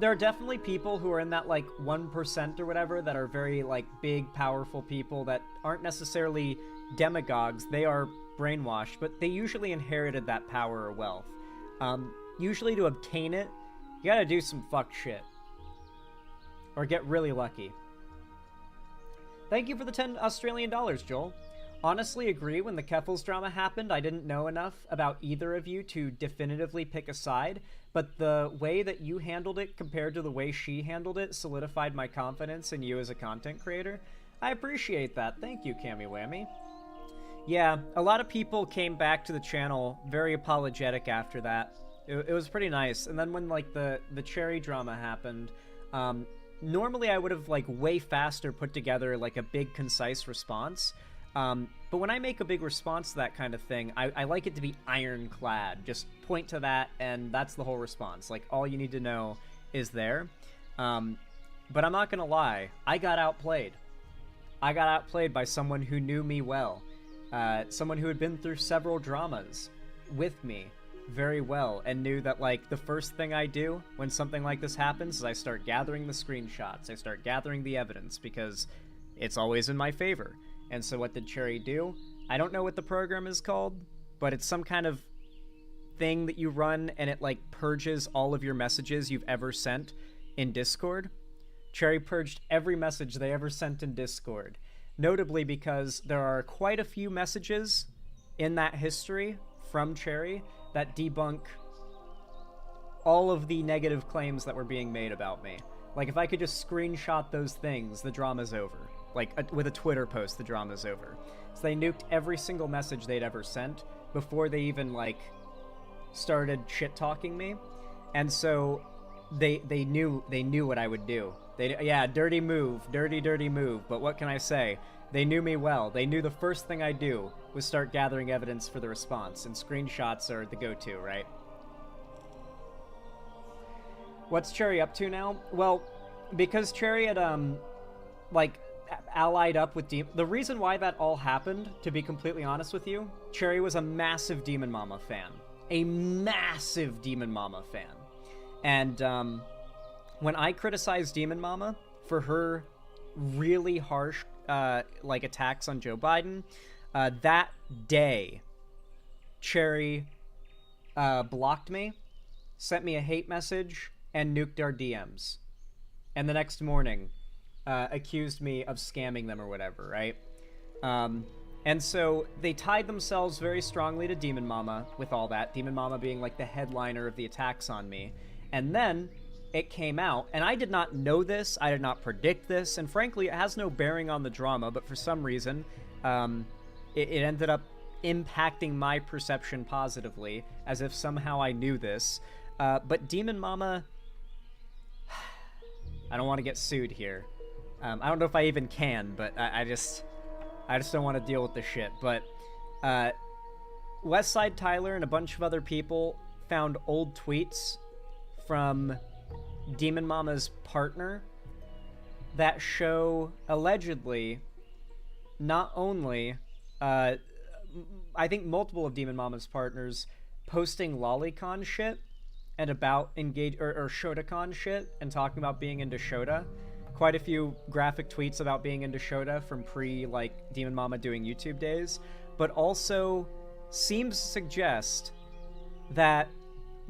There are definitely people who are in that, like, 1% or whatever that are very, like, big, powerful people that aren't necessarily demagogues. They are brainwashed, but they usually inherited that power or wealth. Usually to obtain it, you gotta do some fuck shit. Or get really lucky. Thank you for the 10 Australian dollars, Joel. Honestly agree, when the Keffels drama happened, I didn't know enough about either of you to definitively pick a side, but the way that you handled it compared to the way she handled it solidified my confidence in you as a content creator. I appreciate that. Thank you, Cammy Whammy. Yeah, a lot of people came back to the channel very apologetic after that. It was pretty nice. And then when, like, the Cherry drama happened, normally I would have, like, way faster put together, like, a big, concise response. But when I make a big response to that kind of thing, I like it to be ironclad. Just point to that, and that's the whole response. Like, all you need to know is there. But I'm not gonna lie, I got outplayed. I got outplayed by someone who knew me well. Someone who had been through several dramas with me very well, and knew that, like, the first thing I do when something like this happens is I start gathering the screenshots. I start gathering the evidence, because it's always in my favor. And so what did Cherry do? I don't know what the program is called, but it's some kind of thing that you run, and it, like, purges all of your messages you've ever sent in Discord. Cherry purged every message they ever sent in Discord. Notably because there are quite a few messages in that history from Cherry that debunk all of the negative claims that were being made about me. Like, if I could just screenshot those things, the drama's over. Like, with a Twitter post, the drama's over. So they nuked every single message they'd ever sent before they even, like, started shit-talking me. And so they knew what I would do. Yeah, dirty move, dirty move, but what can I say? They knew me well. They knew the first thing I'd do was start gathering evidence for the response, and screenshots are the go-to, right? What's Cherry up to now? Well, because Cherry had, like, allied up with the reason why that all happened, to be completely honest with you, Cherry was a massive Demon Mama fan. A massive Demon Mama fan. And, when I criticized Demon Mama for her really harsh, like, attacks on Joe Biden, that day, Cherry, blocked me, sent me a hate message, and nuked our DMs. And the next morning, accused me of scamming them or whatever, right? And so they tied themselves very strongly to Demon Mama with all that, Demon Mama being, like, the headliner of the attacks on me. And then it came out, and I did not know this, I did not predict this, and frankly, it has no bearing on the drama, but for some reason, it ended up impacting my perception positively, as if somehow I knew this. But Demon Mama... I don't want to get sued here. I don't know if I even can, but I just don't want to deal with this shit. But Westside Tyler and a bunch of other people found old tweets from Demon Mama's partner that show, allegedly, not only, I think multiple of Demon Mama's partners posting lolicon shit and about or Shotacon shit and talking about being into Shota. Quite a few graphic tweets about being into Shota from like, Demon Mama doing YouTube days, but also seems to suggest that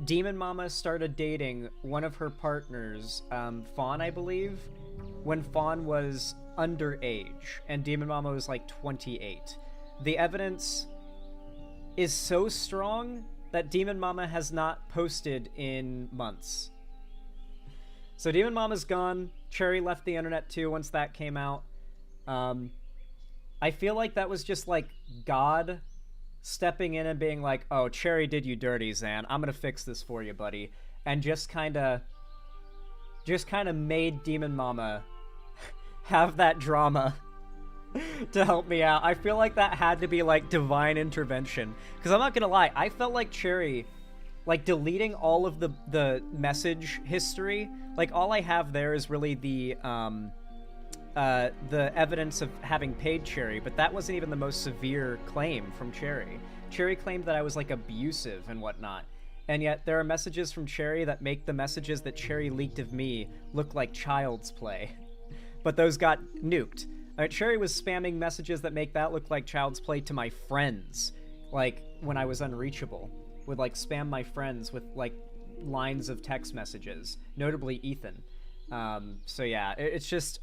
Demon Mama started dating one of her partners, Fawn, I believe, when Fawn was underage, and Demon Mama was, like, 28. The evidence is so strong that Demon Mama has not posted in months. So Demon Mama's gone. Cherry left the internet, too, once that came out. I feel like that was just, like, God stepping in and being like, oh, Cherry did you dirty, Zan. I'm gonna fix this for you, buddy. And just kind of made Demon Mama have that drama to help me out. I feel like that had to be, like, divine intervention. Because I'm not gonna lie, I felt like Cherry, like, deleting all of the message history, like, all I have there is really the evidence of having paid Cherry, but that wasn't even the most severe claim from Cherry. Cherry claimed that I was, like, abusive and whatnot. And yet there are messages from Cherry that make the messages that Cherry leaked of me look like child's play. But those got nuked. Cherry was spamming messages that make that look like child's play to my friends, like when I was unreachable, would like spam my friends with like lines of text messages, notably Ethan. So yeah, it's just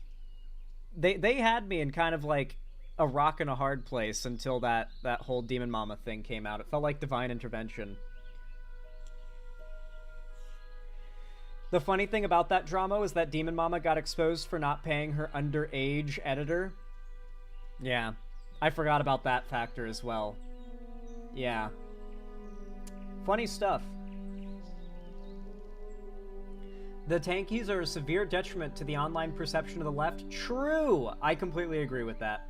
they had me in kind of like a rock and a hard place until that whole Demon Mama thing came out. It felt like divine intervention. The funny thing about that drama was that Demon Mama got exposed for not paying her underage editor. Yeah, I forgot about that factor as well. Yeah. Funny stuff. The tankies are a severe detriment to the online perception of the left. True! I completely agree with that.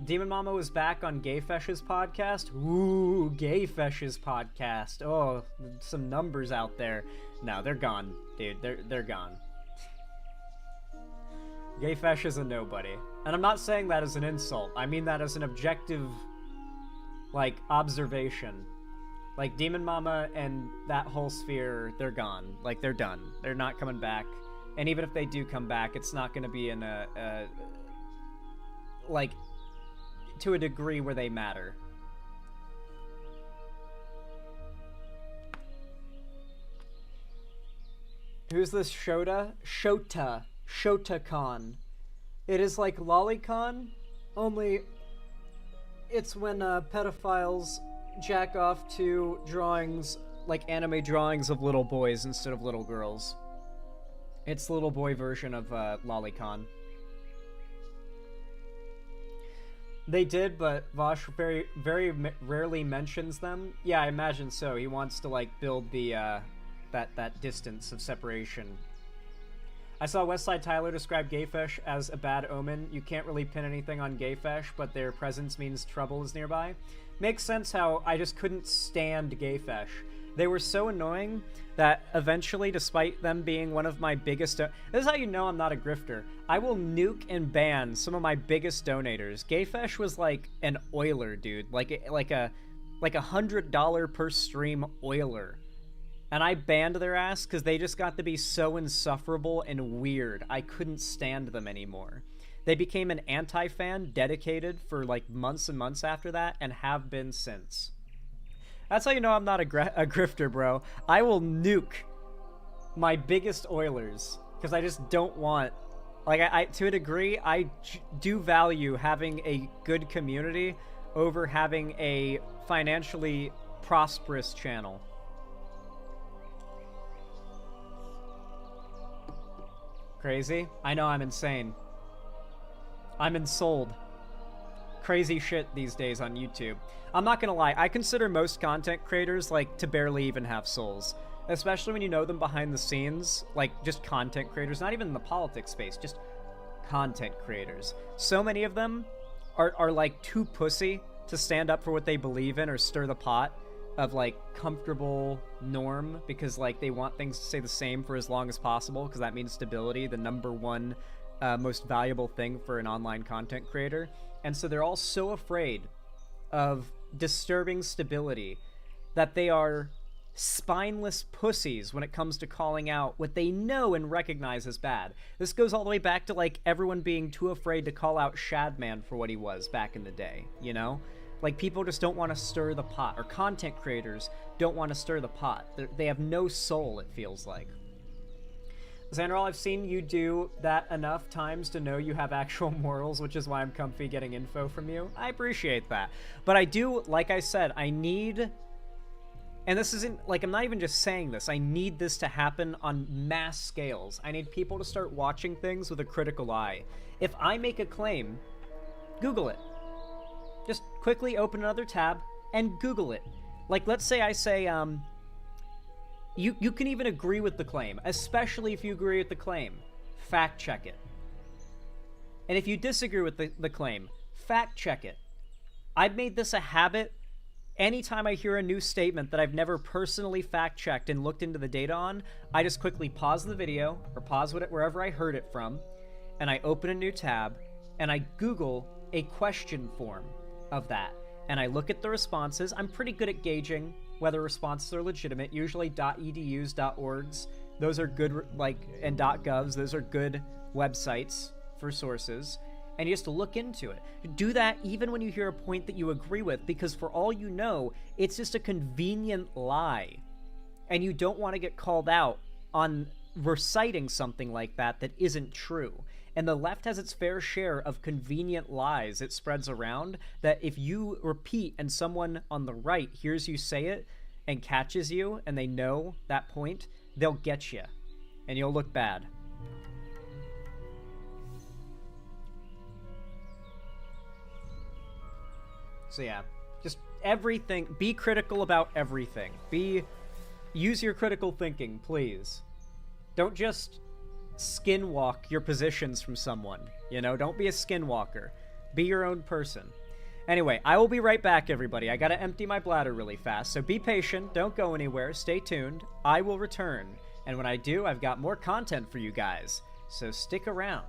Demon Mama was back on Gayfesh's podcast. Ooh, Gayfesh's podcast. Oh, some numbers out there. No, they're gone, dude. They're gone. Gayfesh is a nobody. And I'm not saying that as an insult. I mean that as an objective, like, observation. Like, Demon Mama and that whole sphere, they're gone. Like, they're done. They're not coming back. And even if they do come back, it's not going to be in a like, to a degree where they matter. Who's this Shota? Shota-con. It is like Lolicon, only it's when pedophiles jack off to drawings, like anime drawings of little boys instead of little girls. It's the little boy version of Lolicon. They did, but Vosh very rarely mentions them. Yeah, I imagine so. He wants to like build the that distance of separation. I saw Westside Tyler describe Gayfesh as a bad omen. You can't really pin anything on Gayfesh, but their presence means trouble is nearby. Makes sense how I just couldn't stand Gayfesh. They were so annoying that eventually, despite them being one of my biggest... This is how you know I'm not a grifter. I will nuke and ban some of my biggest donators. Gayfesh was like an oiler, dude. Like a $100 per stream oiler. And I banned their ass because they just got to be so insufferable and weird. I couldn't stand them anymore. They became an anti-fan dedicated for like months and months after that and have been since. That's how you know I'm not a grifter, bro. I will nuke my biggest oilers because I just don't want... Like, I to a degree, I do value having a good community over having a financially prosperous channel. Crazy? I know I'm insane. I'm ensouled. Crazy shit these days on YouTube. I'm not gonna lie, I consider most content creators like to barely even have souls. Especially when you know them behind the scenes, like just content creators, not even in the politics space, just content creators. So many of them are like too pussy to stand up for what they believe in or stir the pot of like comfortable norm because like they want things to stay the same for as long as possible because that means stability, the number one most valuable thing for an online content creator. And so they're all so afraid of disturbing stability that they are spineless pussies when it comes to calling out what they know and recognize as bad. This goes all the way back to like everyone being too afraid to call out Shadman for what he was back in the day, you know? Like, people just don't want to stir the pot, or content creators don't want to stir the pot. They have no soul, it feels like. Xanderall, I've seen you do that enough times to know you have actual morals, which is why I'm comfy getting info from you. I appreciate that. But I do, like I said, I need... And this isn't, like, I'm not even just saying this. I need this to happen on mass scales. I need people to start watching things with a critical eye. If I make a claim, Google it. Just quickly open another tab and Google it. Like, let's say I say, you can even agree with the claim, especially if you agree with the claim. Fact check it. And if you disagree with the claim, fact check it. I've made this a habit. Anytime I hear a new statement that I've never personally fact checked and looked into the data on, I just quickly pause the video or pause wherever I heard it from, and I open a new tab and I Google a question form of that. and I look at the responses. I'm pretty good at gauging whether responses are legitimate. Usually .edus, .orgs, those are good, and .govs, those are good websites for sources. And you just look into it. Do that even when you hear a point that you agree with, because for all you know, it's just a convenient lie. And you don't want to get called out on reciting something like that isn't true. And the left has its fair share of convenient lies it spreads around that if you repeat and someone on the right hears you say it and catches you and they know that point, they'll get you. And you'll look bad. So yeah, just everything. Be critical about everything. Use your critical thinking, please. Don't just skinwalk your positions from someone. Don't be a skinwalker. Be your own person. Anyway, I will be right back, everybody. I gotta empty my bladder really fast, so be patient. Don't go anywhere. Stay tuned. I will return. And when I do, I've got more content for you guys. So stick around.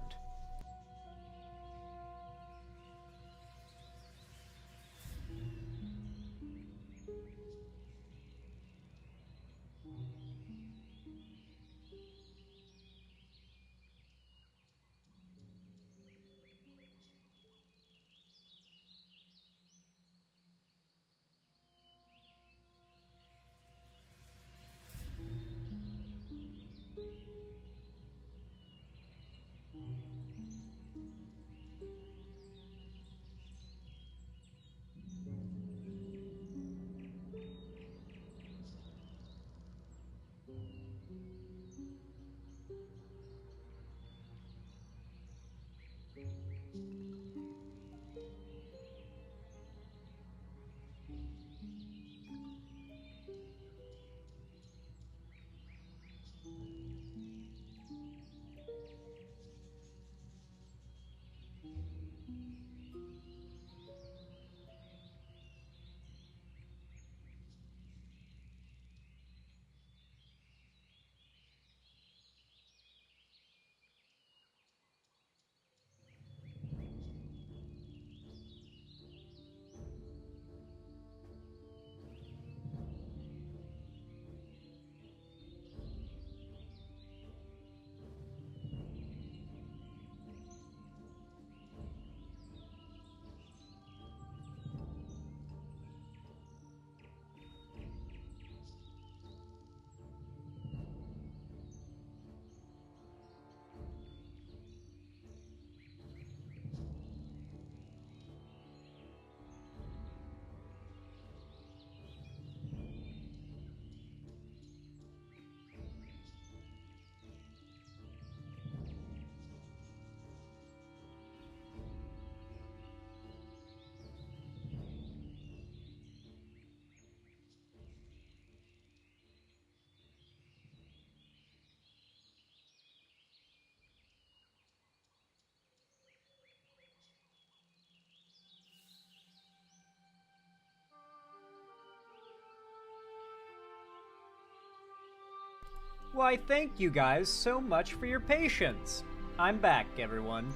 Why, thank you guys so much for your patience. I'm back, everyone.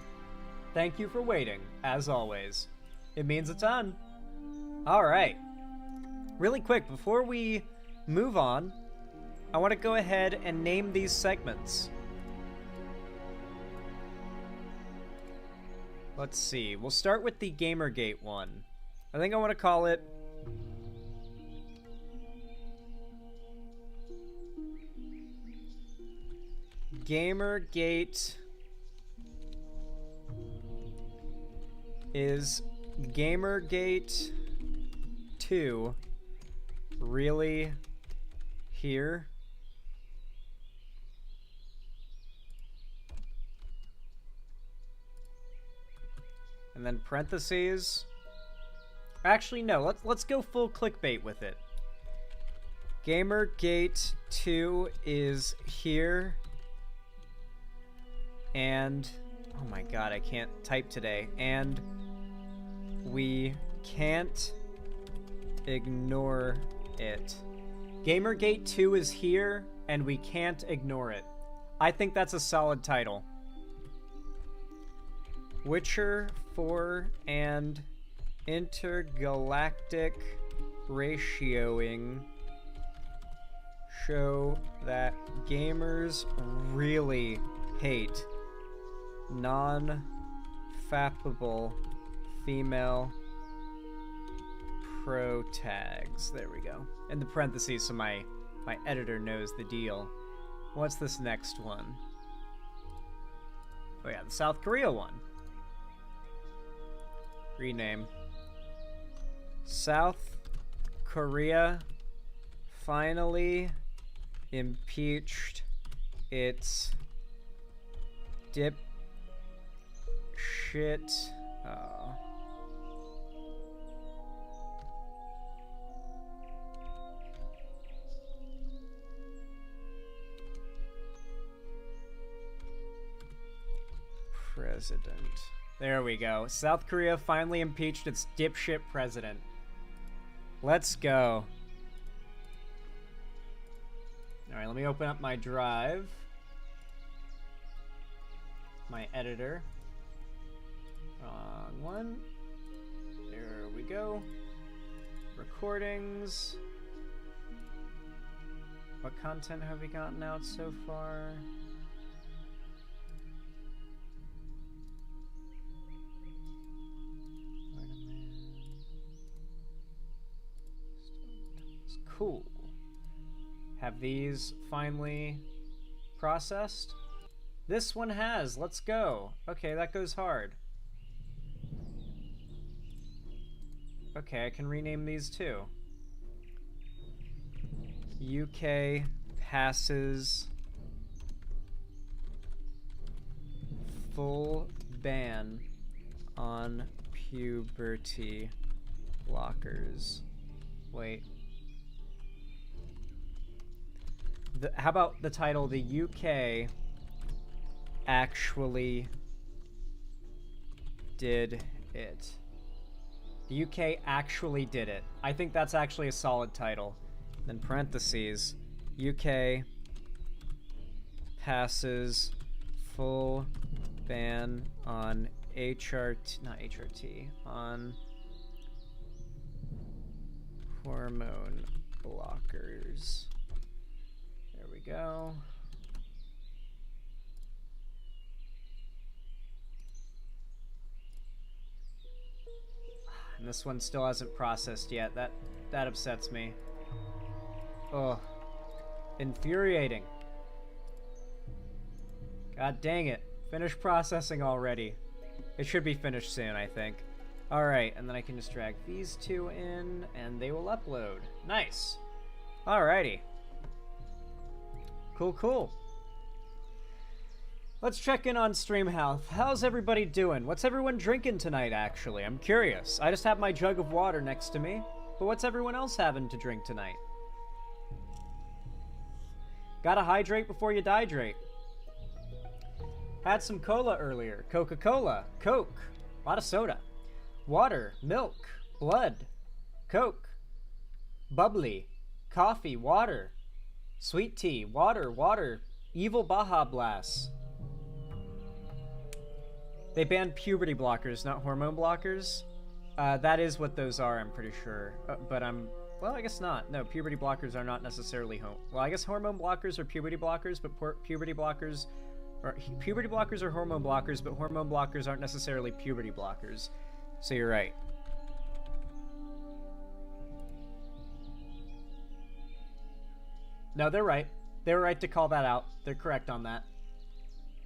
Thank you for waiting, as always. It means a ton. Alright. Really quick, before we move on, I want to go ahead and name these segments. Let's see. We'll start with the Gamergate one. I think I want to call it Gamergate is Gamergate 2 really here? And then parentheses. Actually, no. Let's go full clickbait with it. Gamergate 2 is here. And oh my god, I can't type today. And we can't ignore it. Gamergate 2 is here, and we can't ignore it. I think that's a solid title. Witcher 4 and Intergalactic ratioing show that gamers really hate non-fappable female pro tags. There we go. In the parentheses so my editor knows the deal. What's this next one? Oh yeah, the South Korea one. Rename. South Korea finally impeached its dipshit. President. There we go. South Korea finally impeached its dipshit president. Let's go. Alright, let me open up my drive. My editor. Wrong one. There we go. Recordings. What content have we gotten out so far? Cool. Have these finally processed? This one has. Let's go. Okay, that goes hard. Okay, I can rename these too. UK passes full ban on puberty blockers. Wait. How about the title, the UK actually did it. The UK actually did it. I think that's actually a solid title. Then parentheses, UK passes full ban on on hormone blockers. There we go. And this one still hasn't processed yet. That upsets me. Oh, infuriating. God dang it. Finish processing already. It should be finished soon, I think. Alright, and then I can just drag these two in, and they will upload. Nice. Alrighty. Cool, cool. Let's check in on stream health. How's everybody doing? What's everyone drinking tonight, actually? I'm curious. I just have my jug of water next to me. But what's everyone else having to drink tonight? Gotta hydrate before you dihydrate. Had some cola earlier. Coca-Cola, Coke, a lot of soda. Water, milk, blood, Coke, bubbly, coffee, water, sweet tea, water, evil Baja Blast. They banned puberty blockers, not hormone blockers. That is what those are, I'm pretty sure. But well, I guess not. No, puberty blockers are not necessarily well, I guess hormone blockers are puberty blockers, but puberty blockers are hormone blockers, but hormone blockers aren't necessarily puberty blockers. So you're right. No, they're right. They were right to call that out. They're correct on that.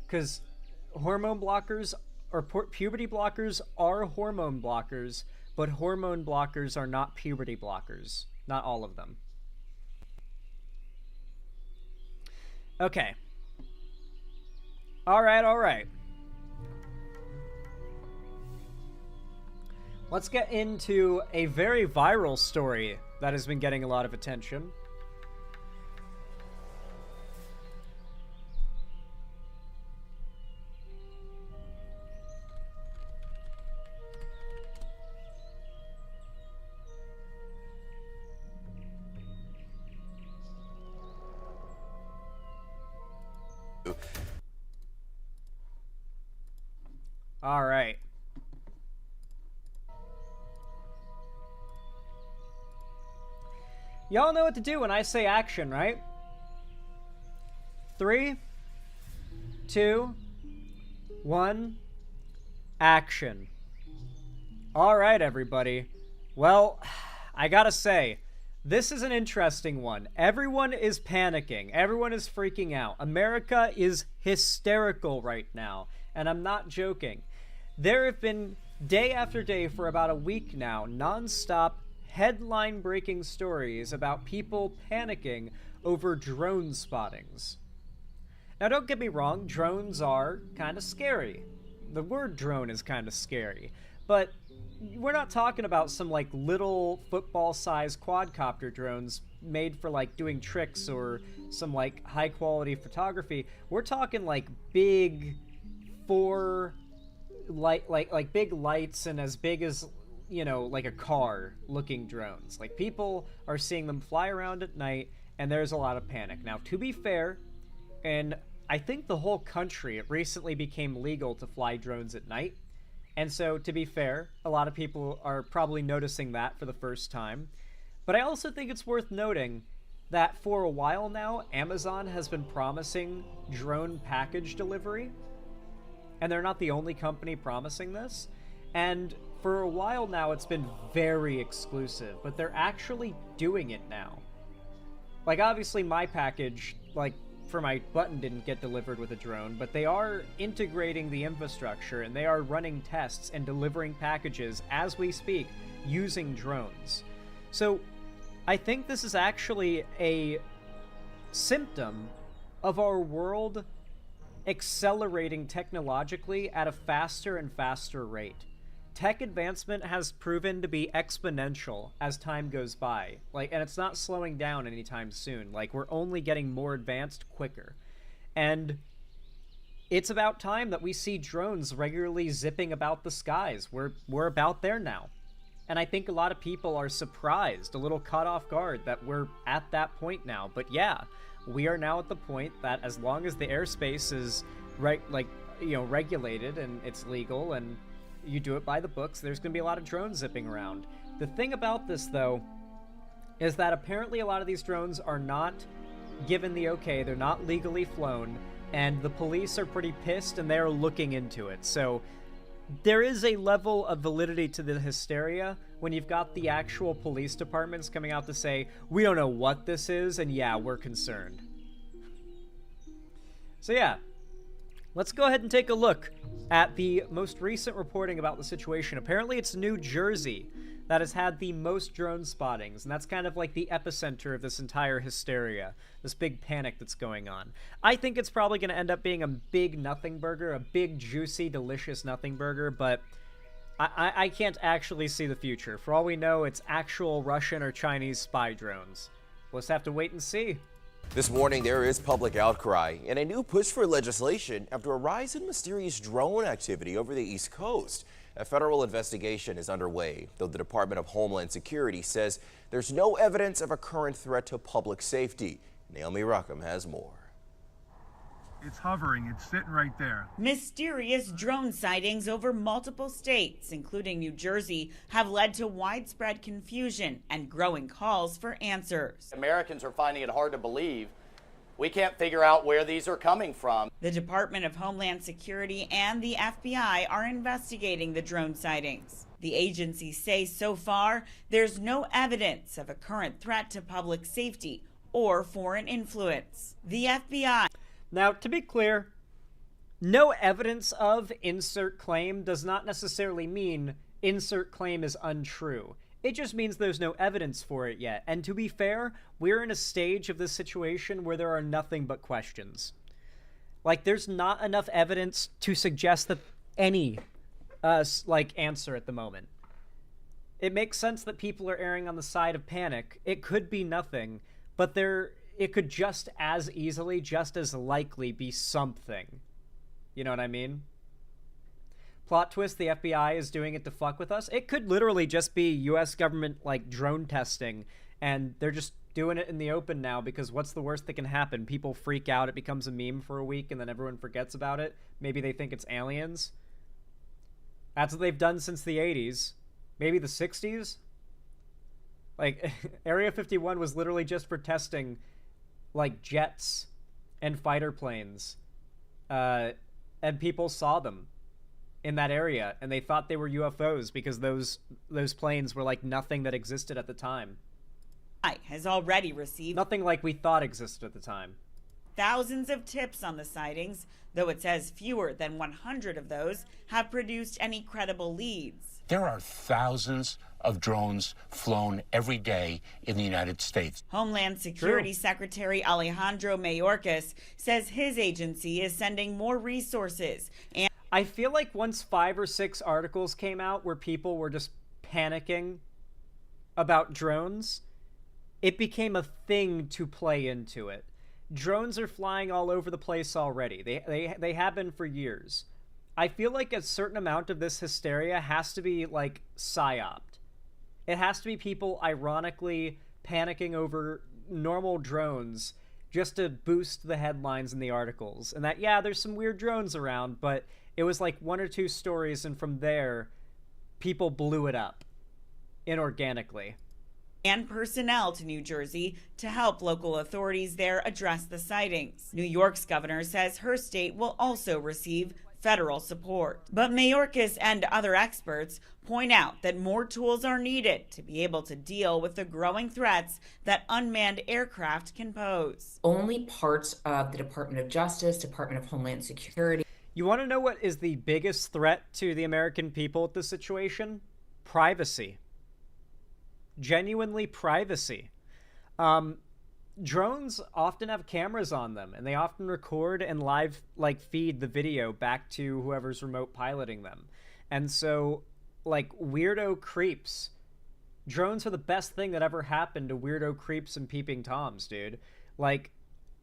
Because hormone blockers or puberty blockers are hormone blockers, but hormone blockers are not puberty blockers. Not all of them. Okay. All right. Let's get into a very viral story that has been getting a lot of attention. All right. Y'all know what to do when I say action, right? 3, 2, 1, action. All right, everybody. Well, I gotta say, this is an interesting one. Everyone is panicking. Everyone is freaking out. America is hysterical right now, and I'm not joking. There have been, day after day for about a week now, non-stop, headline-breaking stories about people panicking over drone spottings. Now, don't get me wrong, drones are kind of scary. The word drone is kind of scary, but we're not talking about some, like, little football-sized quadcopter drones made for, like, doing tricks or some, like, high-quality photography. We're talking, like, big like big lights and as big as, you know, like a car looking drones. Like, people are seeing them fly around at night, and there's a lot of panic. Now, to be fair, and I think the whole country, it recently became legal to fly drones at night. And so, to be fair, a lot of people are probably noticing that for the first time. But I also think it's worth noting that for a while now, Amazon has been promising drone package delivery. And they're not the only company promising this. And for a while now, it's been very exclusive, but they're actually doing it now. Like, obviously, my package, like, for my button didn't get delivered with a drone, but they are integrating the infrastructure, and they are running tests and delivering packages as we speak using drones. So, I think this is actually a symptom of our world accelerating technologically at a faster and faster rate. Tech advancement has proven to be exponential as time goes by. And it's not slowing down anytime soon. Like, we're only getting more advanced quicker. And it's about time that we see drones regularly zipping about the skies. We're about there now. And I think a lot of people are surprised, a little caught off guard that we're at that point now. But yeah, we are now at the point that as long as the airspace is regulated and it's legal and you do it by the books, there's going to be a lot of drones zipping around. The thing about this, though, is that apparently a lot of these drones are not given the okay, they're not legally flown, and the police are pretty pissed and they're looking into it. So there is a level of validity to the hysteria when you've got the actual police departments coming out to say, we don't know what this is, and yeah, we're concerned. So yeah, let's go ahead and take a look at the most recent reporting about the situation. Apparently it's New Jersey that has had the most drone spottings, and that's kind of like the epicenter of this entire hysteria, this big panic that's going on. I think it's probably going to end up being a big nothing burger, a big, juicy, delicious nothing burger, but I can't actually see the future. For all we know, it's actual Russian or Chinese spy drones. We'll just have to wait and see. This morning, there is public outcry and a new push for legislation after a rise in mysterious drone activity over the East Coast. A federal investigation is underway, though the Department of Homeland Security says there's no evidence of a current threat to public safety. Naomi Rockham has more. It's hovering. It's sitting right there. Mysterious drone sightings over multiple states, including New Jersey, have led to widespread confusion and growing calls for answers. Americans are finding it hard to believe. We can't figure out where these are coming from. The Department of Homeland Security and the FBI are investigating the drone sightings. The agencies say so far there's no evidence of a current threat to public safety or foreign influence. The FBI. Now, to be clear, no evidence of insert claim does not necessarily mean insert claim is untrue. It just means there's no evidence for it yet. And to be fair, we're in a stage of this situation where there are nothing but questions. Like, there's not enough evidence to suggest that any, answer at the moment. It makes sense that people are erring on the side of panic. It could be nothing, but it could just as easily, just as likely be something. You know what I mean? Plot twist, the FBI is doing it to fuck with us. It could literally just be U.S. government, drone testing, and they're just doing it in the open now because what's the worst that can happen? People freak out, it becomes a meme for a week, and then everyone forgets about it. Maybe they think it's aliens. That's what they've done since the 80s. Maybe the 60s? Like, Area 51 was literally just for testing, like, jets and fighter planes. And people saw them in that area, and they thought they were UFOs because those planes were like nothing that existed at the time. Has already received nothing like we thought existed at the time. Thousands of tips on the sightings, though it says fewer than 100 of those have produced any credible leads. There are thousands of drones flown every day in the United States. Homeland Security Secretary Alejandro Mayorkas says his agency is sending more resources. And I feel like once 5 or 6 articles came out where people were just panicking about drones, it became a thing to play into it. Drones are flying all over the place already. They have been for years. I feel like a certain amount of this hysteria has to be, like, psyoped. It has to be people ironically panicking over normal drones just to boost the headlines in the articles. And that, yeah, there's some weird drones around, but it was like 1 or 2 stories, and from there, people blew it up inorganically. And personnel to New Jersey to help local authorities there address the sightings. New York's governor says her state will also receive federal support. But Mayorkas and other experts point out that more tools are needed to be able to deal with the growing threats that unmanned aircraft can pose. Only parts of the Department of Justice, Department of Homeland Security. You want to know what is the biggest threat to the American people at this situation? Privacy. Genuinely privacy. Drones often have cameras on them, and they often record and live, like, feed the video back to whoever's remote piloting them. And so, like, weirdo creeps. Drones are the best thing that ever happened to weirdo creeps and peeping toms, dude. Like,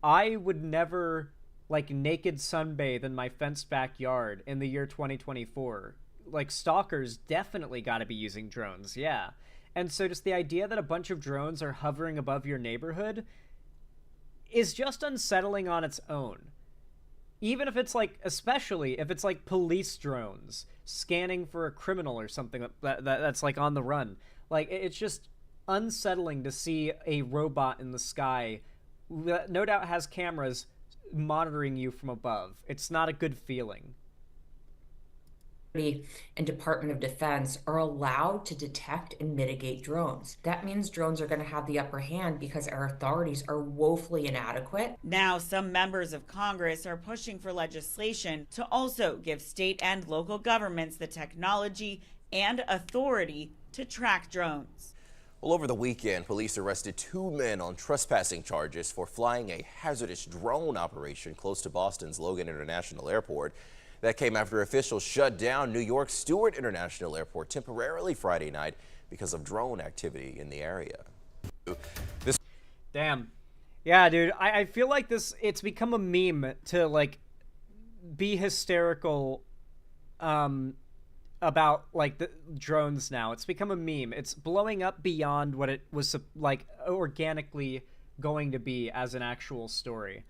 I would never, like, naked sunbathe in my fenced backyard in the year 2024. Like, stalkers definitely got to be using drones, yeah. And so just the idea that a bunch of drones are hovering above your neighborhood is just unsettling on its own. Even if it's like, especially if it's like police drones scanning for a criminal or something that's like on the run. Like, it's just unsettling to see a robot in the sky that no doubt has cameras monitoring you from above. It's not a good feeling. And Department of Defense are allowed to detect and mitigate drones. That means drones are going to have the upper hand because our authorities are woefully inadequate. Now, some members of Congress are pushing for legislation to also give state and local governments the technology and authority to track drones. Well, over the weekend, police arrested 2 men on trespassing charges for flying a hazardous drone operation close to Boston's Logan International Airport. That came after officials shut down New York's Stewart International Airport temporarily Friday night because of drone activity in the area. Damn. Yeah, dude, I feel like it's become a meme to, like, be hysterical about, like, the drones now. It's become a meme. It's blowing up beyond what it was, like, organically going to be as an actual story.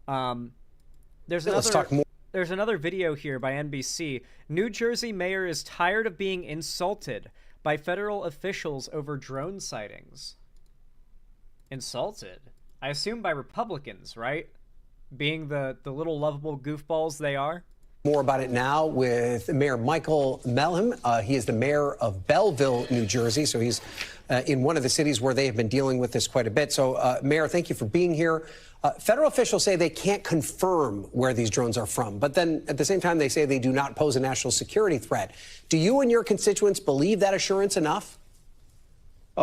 Let's talk more. There's another video here by NBC. New Jersey mayor is tired of being insulted by federal officials over drone sightings. Insulted? I assume by Republicans, right? Being the little lovable goofballs they are. More about it now with Mayor Michael Melham. He is the mayor of Belleville, New Jersey. So he's in one of the cities where they have been dealing with this quite a bit. So, Mayor, thank you for being here. Federal officials say they can't confirm where these drones are from, but then at the same time, they say they do not pose a national security threat. Do you and your constituents believe that assurance enough?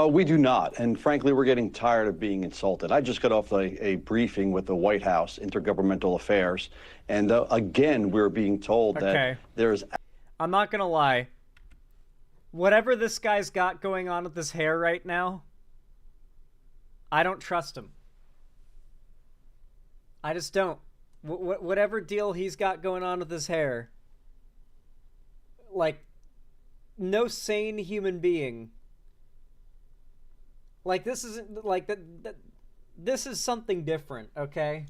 We do not. And frankly, we're getting tired of being insulted. I just got off a briefing with the White House, Intergovernmental Affairs. And again, we're being told that there's... I'm not going to lie. Whatever this guy's got going on with his hair right now, I don't trust him. I just don't. Whatever deal he's got going on with his hair, like, no sane human being. Like, this isn't, like, this is something different, okay?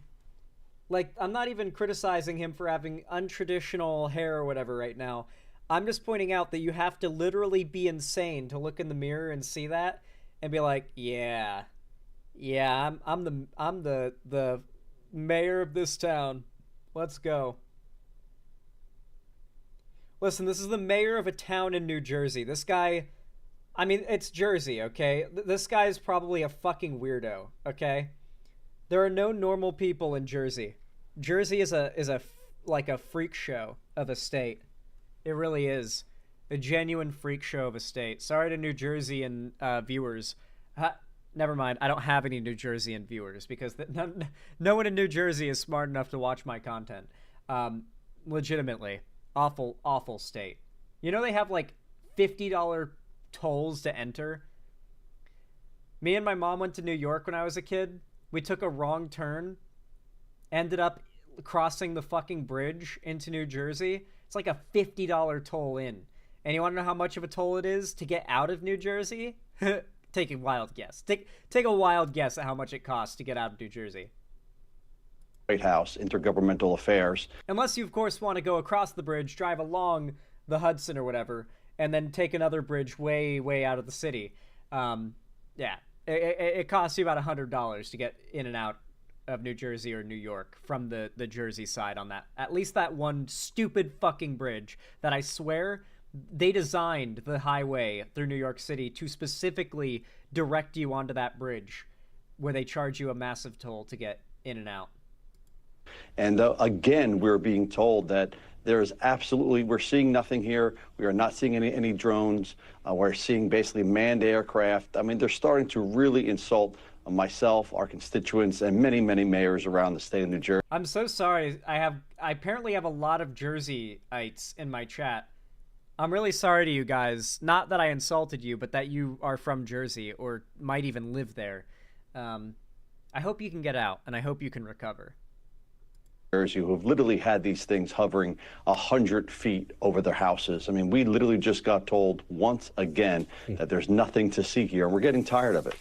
Like, I'm not even criticizing him for having untraditional hair or whatever right now. I'm just pointing out that you have to literally be insane to look in the mirror and see that. and be like, yeah, I'm the mayor of this town. Let's go. Listen, this is the mayor of a town in New Jersey. This guy, I mean, it's Jersey, okay? This guy is probably a fucking weirdo, okay? There are no normal people in Jersey. Jersey is like a freak show of a state. It really is. A genuine freak show of a state. Sorry to New Jerseyan viewers. Never mind. I don't have any New Jerseyan viewers because no one in New Jersey is smart enough to watch my content. Legitimately. Awful state. You know they have like $50 tolls to enter? Me and my mom went to New York when I was a kid. We took a wrong turn. Ended up crossing the fucking bridge into New Jersey. It's like a $50 toll in. And you want to know how much of a toll it is to get out of New Jersey? Take a wild guess. Take a wild guess at how much it costs to get out of New Jersey. White House, Intergovernmental Affairs. Unless you, of course, want to go across the bridge, drive along the Hudson or whatever, and then take another bridge way out of the city. Yeah, it costs you about $100 to get in and out of New Jersey or New York from the Jersey side on that. At least that one stupid fucking bridge that I swear they designed the highway through New York City to specifically direct you onto that bridge where they charge you a massive toll to get in and out. And again, we're being told that there's absolutely, we're seeing nothing here. We are not seeing any drones. We're seeing basically manned aircraft. I mean, they're starting to really insult myself, our constituents, and many mayors around the state of New Jersey. I'm so sorry. I apparently have a lot of Jerseyites in my chat. I'm really sorry to you guys. Not that I insulted you, but that you are from Jersey or might even live there. I hope you can get out, and I hope you can recover. Who have literally had these things hovering 100 feet over their houses. I mean, we literally just got told once again that there's nothing to see here, and we're getting tired of it.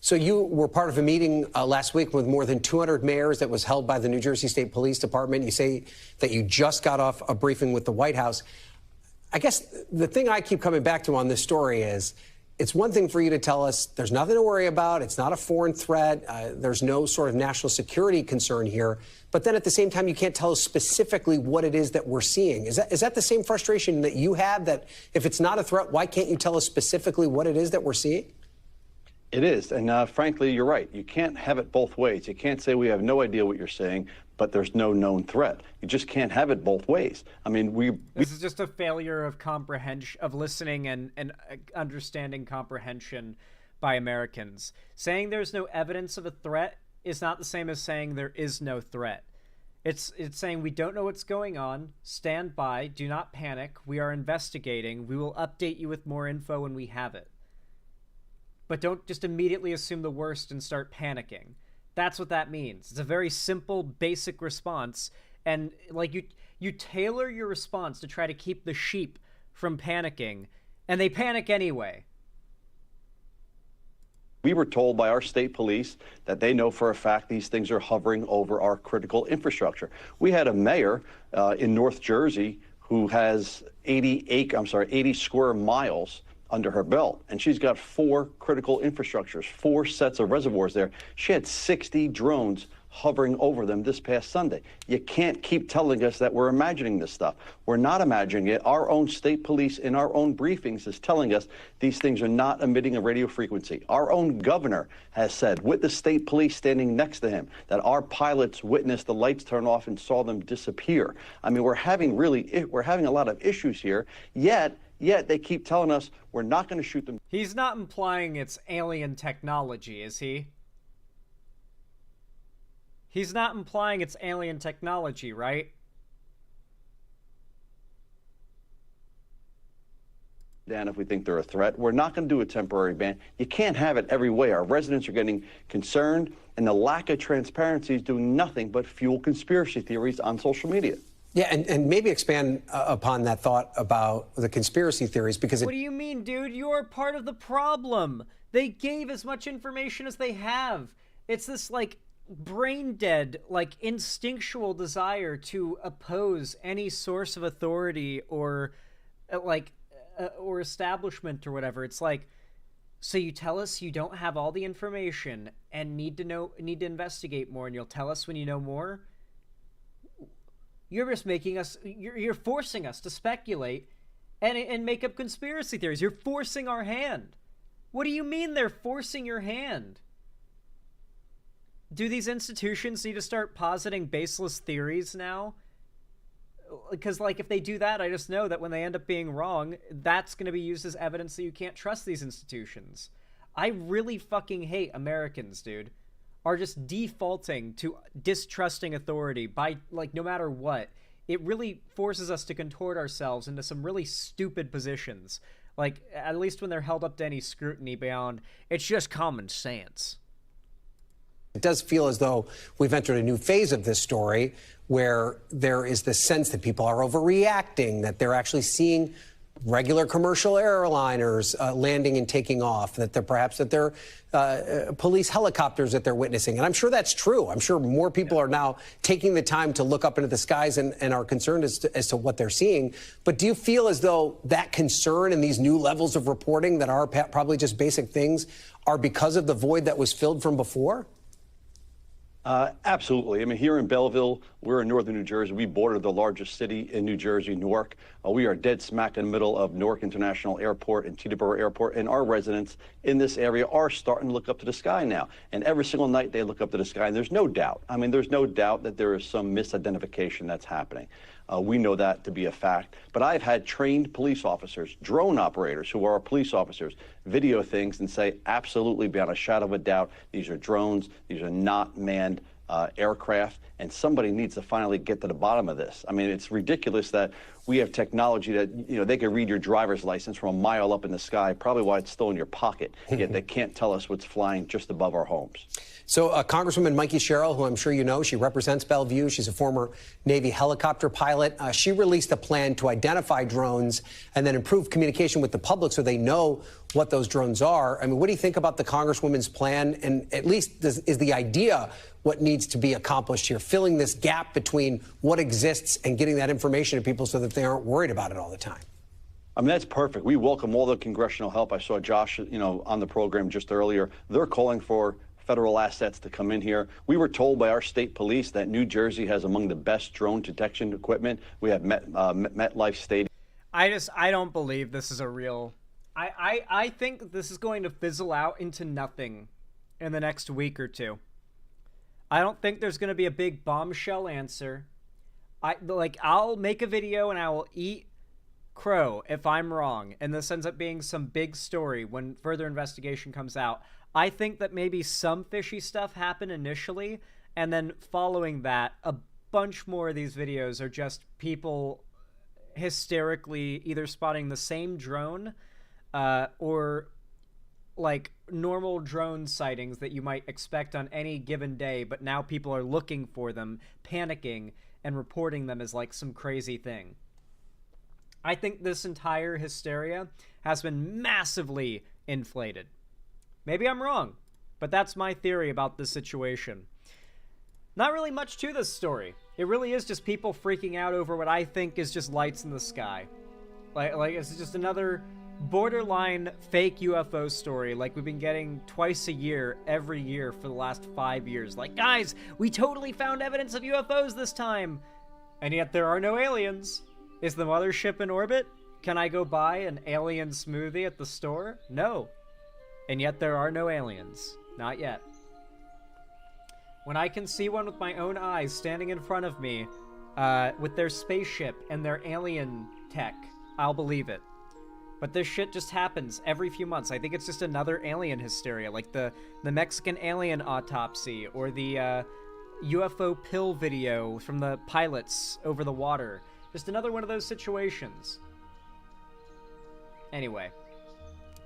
So you were part of a meeting last week with more than 200 mayors that was held by the New Jersey State Police Department. You say that you just got off a briefing with the White House. I guess the thing I keep coming back to on this story is it's one thing for you to tell us there's nothing to worry about. It's not a foreign threat. There's no sort of national security concern here. But then at the same time, you can't tell us specifically what it is that we're seeing. Is that the same frustration that you have, that if it's not a threat, why can't you tell us specifically what it is that we're seeing? It is. And frankly, you're right. You can't have it both ways. You can't say we have no idea what you're saying, but there's no known threat. You just can't have it both ways. I mean, this is just a failure of comprehension, of listening and understanding comprehension by Americans. Saying there's no evidence of a threat is not the same as saying there is no threat. It's saying we don't know what's going on. Stand by. Do not panic. We are investigating. We will update you with more info when we have it. But don't just immediately assume the worst and start panicking. That's what that means. It's a very simple, basic response. And like you tailor your response to try to keep the sheep from panicking, and they panic anyway. We were told by our state police that they know for a fact these things are hovering over our critical infrastructure. We had a mayor in North Jersey who has 80 square miles under her belt, and she's got 4 critical infrastructures, 4 sets of reservoirs there. She had 60 drones hovering over them this past Sunday. You can't keep telling us that we're imagining this stuff. We're not imagining it. Our own state police in our own briefings is telling us these things are not emitting a radio frequency. Our own governor has said, with the state police standing next to him, that our pilots witnessed the lights turn off and saw them disappear. I mean, we're having a lot of issues here, yet they keep telling us we're not going to shoot them. He's not implying it's alien technology, is he? He's not implying it's alien technology, right? Dan, if we think they're a threat, we're not going to do a temporary ban. You can't have it every way. Our residents are getting concerned, and the lack of transparency is doing nothing but fuel conspiracy theories on social media. Yeah, and maybe expand upon that thought about the conspiracy theories, because what do you mean, dude? You're part of the problem. They gave as much information as they have. It's this, like, brain-dead, like, instinctual desire to oppose any source of authority or, or establishment or whatever. It's like, So you tell us you don't have all the information and need to investigate more, and you'll tell us when you know more? You're just making us, you're forcing us to speculate and make up conspiracy theories. You're forcing our hand. What do you mean they're forcing your hand? Do these institutions need to start positing baseless theories now? Because, like, if they do that, I just know that when they end up being wrong, that's going to be used as evidence that you can't trust these institutions. I really fucking hate Americans, dude, are just defaulting to distrusting authority by, like, no matter what. It really forces us to contort ourselves into some really stupid positions. Like, at least when they're held up to any scrutiny beyond, it's just common sense. It does feel as though we've entered a new phase of this story where there is this sense that people are overreacting, that they're actually seeing regular commercial airliners landing and taking off, that they're police helicopters that they're witnessing. And I'm sure that's true. I'm sure more people are now taking the time to look up into the skies and are concerned as to what they're seeing. But do you feel as though that concern and these new levels of reporting that are probably just basic things are because of the void that was filled from before? Absolutely. I mean, here in Belleville, we're in northern New Jersey. We border the largest city in New Jersey, Newark. We are dead smack in the middle of Newark International Airport and Teterboro Airport, and our residents in this area are starting to look up to the sky now. And every single night they look up to the sky, and there's no doubt. I mean, there's no doubt that there is some misidentification that's happening. We know that to be a fact. But I've had trained police officers, drone operators who are police officers, video things and say absolutely beyond a shadow of a doubt, these are drones, these are not manned aircraft, and somebody needs to finally get to the bottom of this. I mean, it's ridiculous that we have technology that, you know, they can read your driver's license from a mile up in the sky, probably while it's still in your pocket, yet they can't tell us what's flying just above our homes. So Congresswoman Mikey Sherrill, who I'm sure you know, she represents Bellevue. She's a former Navy helicopter pilot. She released a plan to identify drones and then improve communication with the public so they know what those drones are. I mean, what do you think about the Congresswoman's plan? And at least is the idea what needs to be accomplished here, filling this gap between what exists and getting that information to people so that they aren't worried about it all the time? I mean, that's perfect. We welcome all the congressional help. I saw Josh, you know, on the program just earlier. They're calling for federal assets to come in here. We were told by our state police that New Jersey has among the best drone detection equipment. We have MetLife Stadium. I don't believe this is a real... I think this is going to fizzle out into nothing in the next week or 2. I don't think there's going to be a big bombshell answer. I'll make a video and I will eat crow if I'm wrong, and this ends up being some big story when further investigation comes out. I think that maybe some fishy stuff happened initially, and then following that, a bunch more of these videos are just people hysterically either spotting the same drone or like normal drone sightings that you might expect on any given day, but now people are looking for them, panicking, and reporting them as like some crazy thing. I think this entire hysteria has been massively inflated. Maybe I'm wrong, but that's my theory about this situation. Not really much to this story. It really is just people freaking out over what I think is just lights in the sky. Like it's just another borderline fake UFO story like we've been getting twice a year, every year for the last 5 years. Like, guys, we totally found evidence of UFOs this time! And yet there are no aliens. Is the mothership in orbit? Can I go buy an alien smoothie at the store? No. And yet there are no aliens. Not yet. When I can see one with my own eyes standing in front of me with their spaceship and their alien tech, I'll believe it. But this shit just happens every few months. I think it's just another alien hysteria, like the Mexican alien autopsy or the UFO pill video from the pilots over the water. Just another one of those situations. Anyway,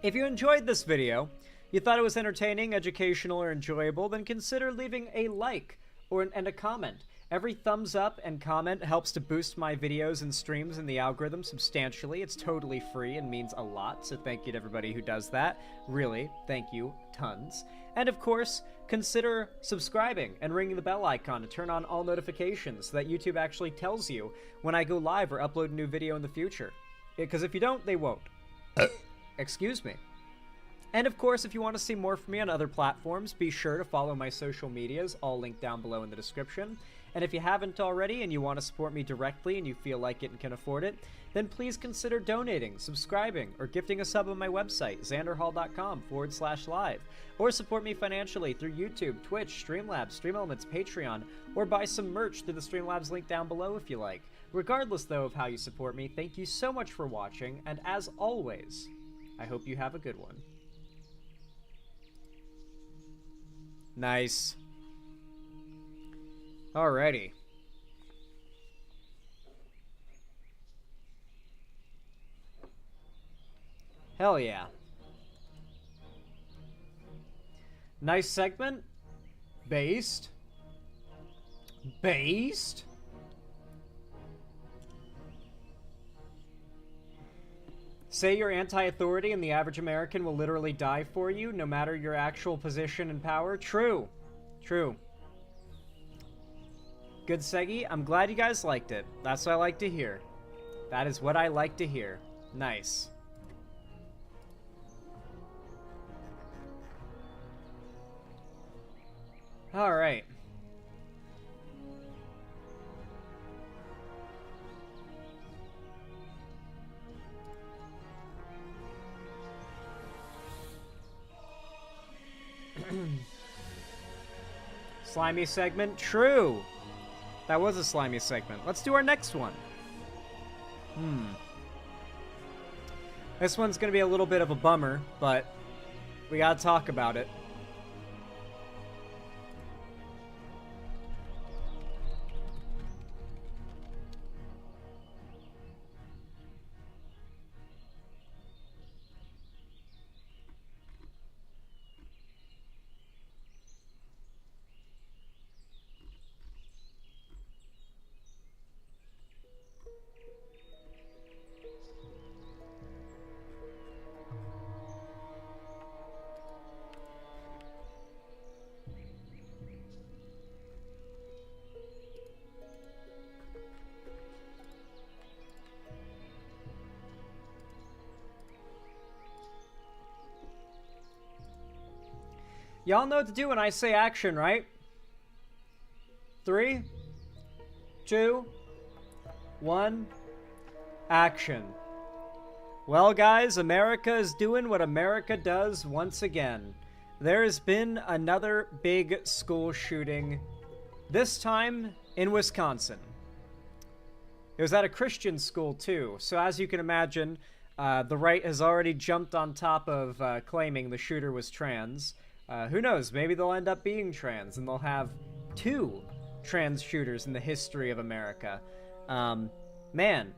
if you enjoyed this video, you thought it was entertaining, educational, or enjoyable, then consider leaving a like and a comment. Every thumbs up and comment helps to boost my videos and streams in the algorithm substantially. It's totally free and means a lot, so thank you to everybody who does that. Really, thank you tons. And of course, consider subscribing and ringing the bell icon to turn on all notifications so that YouTube actually tells you when I go live or upload a new video in the future. Because if you don't, they won't. Excuse me. And of course, if you want to see more from me on other platforms, be sure to follow my social medias, all linked down below in the description. And if you haven't already and you want to support me directly and you feel like it and can afford it, then please consider donating, subscribing, or gifting a sub on my website, xanderhall.com/live, or support me financially through YouTube, Twitch, Streamlabs, StreamElements, Patreon, or buy some merch through the Streamlabs link down below if you like. Regardless, though, of how you support me, thank you so much for watching, and as always, I hope you have a good one. Nice. Alrighty. Hell yeah. Nice segment. Based. Based? Say you're anti-authority and the average American will literally die for you, no matter your actual position and power. True. True. Good Segi. I'm glad you guys liked it. That's what I like to hear. That is what I like to hear. Nice. All right. Slimy segment? True. That was a slimy segment. Let's do our next one. This one's gonna be a little bit of a bummer, but we gotta talk about it. Y'all know what to do when I say action, right? 3, 2, 1, action. Well, guys, America is doing what America does once again. There has been another big school shooting, this time in Wisconsin. It was at a Christian school, too, so as you can imagine, the right has already jumped on top of claiming the shooter was trans. Who knows, maybe they'll end up being trans, and they'll have 2 trans shooters in the history of America. Man,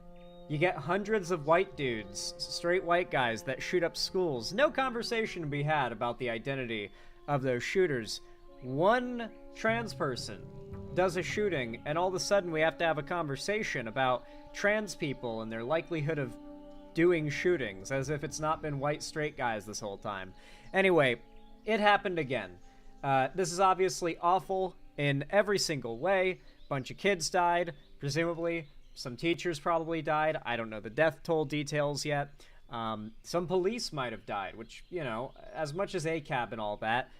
you get hundreds of white dudes, straight white guys, that shoot up schools. No conversation to be had about the identity of those shooters. One trans person does a shooting, and all of a sudden we have to have a conversation about trans people and their likelihood of doing shootings, as if it's not been white straight guys this whole time. Anyway, it happened again. This is obviously awful in every single way. Bunch of kids died, presumably. Some teachers probably died. I don't know the death toll details yet. Some police might have died, which, you know, as much as ACAB and all that,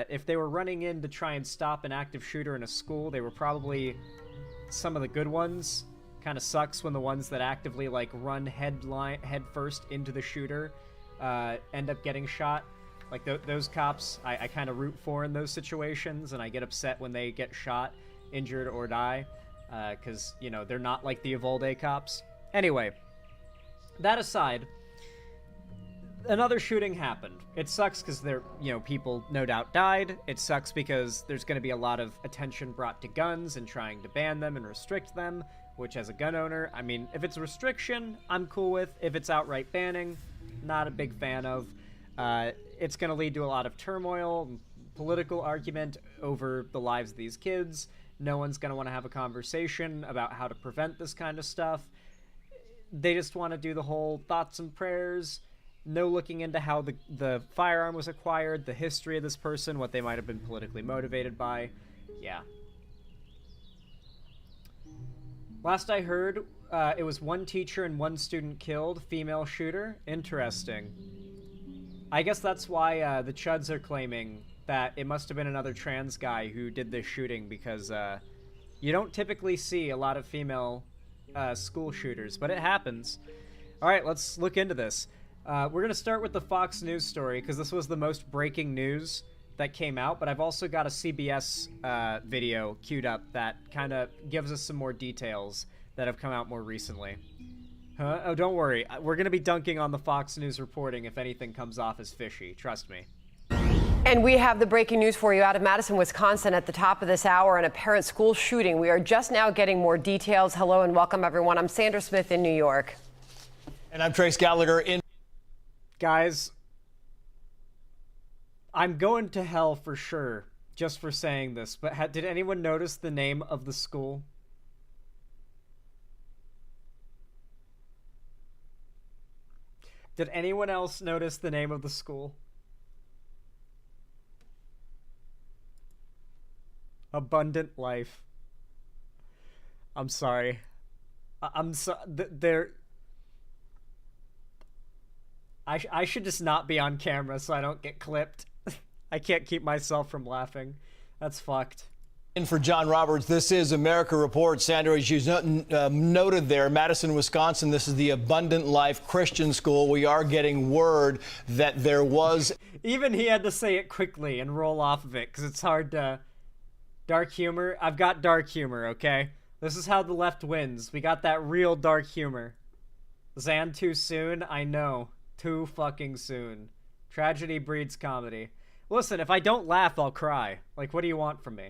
if they were running in to try and stop an active shooter in a school, they were probably some of the good ones. Kind of sucks when the ones that actively, like, run head first into the shooter end up getting shot. Like, those cops, I kind of root for in those situations, and I get upset when they get shot, injured, or die, because, you know, they're not like the Uvalde cops. Anyway, that aside, another shooting happened. It sucks because people no doubt died. It sucks because there's going to be a lot of attention brought to guns and trying to ban them and restrict them, which as a gun owner, I mean, if it's a restriction, I'm cool with. If it's outright banning, not a big fan of. It's going to lead to a lot of turmoil, political argument over the lives of these kids. No one's going to want to have a conversation about how to prevent this kind of stuff. They just want to do the whole thoughts and prayers, no looking into how the firearm was acquired, the history of this person, what they might have been politically motivated by. Yeah. Last I heard, it was 1 teacher and 1 student killed, female shooter. Interesting. I guess that's why the Chuds are claiming that it must have been another trans guy who did this shooting, because you don't typically see a lot of female school shooters, but it happens. All right, let's look into this. We're going to start with the Fox News story, because this was the most breaking news that came out, but I've also got a CBS video queued up that kind of gives us some more details that have come out more recently. Huh? Oh, don't worry. We're going to be dunking on the Fox News reporting if anything comes off as fishy. Trust me. And we have the breaking news for you out of Madison, Wisconsin at the top of this hour, an apparent school shooting. We are just now getting more details. Hello and welcome, everyone. I'm Sandra Smith in New York. And I'm Trace Gallagher in... Guys, I'm going to hell for sure just for saying this, but did anyone notice the name of the school? Did anyone else notice the name of the school? Abundant Life. I'm sorry. I'm so... I should just not be on camera so I don't get clipped. I can't keep myself from laughing. That's fucked. And for John Roberts, this is America Report. Sandra, as you noted there, Madison, Wisconsin, this is the Abundant Life Christian School. We are getting word that there was... Even he had to say it quickly and roll off of it, because it's hard to... Dark humor? I've got dark humor, okay? This is how the left wins. We got that real dark humor. Zan too soon? I know. Too fucking soon. Tragedy breeds comedy. Listen, if I don't laugh, I'll cry. Like, what do you want from me?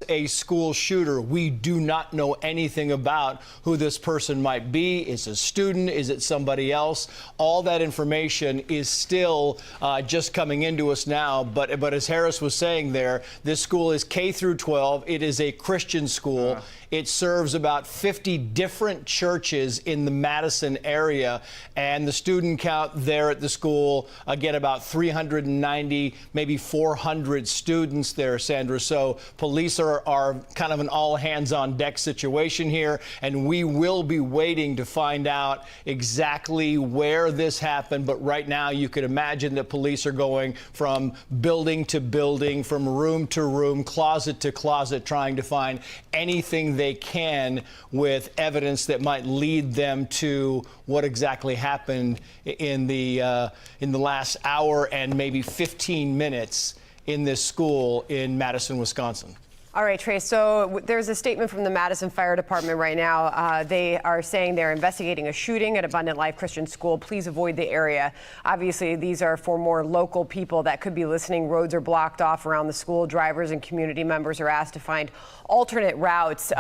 A school shooter. We do not know anything about who this person might be. Is it a student? Is it somebody else? All that information is still just coming into us now. But as Harris was saying there, this school is K through 12. It is a Christian school. It serves about 50 different churches in the Madison area, and the student count there at the school, again, about 390, maybe 400 students there, Sandra. So police are kind of an all-hands-on-deck situation here, and we will be waiting to find out exactly where this happened. But right now, you could imagine that police are going from building to building, from room to room, closet to closet, trying to find anything they can with evidence that might lead them to what exactly happened in the last hour and maybe 15 minutes in this school in Madison, Wisconsin. All right, Trace, so there's a statement from the Madison Fire Department right now. They are saying they're investigating a shooting at Abundant Life Christian School. Please avoid the area. Obviously, these are for more local people that could be listening. Roads are blocked off around the school. Drivers and community members are asked to find alternate routes.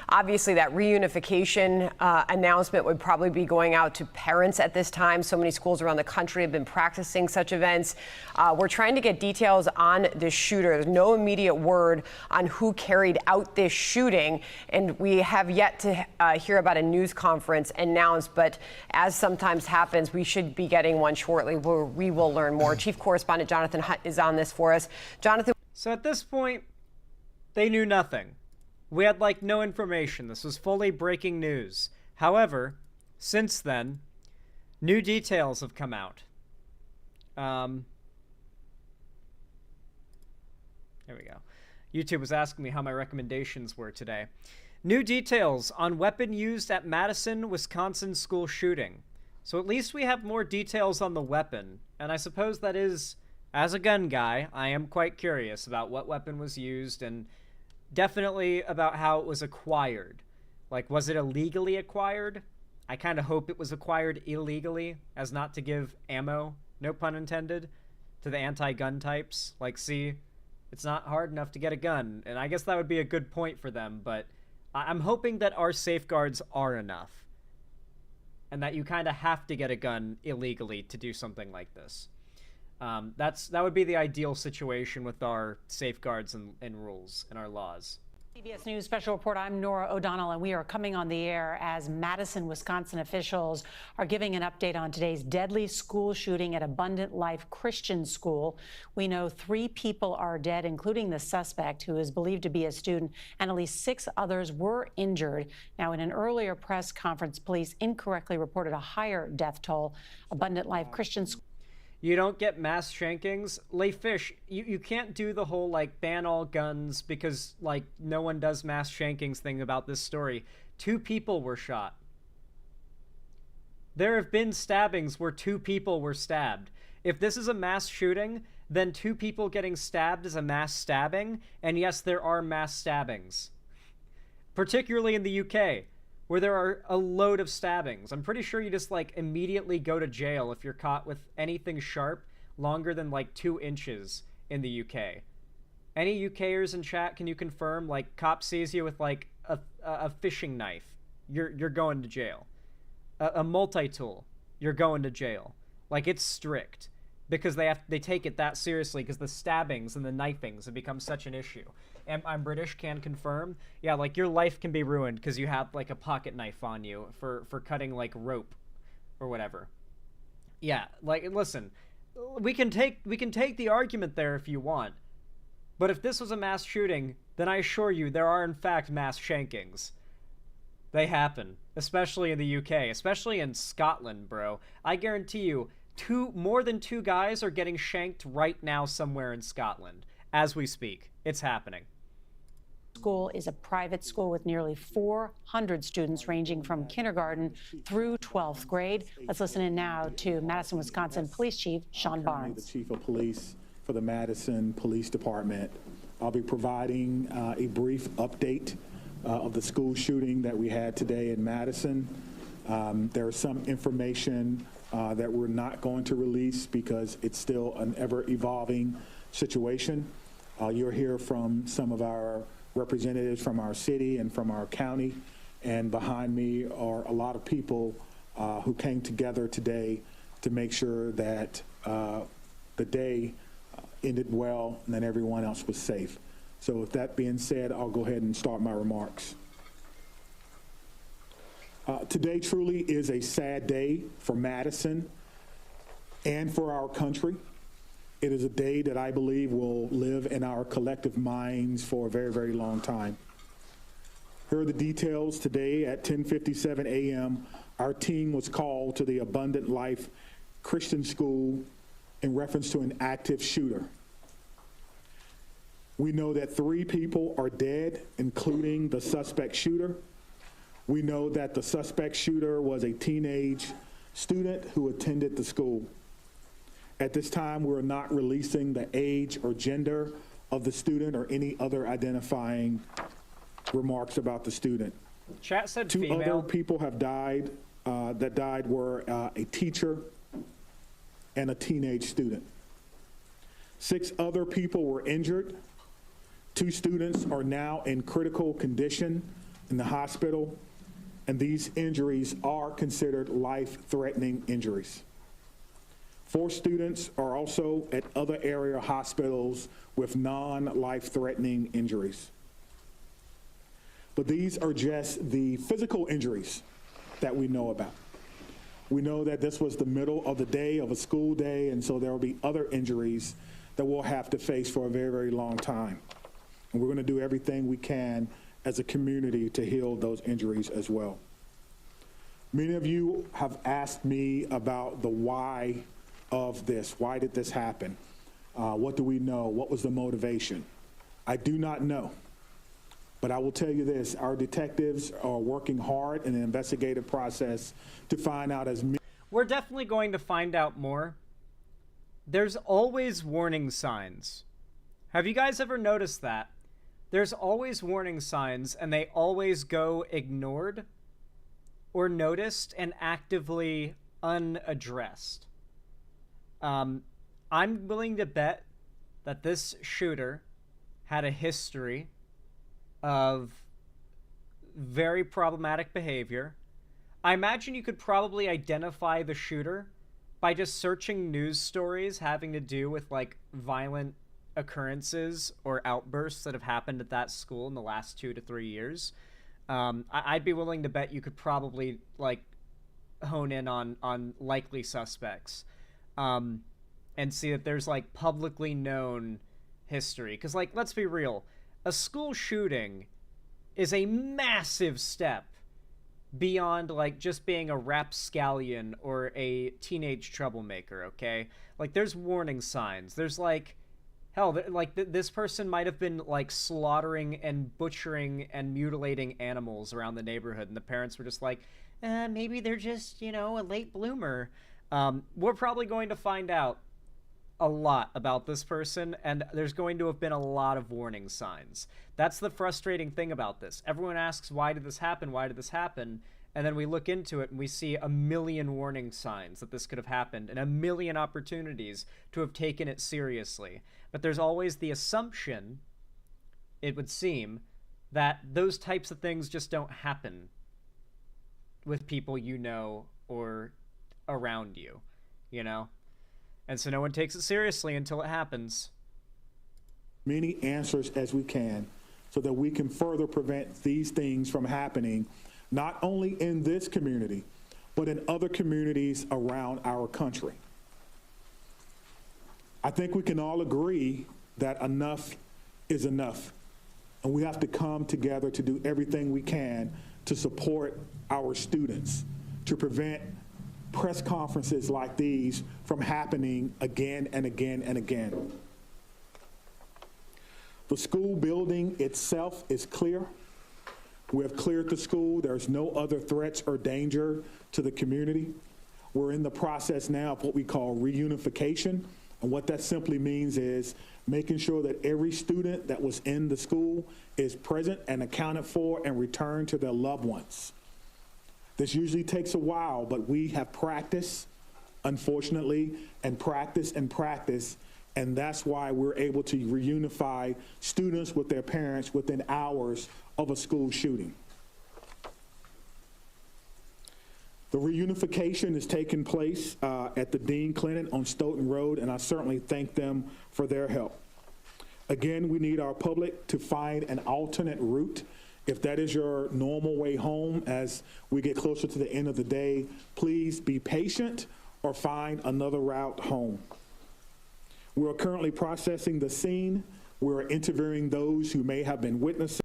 Obviously, that reunification announcement would probably be going out to parents at this time. So many schools around the country have been practicing such events. We're trying to get details on the shooter. There's no immediate word on who carried out this shooting, and we have yet to hear about a news conference announced, but as sometimes happens, we should be getting one shortly where we will learn more. Chief Correspondent Jonathan Hunt is on this for us. Jonathan. So at this point, they knew nothing. We had no information. This was fully breaking news. However, since then, new details have come out. There we go. YouTube was asking me how my recommendations were today. New details on weapon used at Madison, Wisconsin school shooting. So at least we have more details on the weapon. And I suppose that is, as a gun guy, I am quite curious about what weapon was used and definitely about how it was acquired. Was it illegally acquired? I kind of hope it was acquired illegally, as not to give ammo, no pun intended, to the anti-gun types. See, it's not hard enough to get a gun, and I guess that would be a good point for them, but I'm hoping that our safeguards are enough, and that you kind of have to get a gun illegally to do something like this. That would be the ideal situation with our safeguards and rules and our laws. CBS News Special Report, I'm Nora O'Donnell, and we are coming on the air as Madison, Wisconsin officials are giving an update on today's deadly school shooting at Abundant Life Christian School. We know 3 people are dead, including the suspect, who is believed to be a student, and at least 6 others were injured. Now, in an earlier press conference, police incorrectly reported a higher death toll. Abundant Life Christian School. You don't get mass shankings. Fish, you can't do the whole, like, ban all guns because, like, no one does mass shankings thing about this story. 2 people were shot. There have been stabbings where 2 people were stabbed. If this is a mass shooting, then 2 people getting stabbed is a mass stabbing, and yes, there are mass stabbings. Particularly in the UK, where there are a load of stabbings. I'm pretty sure you just, like, immediately go to jail if you're caught with anything sharp longer than, like, 2 inches in the UK. Any UKers in chat, can you confirm, like, cop sees you with, like, a fishing knife, you're going to jail. A multi-tool, you're going to jail. Like, it's strict. Because they take it that seriously, because the stabbings and the knifings have become such an issue. And I'm British, can confirm. Yeah, like, your life can be ruined because you have, like, a pocket knife on you for cutting, like, rope or whatever. Yeah, like, listen, we can take the argument there if you want. But if this was a mass shooting, then I assure you there are, in fact, mass shankings. They happen, especially in the UK, especially in Scotland, bro. I guarantee you, more than 2 guys are getting shanked right now somewhere in Scotland as we speak. It's happening. School is a private school with nearly 400 students ranging from kindergarten through 12th grade. Let's listen in now to Madison, Wisconsin Police Chief Sean Barnes. The Chief of Police for the Madison Police Department. I'll be providing a brief update of the school shooting that we had today in Madison. There is some information that we're not going to release because it's still an ever-evolving situation. You'll hear from some of our representatives from our city and from our county, and behind me are a lot of people who came together today to make sure that the day ended well and that everyone else was safe. So with that being said, I'll go ahead and start my remarks. Today truly is a sad day for Madison and for our country. It is a day that I believe will live in our collective minds for a very, very long time. Here are the details. Today at 10:57 a.m., our team was called to the Abundant Life Christian School in reference to an active shooter. We know that 3 people are dead, including the suspect shooter. We know that the suspect shooter was a teenage student who attended the school. At this time, we're not releasing the age or gender of the student or any other identifying remarks about the student. Chat said 2 female. other people have died. That died were a teacher and a teenage student. 6 other people were injured. 2 students are now in critical condition in the hospital, and these injuries are considered life-threatening injuries. 4 students are also at other area hospitals with non-life-threatening injuries. But these are just the physical injuries that we know about. We know that this was the middle of the day of a school day, and so there will be other injuries that we'll have to face for a very, very long time. And we're going to do everything we can as a community to heal those injuries as well. Many of you have asked me about the why of this. Why did this happen? What do we know? What was the motivation? I do not know. But I will tell you this, our detectives are working hard in the investigative process to find out as many. We're definitely going to find out more. There's always warning signs. Have you guys ever noticed that? There's always warning signs, and they always go ignored or noticed and actively unaddressed. I'm willing to bet that this shooter had a history of very problematic behavior. I imagine you could probably identify the shooter by just searching news stories having to do with, like, violent occurrences or outbursts that have happened at that school in the last 2 to 3 years. I'd be willing to bet you could probably, like, hone in on likely suspects and see that there's, like, publicly known history. Because, like, let's be real, a school shooting is a massive step beyond like just being a rapscallion or a teenage troublemaker, okay? Like there's warning signs. There's like, hell, this person might have been like slaughtering and butchering and mutilating animals around the neighborhood, and the parents were just like, maybe they're just, you know, a late bloomer. We're probably going to find out a lot about this person, and there's going to have been a lot of warning signs. That's the frustrating thing about this. Everyone asks, why did this happen? Why did this happen? And then we look into it and we see a million warning signs that this could have happened and a million opportunities to have taken it seriously. But there's always the assumption, it would seem, that those types of things just don't happen with people you know or around you, you know? And so no one takes it seriously until it happens. Many answers as we can so that we can further prevent these things from happening, not only in this community, but in other communities around our country. I think we can all agree that enough is enough, and we have to come together to do everything we can to support our students, to prevent press conferences like these from happening again and again and again. The school building itself is clear. We have cleared the school. There's no other threats or danger to the community. We're in the process now of what we call reunification. And what that simply means is making sure that every student that was in the school is present and accounted for and returned to their loved ones. This usually takes a while, but we have practiced, unfortunately, and practice, and that's why we're able to reunify students with their parents within hours of a school shooting. The reunification is taking place at the Dean Clinic on Stoughton Road, and I certainly thank them for their help. Again, we need our public to find an alternate route. If that is your normal way home as we get closer to the end of the day, please be patient or find another route home. We're currently processing the scene. We're interviewing those who may have been witnessing.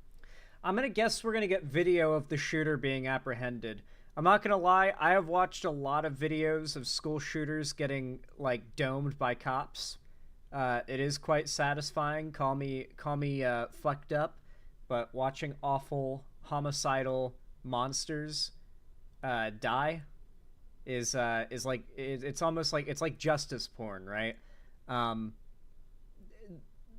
I'm going to guess we're going to get video of the shooter being apprehended. I'm not going to lie, I have watched a lot of videos of school shooters getting, like, domed by cops. It is quite satisfying. Call me fucked up. But watching awful homicidal monsters die is like it's almost like it's like justice porn, right? I'm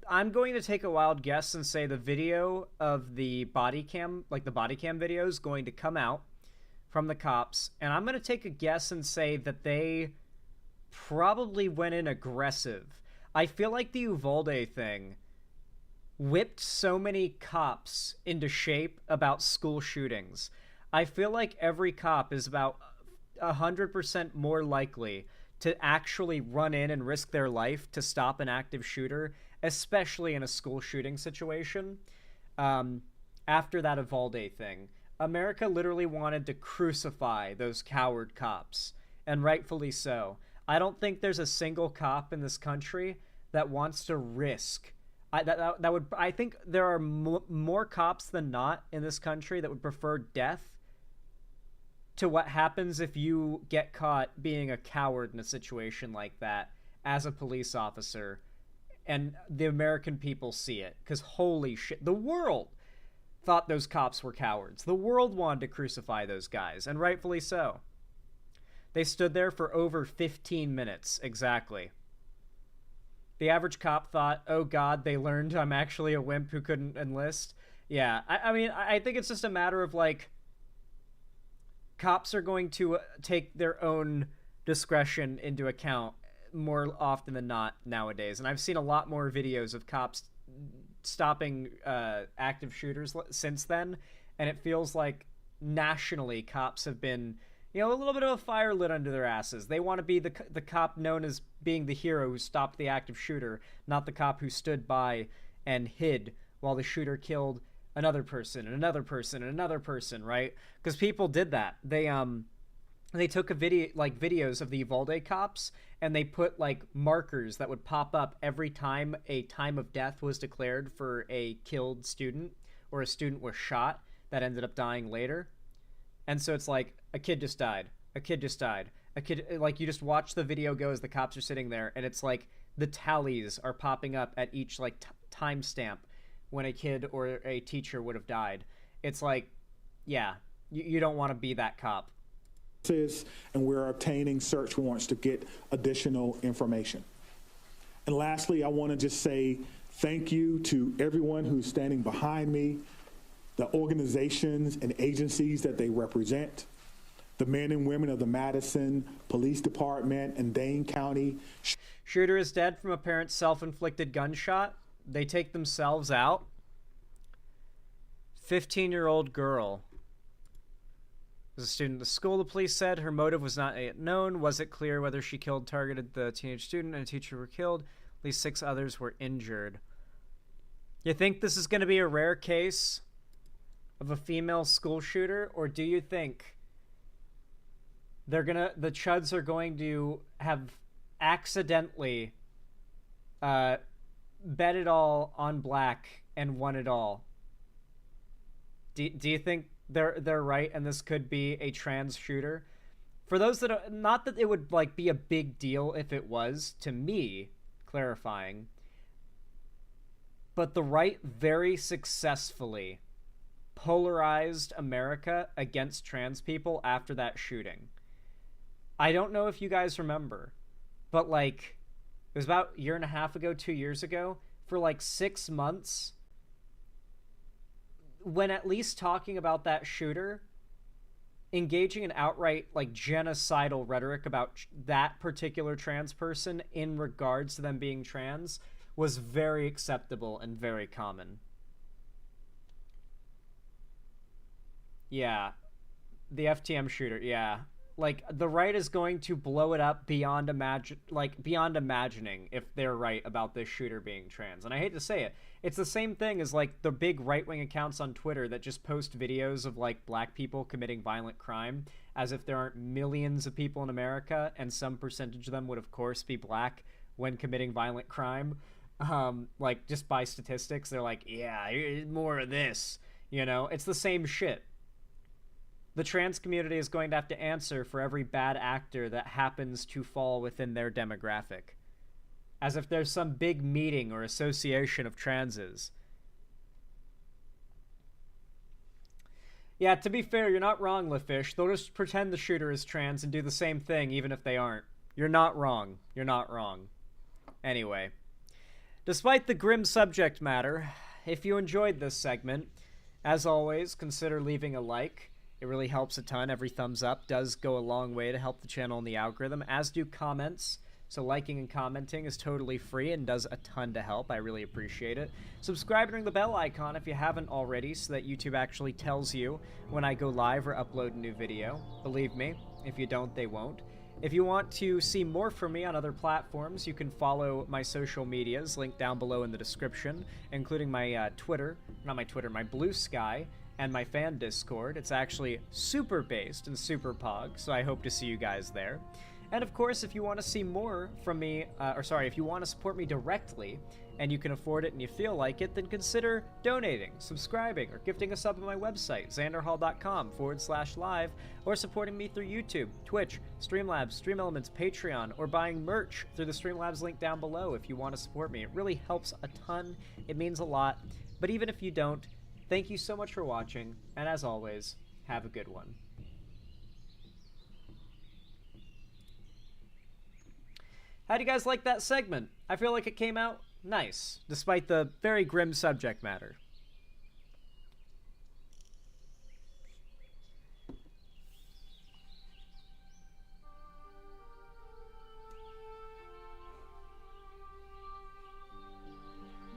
going to take a wild guess and say the video of the body cam, like the body cam video, is going to come out from the cops, and I'm going to take a guess and say that they probably went in aggressive. I feel like the Uvalde thing whipped so many cops into shape about school shootings. I feel like every cop is about 100% more likely to actually run in and risk their life to stop an active shooter, especially in a school shooting situation. After that Uvalde thing, America literally wanted to crucify those coward cops, and rightfully so. I don't think there's a single cop in this country that wants to risk I think there are more cops than not in this country that would prefer death to what happens if you get caught being a coward in a situation like that as a police officer, and the American people see it. Because holy shit, the world thought those cops were cowards. The world wanted to crucify those guys, and rightfully so. They stood there for over 15 minutes, exactly. The average cop thought, oh god, they learned I'm actually a wimp who couldn't enlist. Yeah, I mean, I think it's just a matter of, like, cops are going to take their own discretion into account more often than not nowadays. And I've seen a lot more videos of cops stopping active shooters since then, and it feels like nationally cops have been, you know, a little bit of a fire lit under their asses. They want to be the cop known as being the hero who stopped the active shooter, not the cop who stood by and hid while the shooter killed another person and another person and another person, right? Because people did that. They took videos of the Uvalde cops, and they put like markers that would pop up every time a time of death was declared for a killed student or a student was shot that ended up dying later. And so it's like, a kid just died. A kid just died. A kid, like, you just watch the video go as the cops are sitting there, and it's like the tallies are popping up at each, like, timestamp when a kid or a teacher would have died. It's like, yeah, you don't want to be that cop. And we're obtaining search warrants to get additional information. And lastly, I want to just say thank you to everyone who's standing behind me, the organizations and agencies that they represent, the men and women of the Madison Police Department and Dane County. Shooter is dead from apparent self-inflicted gunshot. They take themselves out. 15-year-old girl. As a student at the school, the police said her motive was not yet known. Was it clear whether she targeted the teenage student and a teacher were killed? At least 6 others were injured. You think this is going to be a rare case of a female school shooter, or do you think the chuds are going to have accidentally bet it all on black and won it all? Do you think they're right, and this could be a trans shooter? For those that are, not that it would like be a big deal if it was, to me, clarifying, but the right very successfully polarized America against trans people after that shooting. I don't know if you guys remember, but like it was about a year and a half ago, 2 years ago, for like 6 months, when at least talking about that shooter, engaging in outright like genocidal rhetoric about that particular trans person in regards to them being trans was very acceptable and very common. Yeah, the FTM shooter, yeah. Like, the right is going to blow it up beyond imagining if they're right about this shooter being trans. And I hate to say it, it's the same thing as, like, the big right-wing accounts on Twitter that just post videos of, like, black people committing violent crime, as if there aren't millions of people in America, and some percentage of them would, of course, be black when committing violent crime. Like, just by statistics, they're like, yeah, more of this. You know, it's the same shit. The trans community is going to have to answer for every bad actor that happens to fall within their demographic. As if there's some big meeting or association of transes. Yeah, to be fair, you're not wrong, LaFish. They'll just pretend the shooter is trans and do the same thing even if they aren't. You're not wrong. You're not wrong. Anyway. Despite the grim subject matter, if you enjoyed this segment, as always, consider leaving a like. It really helps a ton. Every thumbs up does go a long way to help the channel and the algorithm, as do comments. So liking and commenting is totally free and does a ton to help. I really appreciate it. Subscribe and ring the bell icon if you haven't already so that YouTube actually tells you when I go live or upload a new video. Believe me, if you don't, they won't. If you want to see more from me on other platforms, you can follow my social medias, linked down below in the description, including my my Blue Sky, and my fan Discord. It's actually super based and super pog, so I hope to see you guys there. And of course, if you want to see more from me, if you want to support me directly, and you can afford it and you feel like it, then consider donating, subscribing, or gifting a sub on my website, xanderhall.com/live, or supporting me through YouTube, Twitch, Streamlabs, StreamElements, Patreon, or buying merch through the Streamlabs link down below if you want to support me. It really helps a ton. It means a lot. But even if you don't, thank you so much for watching, and as always, have a good one. How do you guys like that segment? I feel like it came out nice, despite the very grim subject matter.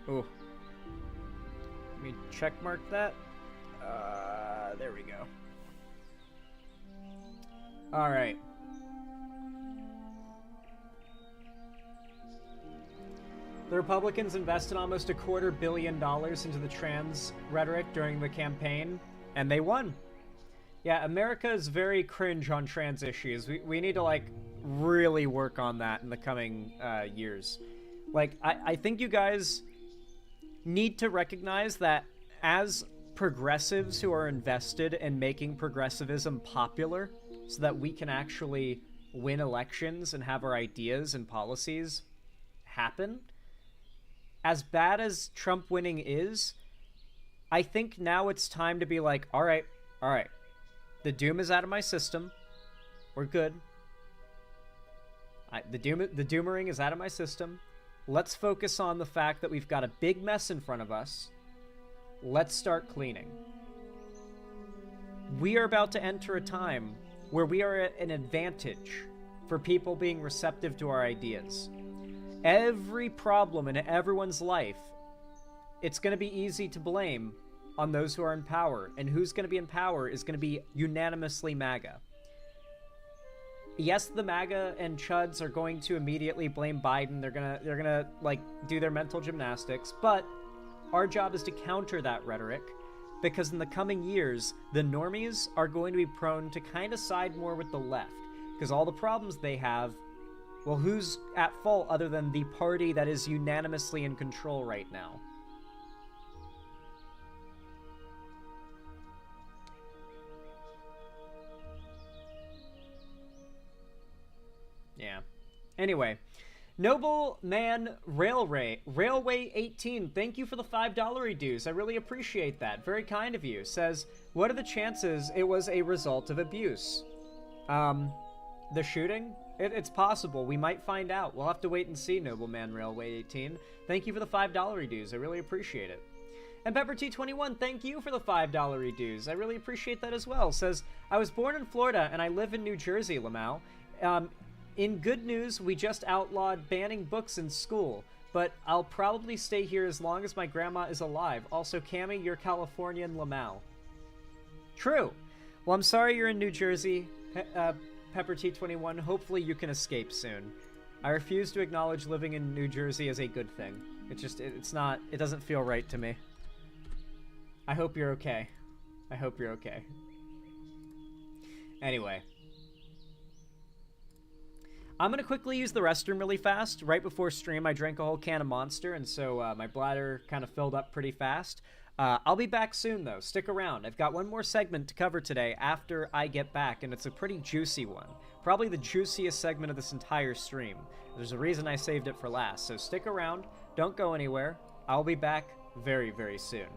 Ooh. Let me check mark that. There we go. All right. The Republicans invested almost $250 million into the trans rhetoric during the campaign, and they won. Yeah, America is very cringe on trans issues. We need to, like, really work on that in the coming years. Like, I think you guys need to recognize that as progressives who are invested in making progressivism popular so that we can actually win elections and have our ideas and policies happen. As bad as Trump winning is, I think now it's time to be like, all right, the doom is out of my system. We're good. The doomering is out of my system. Let's focus on the fact that we've got a big mess in front of us. Let's start cleaning. We are about to enter a time where we are at an advantage for people being receptive to our ideas. Every problem in everyone's life, it's going to be easy to blame on those who are in power. And who's going to be in power is going to be unanimously MAGA. Yes, the MAGA and chuds are going to immediately blame Biden. They're gonna like do their mental gymnastics, but our job is to counter that rhetoric, because in the coming years, the normies are going to be prone to kind of side more with the left, because all the problems they have, well, who's at fault other than the party that is unanimously in control right now? Yeah. Anyway, Noble Man Railway 18, thank you for the $5 dues. I really appreciate that. Very kind of you. Says, what are the chances it was a result of abuse? The shooting? It's possible. We might find out. We'll have to wait and see, Noble Man Railway 18. Thank you for the $5 dues. I really appreciate it. And Pepper T21, thank you for the $5 dues. I really appreciate that as well. Says, I was born in Florida and I live in New Jersey, Lamau. In good news, we just outlawed banning books in school, but I'll probably stay here as long as my grandma is alive. Also, Cammy, you're Californian Lamau. True. Well, I'm sorry you're in New Jersey, Pepper T21. Hopefully you can escape soon. I refuse to acknowledge living in New Jersey as a good thing. It doesn't feel right to me. I hope you're okay. I hope you're okay. Anyway. I'm going to quickly use the restroom really fast. Right before stream, I drank a whole can of Monster, and so my bladder kind of filled up pretty fast. I'll be back soon, though. Stick around. I've got one more segment to cover today after I get back, and it's a pretty juicy one. Probably the juiciest segment of this entire stream. There's a reason I saved it for last, so stick around. Don't go anywhere. I'll be back very, very soon.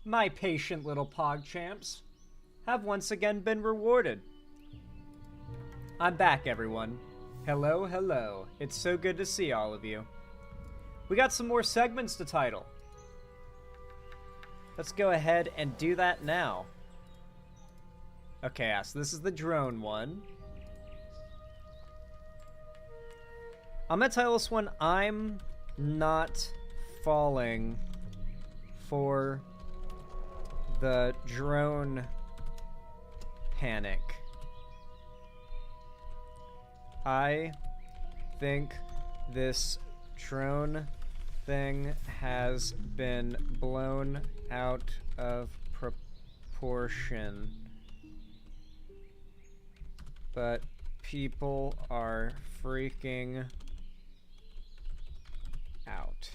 my patient little PogChamps, have once again been rewarded. I'm back, everyone. Hello, hello. It's so good to see all of you. We got some more segments to title. Let's go ahead and do that now. Okay, so this is the drone one. I'm gonna title this one, I'm Not Falling for the Drone Panic. I think this drone thing has been blown out of proportion. But people are freaking out.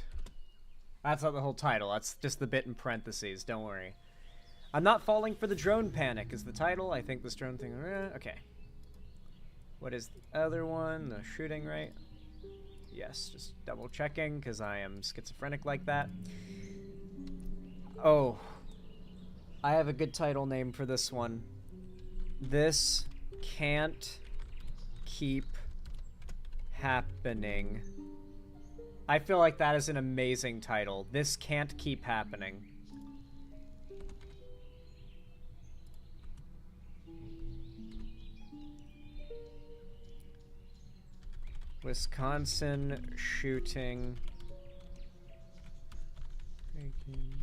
That's not the whole title. That's just the bit in parentheses. Don't worry. I'm Not Falling for the Drone Panic is the title. I think this drone thing... Okay. What is the other one? The shooting, right? Yes, just double checking because I am schizophrenic like that. Oh. I have a good title name for this one. This can't keep happening. I feel like that is an amazing title. This can't keep happening. Wisconsin shooting. Breaking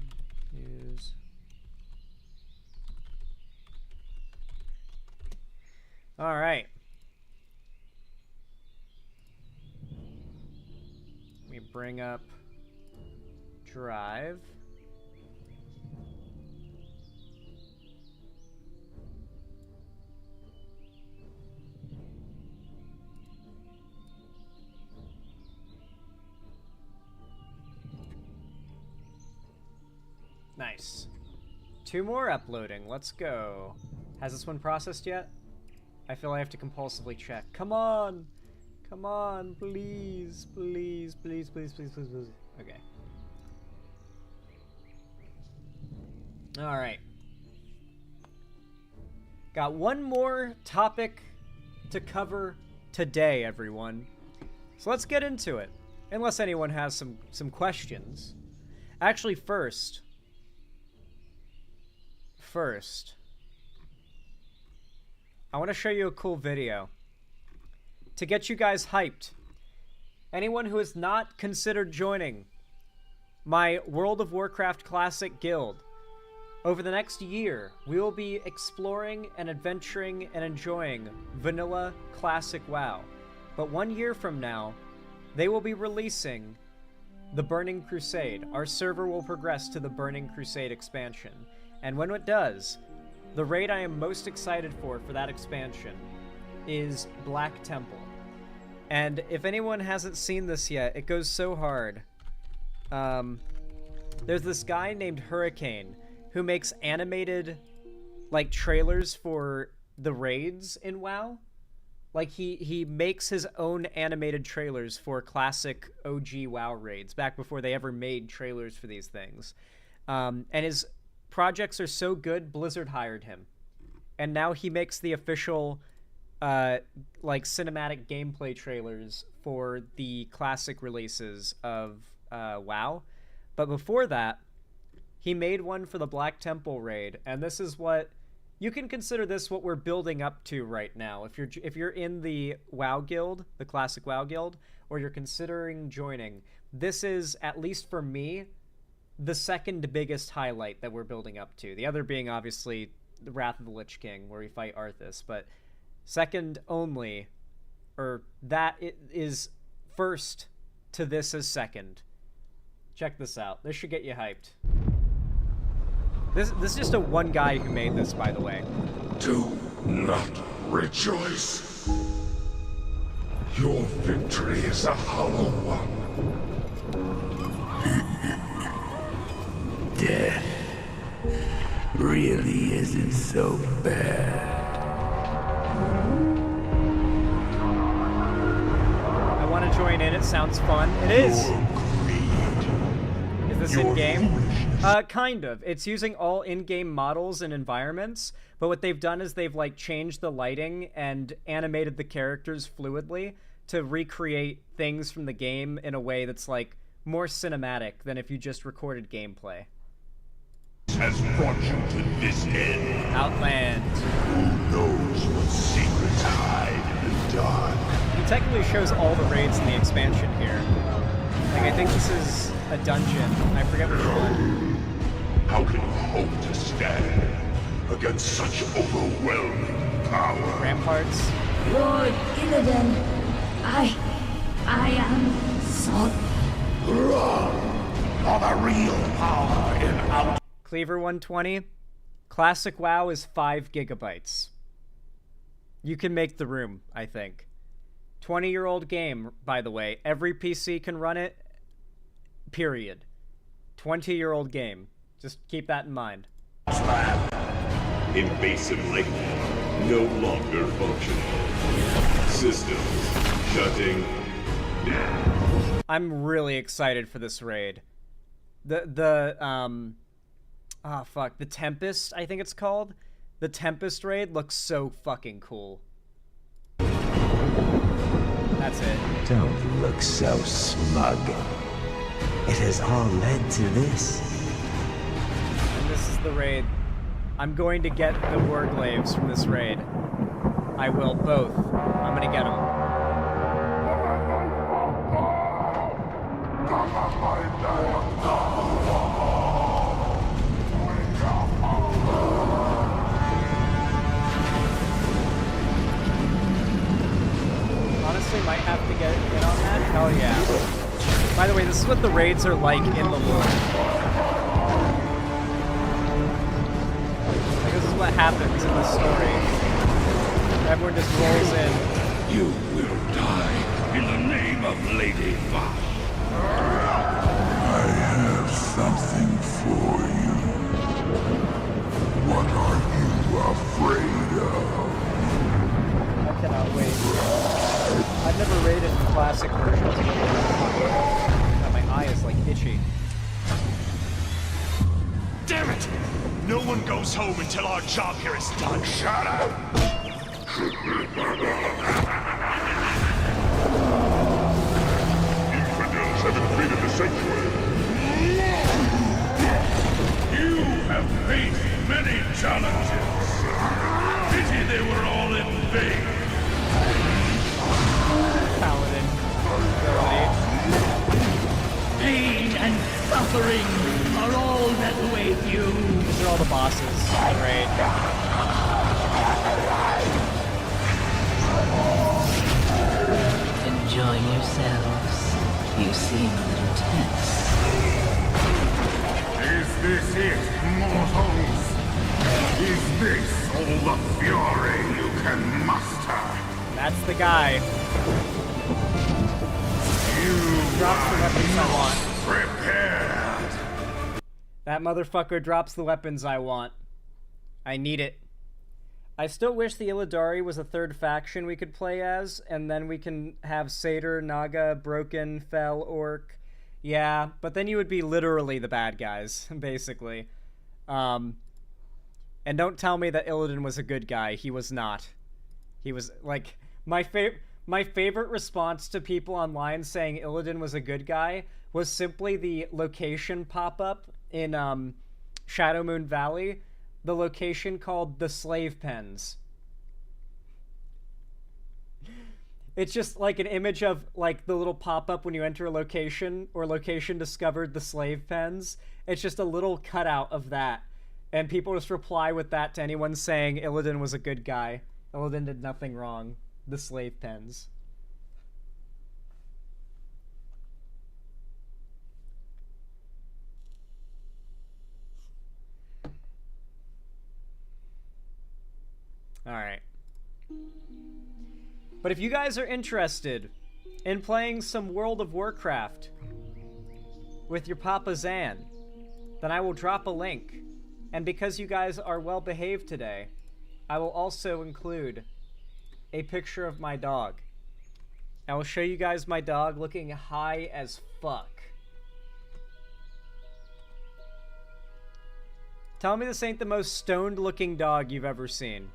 news. All right. We bring up Drive. Nice. 2 more uploading. Let's go. Has this one processed yet? I feel I have to compulsively check. Come on! Come on, please, please, please, please, please, please, please. Okay. Alright. Got one more topic to cover today, everyone. So let's get into it. Unless anyone has some questions. Actually, first, I want to show you a cool video to get you guys hyped. Anyone who has not considered joining my World of Warcraft Classic Guild, over the next year, we will be exploring and adventuring and enjoying vanilla Classic WoW. But 1 year from now, they will be releasing the Burning Crusade. Our server will progress to the Burning Crusade expansion. And when it does, the raid I am most excited for that expansion is Black Temple. And if anyone hasn't seen this yet, it goes so hard. There's this guy named Hurricane who makes animated, like, trailers for the raids in WoW. Like, he makes his own animated trailers for classic OG WoW raids, back before they ever made trailers for these things. And his projects are so good, Blizzard hired him. And now he makes the official, like, cinematic gameplay trailers for the classic releases of WoW. But before that, he made one for the Black Temple raid, and this is what... You can consider this what we're building up to right now. If you're in the WoW guild, the classic WoW guild, or you're considering joining, this is, at least for me, the second biggest highlight that we're building up to. The other being, obviously, the Wrath of the Lich King, where we fight Arthas. But second only, or that is first to this is second. Check this out. This should get you hyped. This is just a one guy who made this, by the way. Do not rejoice. Your victory is a hollow one. Death really isn't so bad. I want to join in. It sounds fun. It is. Is is in-game. Kind of. It's using all in-game models and environments, but what they've done is they've like changed the lighting and animated the characters fluidly to recreate things from the game in a way that's like more cinematic than if you just recorded gameplay. Has brought you to this end. Outland. Who knows what secrets hide in the dark? He technically shows all the raids in the expansion here. Like, I think this is a dungeon. I forget which one. How can you hope to stand against such overwhelming power? Ramparts. Lord Illidan, I am sorry. For the real power in out. Cleaver 120. Classic WoW is 5 gigabytes. You can make the room, I think. 20-year-old game, by the way. Every PC can run it. Period. 20-year-old game. Just keep that in mind. Invasive link no longer functional. Systems shutting down. I'm really excited for this raid. The Tempest, I think it's called. The Tempest raid looks so fucking cool. That's it. Don't look so smug. It has all led to this. And this is the raid. I'm going to get the Warglaves from this raid. I will both. I'm gonna get them. Honestly, might have to get in on that. Hell yeah. By the way, this is what the raids are like in the lore. Like, this is what happens in the story. Everyone just rolls in. You will die in the name of Lady Vosh. I have something for you. What are you afraid of? I cannot wait. I've never raided the classic versions. God, my eye is like itchy. Damn it! No one goes home until our job here is done. Shut up! Infidels have invaded the sanctuary. You have faced many challenges. Pity they were all in vain. Paladin. Pain and suffering are all that await you. These are all the bosses. Great. Enjoy yourselves. You seem a little tense. Is this it, mortals? Is this all the fury you can muster? That's the guy. You drops the weapons I want. Prepared. That motherfucker drops the weapons I want. I need it. I still wish the Illidari was a third faction we could play as, and then we can have Satyr, Naga, Broken, Fel, Orc. Yeah, but then you would be literally the bad guys, basically. And don't tell me that Illidan was a good guy. He was not. He was, like, my favorite response to people online saying Illidan was a good guy was simply the location pop-up in Shadow Moon Valley, the location called the Slave Pens. It's just like an image of like the little pop-up when you enter a location, or location discovered the Slave Pens. It's just a little cutout of that. And people just reply with that to anyone saying Illidan was a good guy. Illidan did nothing wrong. The Slave Pens. Alright. But if you guys are interested in playing some World of Warcraft with your Papa Zan, then I will drop a link. And because you guys are well behaved today, I will also include a picture of my dog. I will show you guys my dog looking high as fuck. Tell me this ain't the most stoned-looking dog you've ever seen.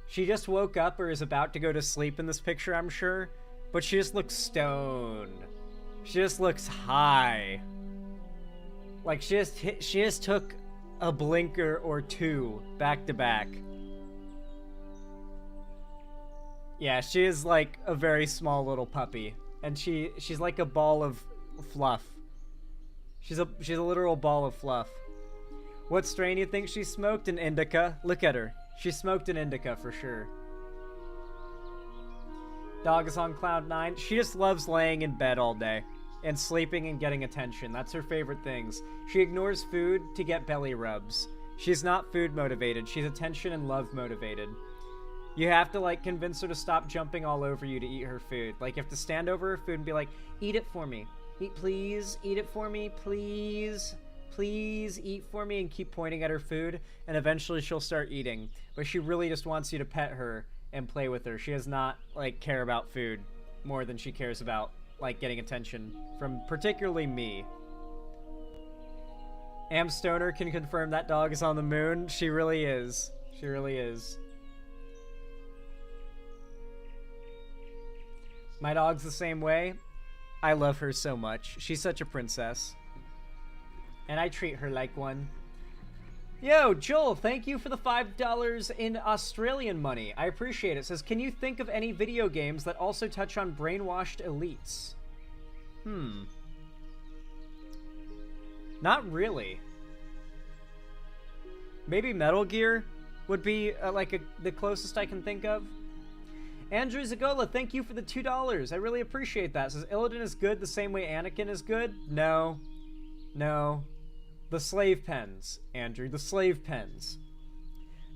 She just woke up or is about to go to sleep in this picture, I'm sure. But she just looks stoned. She just looks high. Like, she just took a blinker or two back to back. Yeah, she is like a very small little puppy. And she's like a ball of fluff. She's a literal ball of fluff. What strain you think she smoked? An indica. Look at her. She smoked an indica for sure. Dog is on cloud 9. She just loves laying in bed all day and sleeping and getting attention. That's her favorite things. She ignores food to get belly rubs. She's not food motivated. She's attention and love motivated. You have to like convince her to stop jumping all over you to eat her food. Like you have to stand over her food and be like, eat it for me. Eat, please. Eat it for me, please. Please eat for me, and keep pointing at her food, and eventually she'll start eating. But she really just wants you to pet her and play with her. She does not like care about food more than she cares about like getting attention from particularly me. Am Stoner can confirm that dog is on the moon. She really is. She really is. My dog's the same way. I love her so much. She's such a princess. And I treat her like one. Yo, Joel, thank you for the $5 in Australian money. I appreciate it. It says, can you think of any video games that also touch on brainwashed elites? Not really. Maybe Metal Gear would be the closest I can think of. Andrew Zagola, thank you for the $2. I really appreciate that. It says, Illidan is good the same way Anakin is good? No. No. The slave pens, Andrew. The slave pens.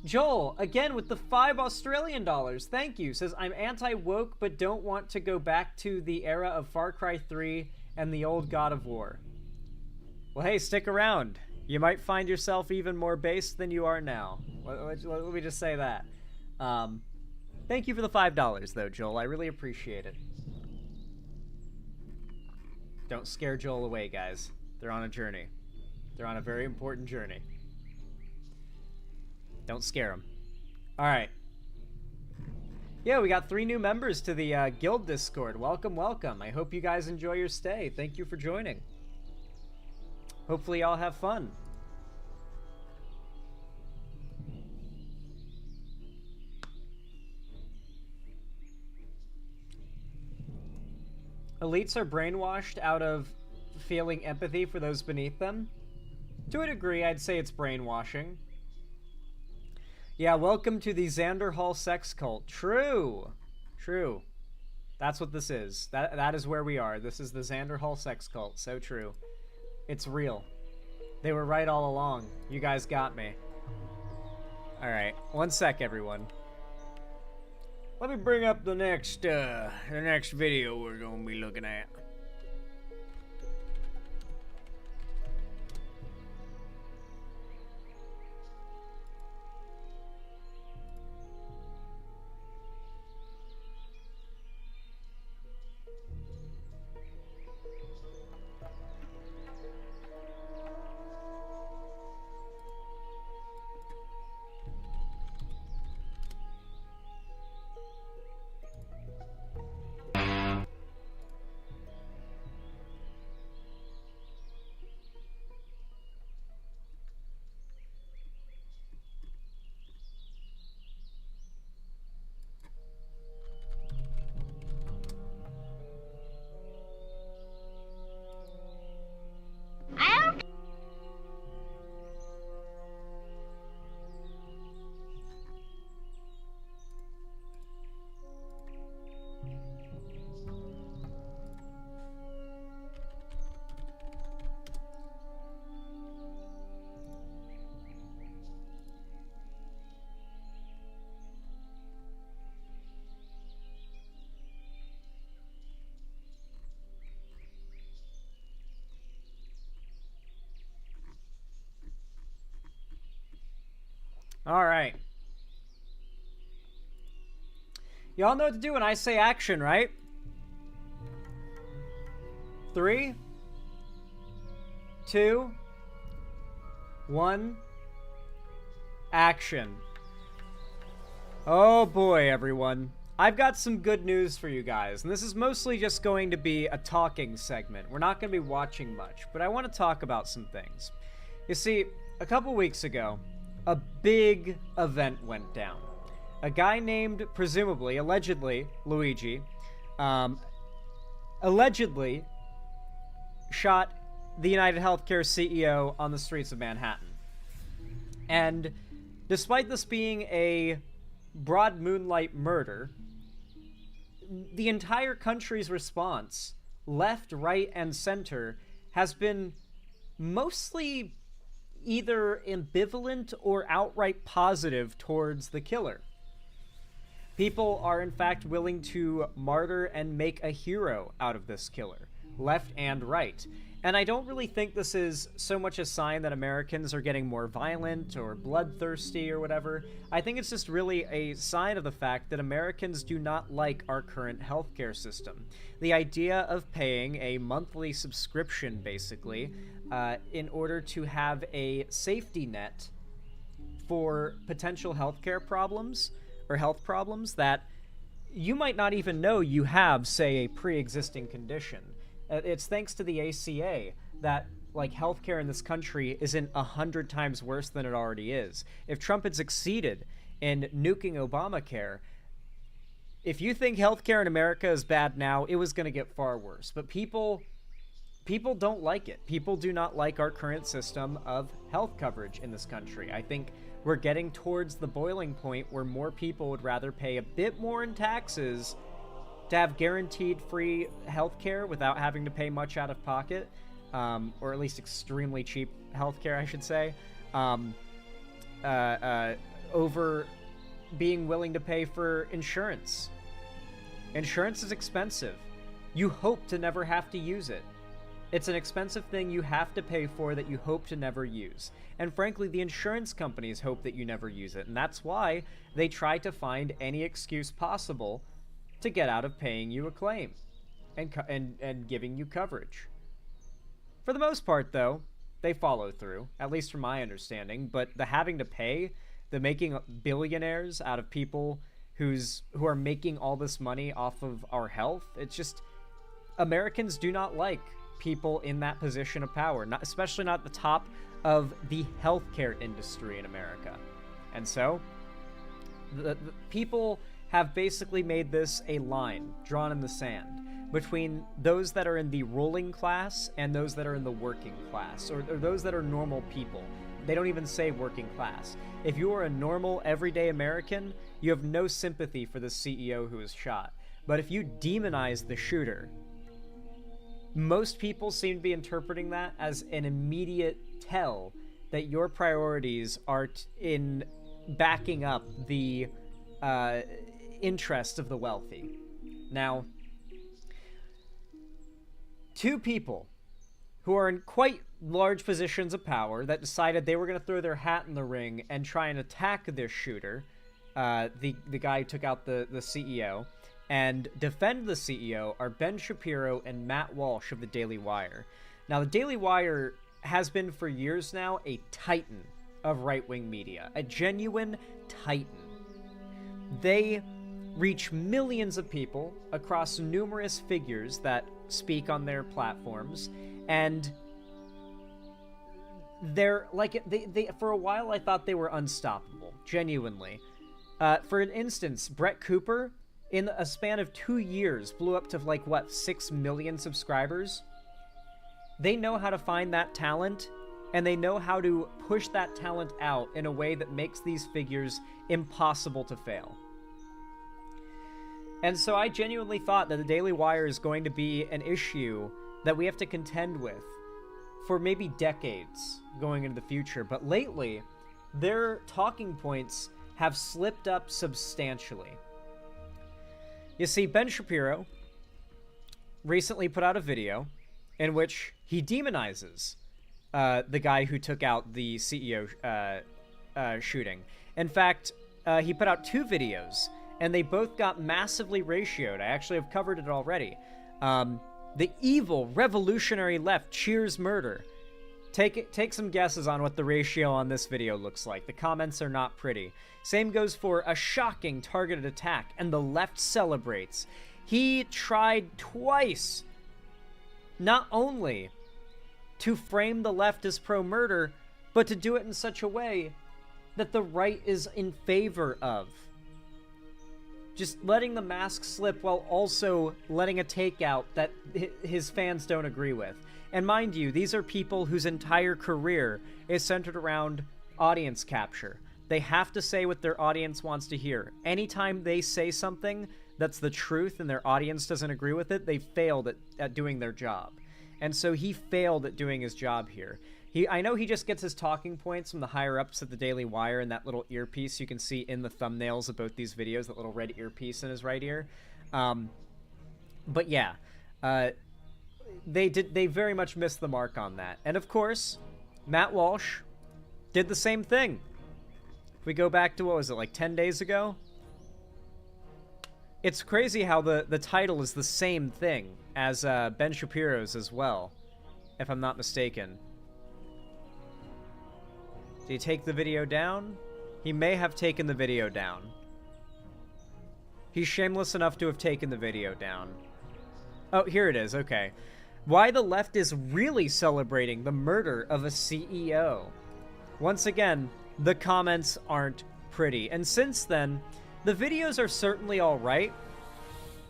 Joel, again with the $5 Australian dollars. Thank you. Says, I'm anti-woke but don't want to go back to the era of Far Cry 3 and the old God of War. Well, hey, stick around. You might find yourself even more based than you are now. Let me just say that. Thank you for the $5, though, Joel. I really appreciate it. Don't scare Joel away, guys. They're on a journey. They're on a very important journey. Don't scare them. All right. Yeah, we got 3 new members to the guild Discord. Welcome, welcome. I hope you guys enjoy your stay. Thank you for joining. Hopefully y'all have fun. Elites are brainwashed out of feeling empathy for those beneath them. To a degree, I'd say it's brainwashing. Yeah, welcome to the Xander Hall sex cult. True. True. That's what this is. That is where we are. This is the Xander Hall sex cult. So true. It's real. They were right all along. You guys got me. Alright. One sec, everyone. Let me bring up the next video we're going to be looking at. All right. Y'all know what to do when I say action, right? 3, 2, 1, action. Oh boy, everyone. I've got some good news for you guys, and this is mostly just going to be a talking segment. We're not going to be watching much, but I want to talk about some things. You see, a couple weeks ago, a big event went down. A guy named, presumably, allegedly, Luigi, allegedly shot the United Healthcare CEO on the streets of Manhattan. And despite this being a broad moonlight murder, the entire country's response, left, right, and center, has been mostly either ambivalent or outright positive towards the killer. People are in fact willing to martyr and make a hero out of this killer, left and right. And I don't really think this is so much a sign that Americans are getting more violent or bloodthirsty or whatever. I think it's just really a sign of the fact that Americans do not like our current healthcare system. The idea of paying a monthly subscription, basically, in order to have a safety net for potential healthcare problems or health problems that you might not even know you have, say, a pre-existing condition. It's thanks to the ACA that, like, healthcare in this country isn't 100 times worse than it already is. If Trump had succeeded in nuking Obamacare, if you think healthcare in America is bad now, it was going to get far worse. But people don't like it. People do not like our current system of health coverage in this country. I think we're getting towards the boiling point where more people would rather pay a bit more in taxes to have guaranteed free healthcare without having to pay much out of pocket, or at least extremely cheap healthcare, I should say, over being willing to pay for insurance. Insurance is expensive. You hope to never have to use it. It's an expensive thing you have to pay for that you hope to never use. And frankly, the insurance companies hope that you never use it, and that's why they try to find any excuse possible to get out of paying you a claim and giving you coverage. For the most part, though, they follow through, at least from my understanding, but the having to pay, the making billionaires out of people who are making all this money off of our health, it's just, Americans do not like people in that position of power, especially not at the top of the healthcare industry in America. And so, the people have basically made this a line drawn in the sand between those that are in the ruling class and those that are in the working class, or those that are normal people. They don't even say working class. If you are a normal, everyday American, you have no sympathy for the CEO who was shot. But if you demonize the shooter, most people seem to be interpreting that as an immediate tell that your priorities are in backing up the interest of the wealthy. Now, two people who are in quite large positions of power that decided they were going to throw their hat in the ring and try and attack this shooter, the guy who took out the CEO, and defend the CEO are Ben Shapiro and Matt Walsh of the Daily Wire. Now, the Daily Wire has been for years now a titan of right-wing media, a genuine titan. They reach millions of people across numerous figures that speak on their platforms, and they're like, they for a while I thought they were unstoppable, genuinely. For instance, Brett Cooper, in a span of 2 years, blew up to, like, what, 6 million subscribers? They know how to find that talent, and they know how to push that talent out in a way that makes these figures impossible to fail. And so I genuinely thought that the Daily Wire is going to be an issue that we have to contend with for maybe decades going into the future. But lately, their talking points have slipped up substantially. You see, Ben Shapiro recently put out a video in which he demonizes the guy who took out the CEO shooting. In fact, he put out 2 videos, and they both got massively ratioed. I actually have covered it already. The evil revolutionary left cheers murder. Take some guesses on what the ratio on this video looks like. The comments are not pretty. Same goes for a shocking targeted attack, and the left celebrates. He tried twice, not only to frame the left as pro-murder, but to do it in such a way that the right is in favor of. Just letting the mask slip while also letting a takeout that his fans don't agree with. And mind you, these are people whose entire career is centered around audience capture. They have to say what their audience wants to hear. Anytime they say something that's the truth and their audience doesn't agree with it, they failed at doing their job. And so he failed at doing his job here. I know he just gets his talking points from the higher-ups at the Daily Wire and that little earpiece you can see in the thumbnails of both these videos, that little red earpiece in his right ear. But yeah, they very much missed the mark on that. And of course, Matt Walsh did the same thing. If we go back to, what was it, like 10 days ago? It's crazy how the title is the same thing as Ben Shapiro's as well, if I'm not mistaken. Did he take the video down? He may have taken the video down. He's shameless enough to have taken the video down. Oh, here it is, okay. Why the left is really celebrating the murder of a CEO. Once again, the comments aren't pretty. And since then, the videos are certainly alright,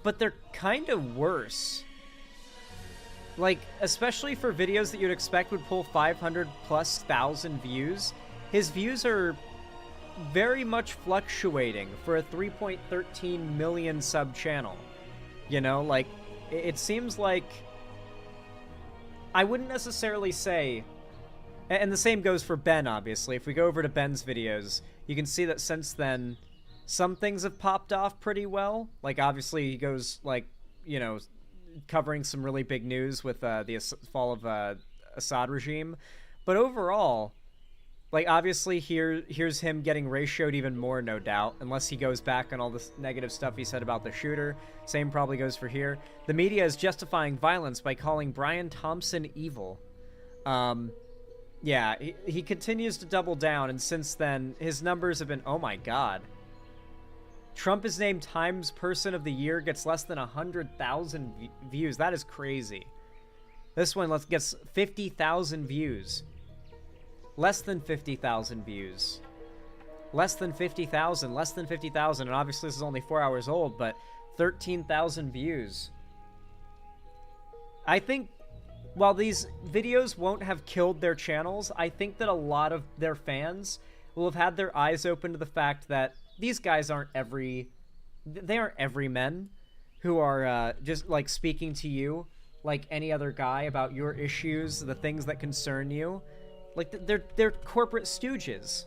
but they're kind of worse. Like, especially for videos that you'd expect would pull 500,000+ views, his views are very much fluctuating for a 3.13 million sub channel. You know, like, it seems like... I wouldn't necessarily say... And the same goes for Ben, obviously. If we go over to Ben's videos, you can see that since then, some things have popped off pretty well. Like, obviously, he goes, like, you know, covering some really big news with the fall of Assad regime. But overall, like, obviously, here's him getting ratioed even more, no doubt, unless he goes back on all this negative stuff he said about the shooter. Same probably goes for here. The media is justifying violence by calling Brian Thompson evil. Yeah, he continues to double down, and since then, his numbers have been, oh my god. Trump is named Times Person of the Year, gets less than 100,000 views. That is crazy. This one gets 50,000 views. Less than 50,000 views. Less than 50,000, less than 50,000, and obviously this is only 4 hours old, but 13,000 views. I think while these videos won't have killed their channels, I think that a lot of their fans will have had their eyes open to the fact that these guys aren't everymen who are just like speaking to you like any other guy about your issues, the things that concern you. Like, they're corporate stooges.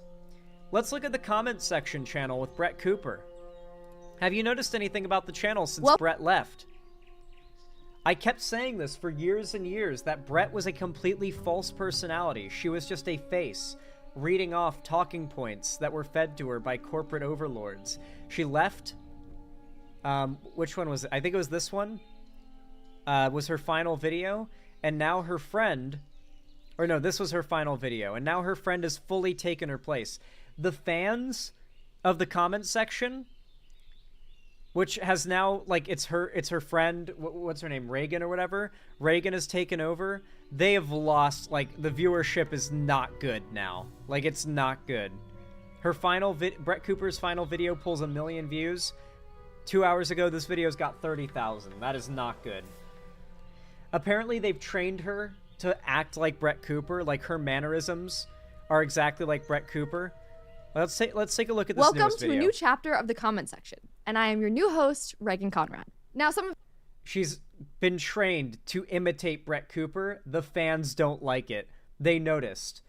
Let's look at the comments section channel with Brett Cooper. Have you noticed anything about the channel since Brett left? I kept saying this for years and years, that Brett was a completely false personality. She was just a face, reading off talking points that were fed to her by corporate overlords. She left. Which one was it? I think it was this one. Was her final video. And now her friend... Or no, this was her final video. And now her friend has fully taken her place. The fans of the comment section, which has now, like, it's her friend, what's her name, Reagan or whatever. Reagan has taken over. They have lost, like, the viewership is not good now. Like, it's not good. Her final Brett Cooper's final video pulls 1 million views. 2 hours ago, this video's got 30,000. That is not good. Apparently, they've trained her to act like Brett Cooper. Like, her mannerisms are exactly like Brett Cooper. Let's take a look at this newest video. Welcome to a new chapter of the comment section, and I am your new host, Reagan Conrad. Now, She's been trained to imitate Brett Cooper. The fans don't like it. They noticed.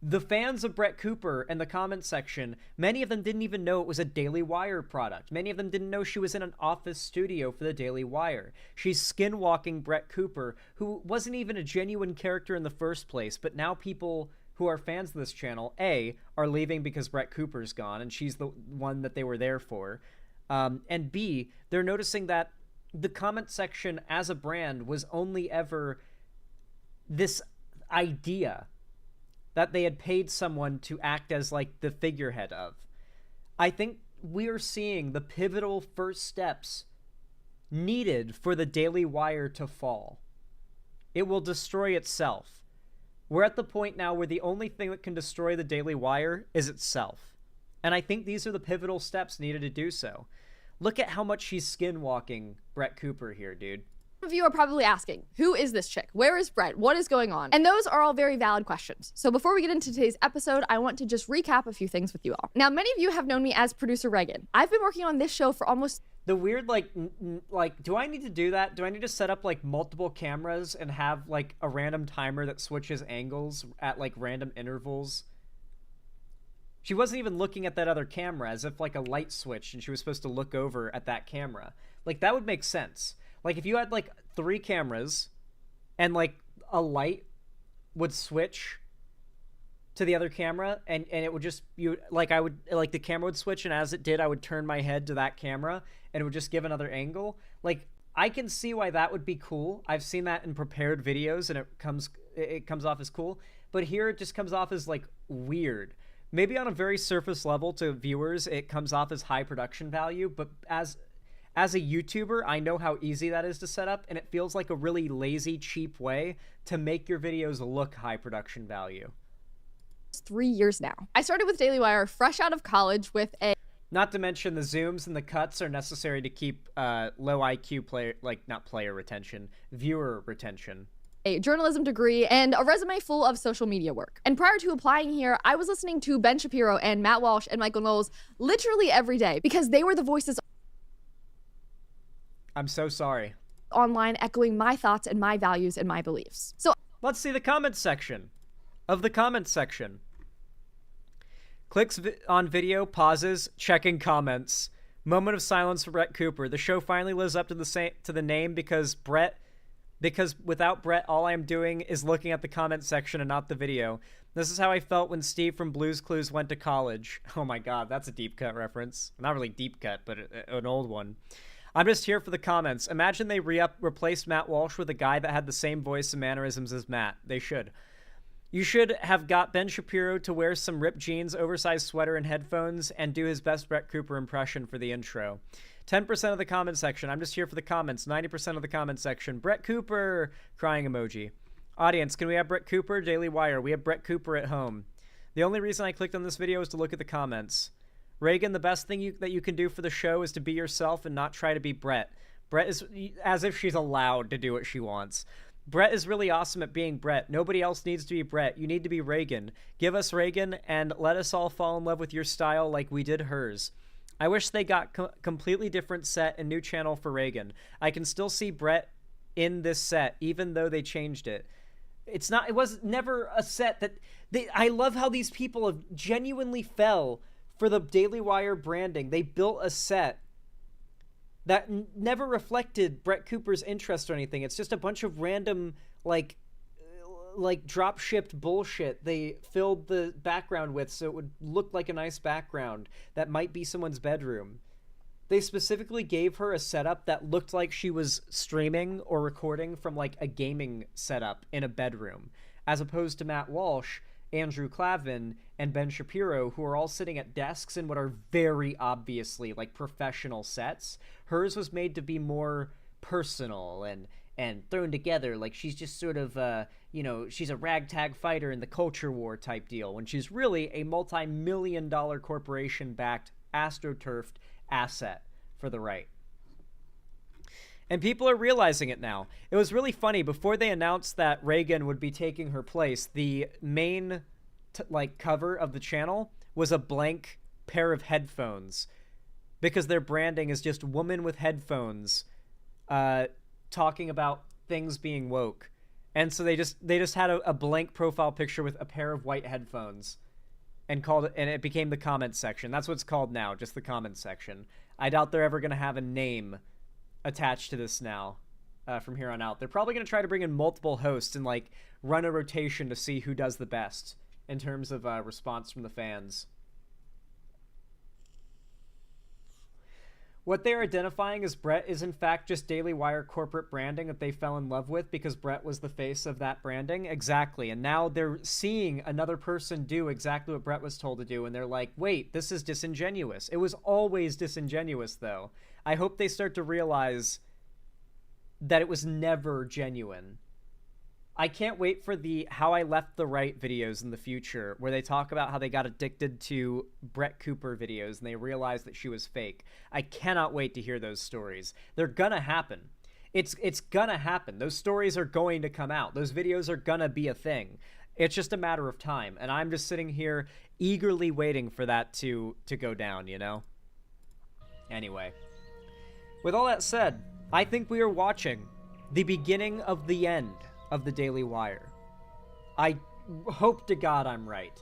The fans of Brett Cooper in the comment section, many of them didn't even know it was a Daily Wire product. Many of them didn't know she was in an office studio for the Daily Wire. She's skinwalking Brett Cooper, who wasn't even a genuine character in the first place, but now people who are fans of this channel, A, are leaving because Brett Cooper's gone, and she's the one that they were there for, and B, they're noticing that the comment section as a brand was only ever this idea that they had paid someone to act as like the figurehead of. I think we're seeing the pivotal first steps needed for the Daily Wire to fall. It will destroy itself. We're at the point now where the only thing that can destroy the Daily Wire is itself. And I think these are the pivotal steps needed to do so. Look at how much she's skinwalking Brett Cooper here, dude. Some of you are probably asking, who is this chick? Where is Brett? What is going on? And those are all very valid questions. So before we get into today's episode, I want to just recap a few things with you all. Now, many of you have known me as producer Reagan. I've been working on this show for almost... The weird, like, do I need to do that? Do I need to set up, like, multiple cameras and have, like, a random timer that switches angles at, like, random intervals? She wasn't even looking at that other camera as if, like, a light switched and she was supposed to look over at that camera. Like, that would make sense. Like, if you had, like, 3 cameras and, like, a light would switch to the other camera and it would just, the camera would switch, and as it did, I would turn my head to that camera and it would just give another angle. Like, I can see why that would be cool. I've seen that in prepared videos and it comes off as cool, but here it just comes off as, like, weird. Maybe on a very surface level to viewers, it comes off as high production value, but as a YouTuber, I know how easy that is to set up, and it feels like a really lazy, cheap way to make your videos look high production value. 3 years now. I started with Daily Wire fresh out of college with a... Not to mention the zooms and the cuts are necessary to keep low IQ viewer retention. A journalism degree and a resume full of social media work. And prior to applying here, I was listening to Ben Shapiro and Matt Walsh and Michael Knowles literally every day because they were the voices... I'm so sorry. Online echoing my thoughts and my values and my beliefs. So let's see the comments section of the comments section. Clicks on video, pauses, checking comments. Moment of silence for Brett Cooper. The show finally lives up to the name because without Brett, all I am doing is looking at the comment section and not the video. This is how I felt when Steve from Blue's Clues went to college. Oh my god, that's a deep cut reference. Not really deep cut, but an old one. I'm just here for the comments. Imagine they replaced Matt Walsh with a guy that had the same voice and mannerisms as Matt. They should. You should have got Ben Shapiro to wear some ripped jeans, oversized sweater, and headphones, and do his best Brett Cooper impression for the intro. 10% of the comment section. I'm just here for the comments. 90% of the comment section. Brett Cooper! Crying emoji. Audience, can we have Brett Cooper? Daily Wire. We have Brett Cooper at home. The only reason I clicked on this video is to look at the comments. Reagan, the best thing that you can do for the show is to be yourself and not try to be Brett. Brett is as if she's allowed to do what she wants. Brett is really awesome at being Brett. Nobody else needs to be Brett. You need to be Reagan. Give us Reagan and let us all fall in love with your style like we did hers. I wish they got completely different set and new channel for Reagan. I can still see Brett in this set, even though they changed it. It was never a set that... I love how these people have genuinely fell for the Daily Wire branding. They built a set that never reflected Brett Cooper's interest or anything. It's just a bunch of random, like drop-shipped bullshit they filled the background with so it would look like a nice background that might be someone's bedroom. They specifically gave her a setup that looked like she was streaming or recording from, like, a gaming setup in a bedroom, as opposed to Matt Walsh, Andrew Clavin, and Ben Shapiro, who are all sitting at desks in what are very obviously, like, professional sets. Hers was made to be more personal and thrown together, like she's just sort of, she's a ragtag fighter in the culture war type deal, when she's really a multi-million-dollar corporation-backed, astroturfed asset for the right. And people are realizing it now. It was really funny. Before they announced that Reagan would be taking her place, the main cover of the channel was a blank pair of headphones, because their branding is just woman with headphones talking about things being woke. And so they just had a blank profile picture with a pair of white headphones and it became the comment section. That's what it's called now, just the comment section. I doubt they're ever going to have a name attached to this now from here on out. They're probably going to try to bring in multiple hosts and, like, run a rotation to see who does the best in terms of response from the fans. What they're identifying as Brett is in fact just Daily Wire corporate branding that they fell in love with because Brett was the face of that branding. Exactly. And now they're seeing another person do exactly what Brett was told to do. And they're like, wait, this is disingenuous. It was always disingenuous, though. I hope they start to realize that it was never genuine. I can't wait for the How I Left the Right videos in the future where they talk about how they got addicted to Brett Cooper videos and they realized that she was fake. I cannot wait to hear those stories. They're gonna happen. It's gonna happen. Those stories are going to come out. Those videos are gonna be a thing. It's just a matter of time. And I'm just sitting here eagerly waiting for that to go down, you know? Anyway. With all that said, I think we are watching the beginning of the end of the Daily Wire. I hope to God I'm right.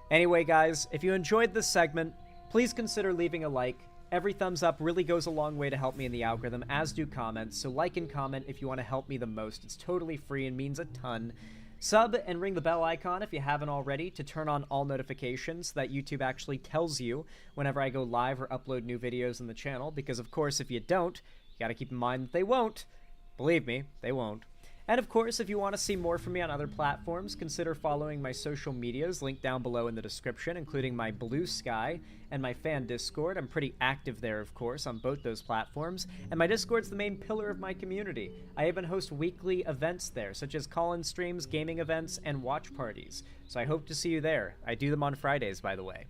Anyway, guys, if you enjoyed this segment, please consider leaving a like. Every thumbs up really goes a long way to help me in the algorithm, as do comments, so like and comment if you want to help me the most. It's totally free and means a ton. Sub and ring the bell icon if you haven't already to turn on all notifications so that YouTube actually tells you whenever I go live or upload new videos in the channel, because of course if you don't, you gotta keep in mind that they won't. Believe me, they won't. And of course, if you want to see more from me on other platforms, consider following my social medias linked down below in the description, including my Blue Sky and my fan Discord. I'm pretty active there, of course, on both those platforms, and my Discord's the main pillar of my community. I even host weekly events there, such as call-in streams, gaming events, and watch parties. So I hope to see you there. I do them on Fridays, by the way.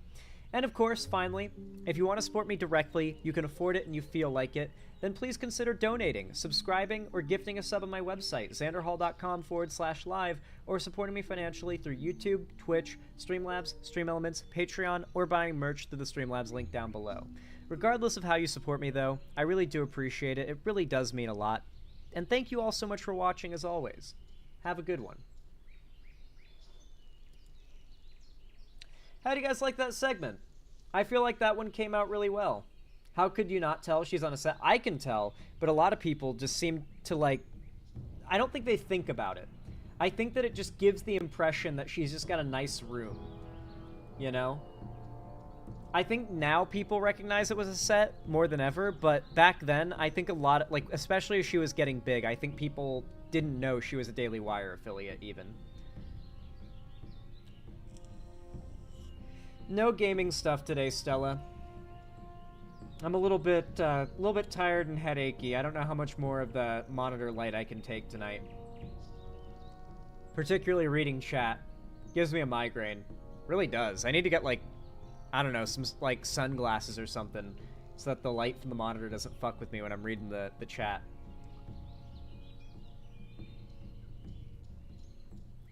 And of course, finally, if you want to support me directly, you can afford it and you feel like it, then please consider donating, subscribing, or gifting a sub on my website, xanderhall.com/live, or supporting me financially through YouTube, Twitch, Streamlabs, Stream Elements, Patreon, or buying merch through the Streamlabs link down below. Regardless of how you support me, though, I really do appreciate it. It really does mean a lot. And thank you all so much for watching, as always. Have a good one. How do you guys like that segment? I feel like that one came out really well. How could you not tell she's on a set? I can tell, but a lot of people just seem to, like, I don't think they think about it. I think that it just gives the impression that she's just got a nice room, you know? I think now people recognize it was a set more than ever, but back then, I think a lot of, like, especially as she was getting big, I think people didn't know she was a Daily Wire affiliate, even. No gaming stuff today, Stella. I'm a little bit tired and headachy. I don't know how much more of the monitor light I can take tonight. Particularly reading chat. Gives me a migraine. Really does. I need to get, like, I don't know, some, like, sunglasses or something so that the light from the monitor doesn't fuck with me when I'm reading the chat.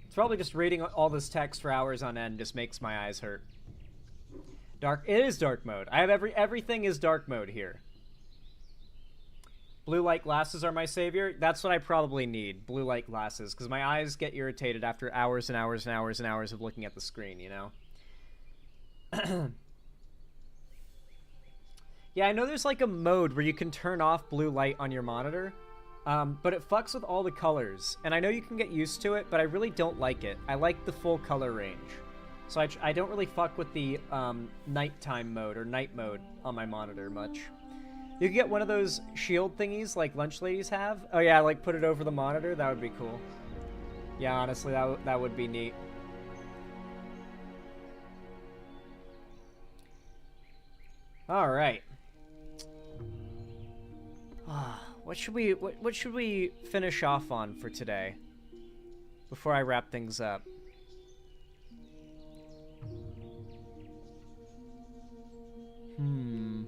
It's probably just reading all this text for hours on end just makes my eyes hurt. Dark. It is dark mode. I have everything is dark mode here. Blue light glasses are my savior. That's what I probably need. Blue light glasses, because my eyes get irritated after hours and hours and hours and hours of looking at the screen, you know? Yeah, I know there's like a mode where you can turn off blue light on your monitor, but it fucks with all the colors. And I know you can get used to it, but I really don't like it. I like the full color range. So I don't really fuck with the nighttime mode or night mode on my monitor much. You could get one of those shield thingies like lunch ladies have. Oh yeah, like put it over the monitor. That would be cool. Yeah, honestly, that would be neat. All right. What should we finish off on for today before I wrap things up? Hmm.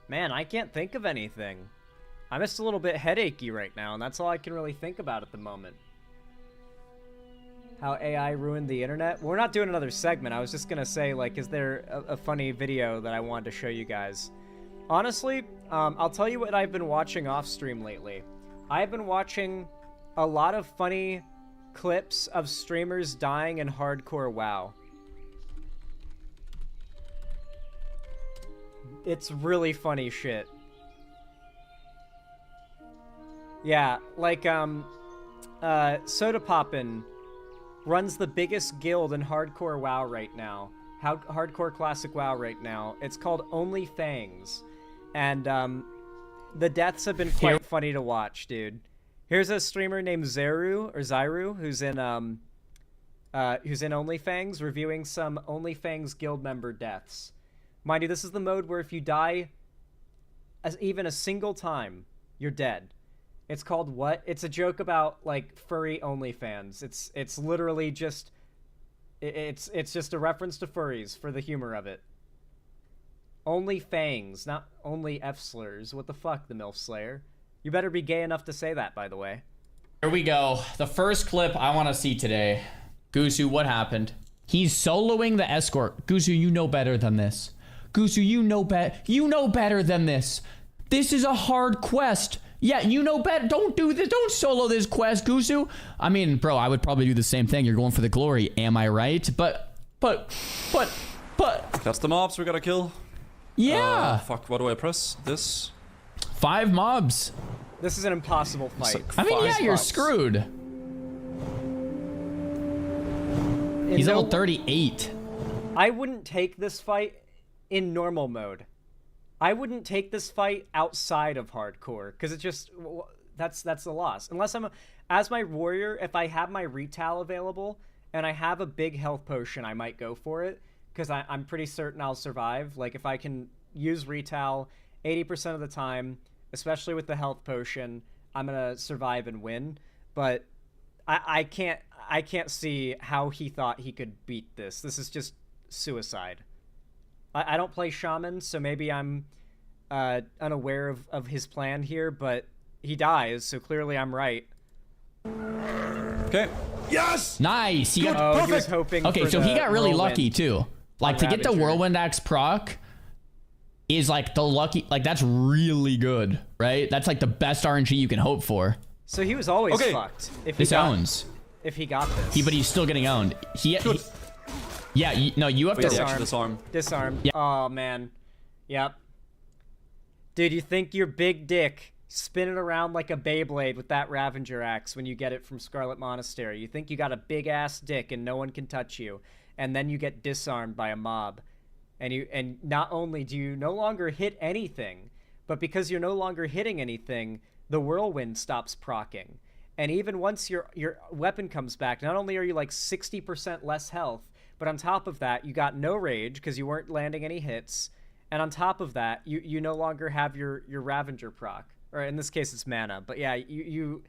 Man, I can't think of anything. I'm just a little bit headachy right now, and that's all I can really think about at the moment. How AI ruined the internet? We're not doing another segment. I was just gonna say, like, is there a funny video that I wanted to show you guys? Honestly, I'll tell you what I've been watching off stream lately. I've been watching a lot of funny clips of streamers dying in hardcore WoW. It's really funny shit. Yeah, like, Soda Poppin' runs the biggest guild in hardcore WoW right now. Hardcore classic WoW right now. It's called Only Fangs. And, the deaths have been quite funny to watch, dude. Here's a streamer named Zyru, who's in OnlyFangs, reviewing some OnlyFangs guild member deaths. Mind you, this is the mode where if you die even a single time, you're dead. It's called what? It's a joke about, like, furry OnlyFans. It's literally just... It's just a reference to furries for the humor of it. Only Fangs, not only F-slurs. What the fuck, the MILF Slayer? You better be gay enough to say that, by the way. Here we go. The first clip I want to see today. Gusu, what happened? He's soloing the escort. Gusu, you know better than this. Gusu, you know better than this. This is a hard quest. Yeah, you know better. Don't do this. Don't solo this quest, Gusu. I mean, bro, I would probably do the same thing. You're going for the glory. Am I right? But. That's the mobs we gotta kill. Yeah. Fuck, what do I press? This? 5 mobs. This is an impossible fight. I mean, yeah, you're screwed. He's level 38. I wouldn't take this fight in normal mode. I wouldn't take this fight outside of hardcore, because it just, that's a loss. Unless as my warrior, if I have my retal available, and I have a big health potion, I might go for it, because I'm pretty certain I'll survive. Like, if I can use retal 80% of the time, especially with the health potion, I'm gonna survive and win. But I can't see how he thought he could beat this. This is just suicide. I don't play Shaman, so maybe I'm unaware of his plan here, but he dies, so clearly I'm right. Okay. Yes! Nice! He He was hoping okay, for so he the got really whirlwind lucky, too. Like, to get the Whirlwind Axe proc is, like, the lucky... Like, that's really good, right? That's, like, the best RNG you can hope for. So he was always fucked. If he owns. If he got this. But he's still getting owned. Yeah, you have to... Disarm. Yeah. Oh, man. Yep. Dude, you think your big dick spinning around like a Beyblade with that Ravager axe when you get it from Scarlet Monastery. You think you got a big-ass dick and no one can touch you. And then you get disarmed by a mob. And not only do you no longer hit anything, but because you're no longer hitting anything, the whirlwind stops proccing. And even once your weapon comes back, not only are you like 60% less health, but on top of that, you got no rage because you weren't landing any hits. And on top of that, you no longer have your Ravager proc. Or in this case, it's mana. But yeah, you